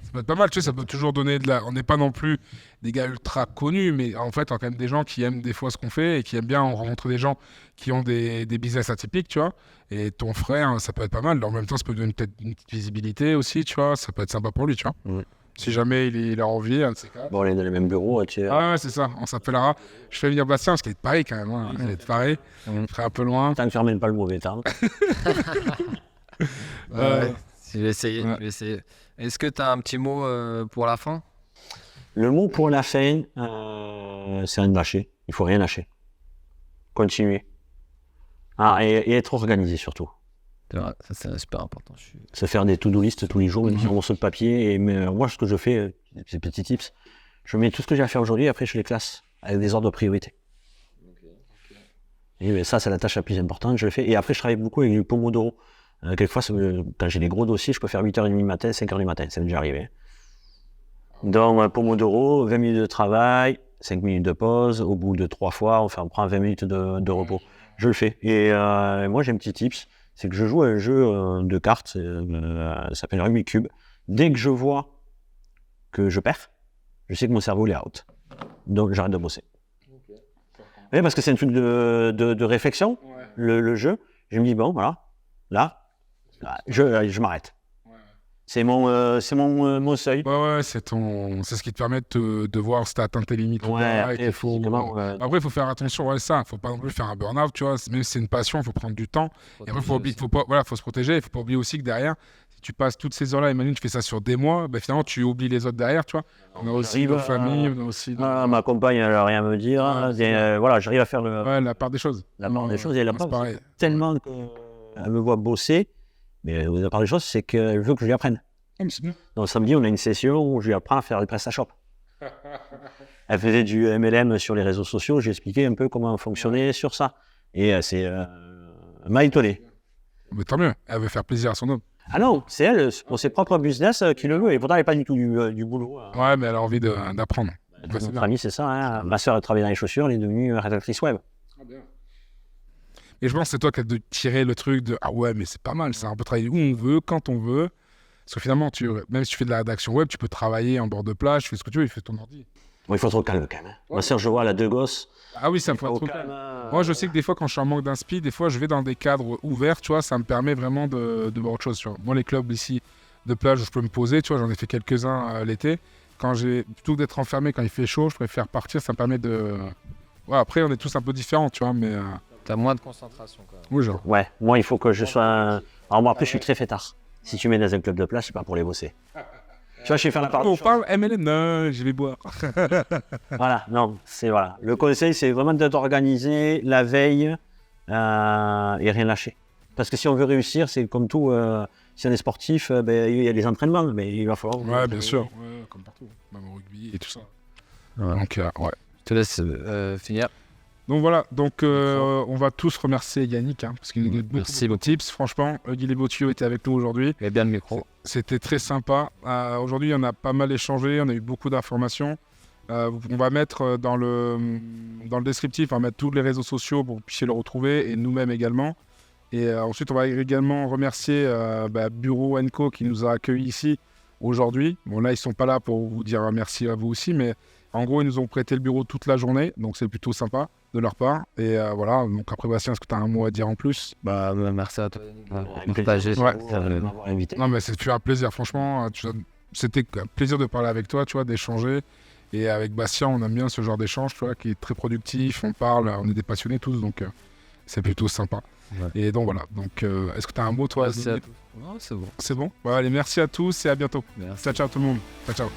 ça peut être pas mal. Tu sais, ça peut toujours donner de la. On n'est pas non plus des gars ultra connus, mais en fait, on a quand même des gens qui aiment des fois ce qu'on fait et qui aiment bien rencontrer des gens qui ont des business atypiques, tu vois. Et ton frère, ça peut être pas mal. En même temps, ça peut donner peut-être une petite visibilité aussi, tu vois. Ça peut être sympa pour lui, tu vois. Oui. Si jamais il a envie, Bon, on est dans les mêmes bureaux, tu sais. Ah ouais, c'est ça, on s'appellera. Je fais venir Bastien parce qu'il est de Paris quand même. Hein. Il est de Paris, il serait un peu loin. Tant que tu ramènes pas le mauvais temps. Je vais essayer. Est-ce que tu as un petit mot pour la fin? Le mot pour la fin, c'est rien de lâcher. Il faut rien lâcher. Continuer. Et être organisé surtout. C'est vrai, ça c'est super important. Se faire des to-do list tous les jours, une morceau de papier. Et moi, ce que je fais, ces petits tips, je mets tout ce que j'ai à faire aujourd'hui, après je les classe avec des ordres de priorité. Et ça, c'est la tâche la plus importante, je le fais. Et après, je travaille beaucoup avec du Pomodoro. Quelquefois, quand j'ai des gros dossiers, je peux faire 8h30 du matin, 5h du matin, ça m'est déjà arrivé. Donc, Pomodoro, 20 minutes de travail, 5 minutes de pause. Au bout de 3 fois, on prend 20 minutes de repos. Je le fais. Et moi, j'ai un petit tips. C'est que je joue à un jeu de cartes, ça s'appelle Rugby Cube. Dès que je vois que je perds, je sais que mon cerveau est out. Donc j'arrête de bosser. Oui, parce que c'est un truc de réflexion, le jeu. Je me dis, bon, voilà, là je m'arrête. C'est mon seuil. Ouais, c'est ce qui te permet de voir si tu as atteint tes limites. Après, il faut faire attention à ça. Il ne faut pas non plus faire un burn-out, tu vois. Même si c'est une passion, il faut prendre du temps. Et après, faut se protéger. Il ne faut pas oublier aussi que derrière, si tu passes toutes ces heures-là, imagine, tu fais ça sur des mois, finalement, tu oublies les autres derrière, tu vois. On a aussi nos familles, on a aussi... ma compagne, elle n'a rien à me dire. J'arrive à faire la part des choses. La part des choses, et elle n'a pas tellement qu'elle me voit bosser. Mais la part des choses, c'est qu'elle veut que je lui apprenne. Donc samedi, on a une session où je lui apprends à faire du PrestaShop. Elle faisait du MLM sur les réseaux sociaux, j'ai expliqué un peu comment fonctionner sur ça. Et elle m'a étonné. Mais tant mieux, elle veut faire plaisir à son homme. Ah non, c'est elle, pour ses propres business, qui le veut. Et pourtant, elle n'est pas du tout du boulot. Ouais, mais elle a envie d'apprendre. Notre amie, c'est ça. Hein. Ma soeur, elle travaille dans les chaussures, elle est devenue rédactrice web. Ah bien. Et je pense que c'est toi qui as de tirer le truc de « Ah ouais, mais c'est pas mal, ça. On peut travailler où on veut, quand on veut. » Parce que finalement, même si tu fais de la rédaction web, tu peux travailler en bord de plage, tu fais ce que tu veux, il fait ton ordi. Bon, il faut être au calme quand même. Ma soeur, je vois, elle a 2 gosses. Ah oui, ça me faut être au calme. Moi, je sais que des fois, quand je suis en manque d'inspi, des fois, je vais dans des cadres ouverts, tu vois, ça me permet vraiment de voir autre chose, tu vois. Moi, les clubs ici de plage où je peux me poser, tu vois, j'en ai fait quelques-uns l'été. Plutôt que d'être enfermé quand il fait chaud, je préfère partir, ça me permet de... Ouais, après, on est tous un peu différents, tu vois, mais... T'as moins de concentration, quand même. Oui, genre. Ouais, moi, il faut que je sois... Alors moi, après, je suis très fêtard. Si tu mets dans un club de plage, c'est pas pour les bosser. Tu vois, je vais faire la part. On parle MLM, non, je vais boire. Voilà, non, voilà. Le conseil, c'est vraiment d'être organisé la veille et rien lâcher. Parce que si on veut réussir, c'est comme tout, si on est sportif, il y a des entraînements, mais il va falloir... Ouais, bien sûr, comme partout, même au rugby et tout ça. Ouais. Donc, ouais. Je te laisse finir. Donc voilà, on va tous remercier Yannick, parce qu'il nous donne beaucoup de tips. Franchement, Guy Lebotio était avec nous aujourd'hui. Il y a bien le micro. C'était très sympa. Aujourd'hui, on a pas mal échangé, on a eu beaucoup d'informations. On va mettre dans le descriptif, on va mettre tous les réseaux sociaux pour que vous puissiez le retrouver, et nous-mêmes également. Et ensuite, on va également remercier Bureau & Co qui nous a accueillis ici aujourd'hui. Bon, là, ils ne sont pas là pour vous dire merci à vous aussi, mais en gros, ils nous ont prêté le bureau toute la journée, donc c'est plutôt sympa de leur part. Et voilà, donc après, Bastien, est-ce que tu as un mot à dire en plus? Merci à toi. m'avoir invité. Non, mais c'est un plaisir, franchement. C'était un plaisir de parler avec toi, tu vois, d'échanger. Et avec Bastien, on aime bien ce genre d'échange, tu vois, qui est très productif. On parle, on est des passionnés tous, donc c'est plutôt sympa. Ouais. Et donc voilà, est-ce que tu as un mot, toi? Merci à tous. Non, c'est bon. C'est bon? Allez, merci à tous et à bientôt. Merci. Ciao tout le monde. Ciao.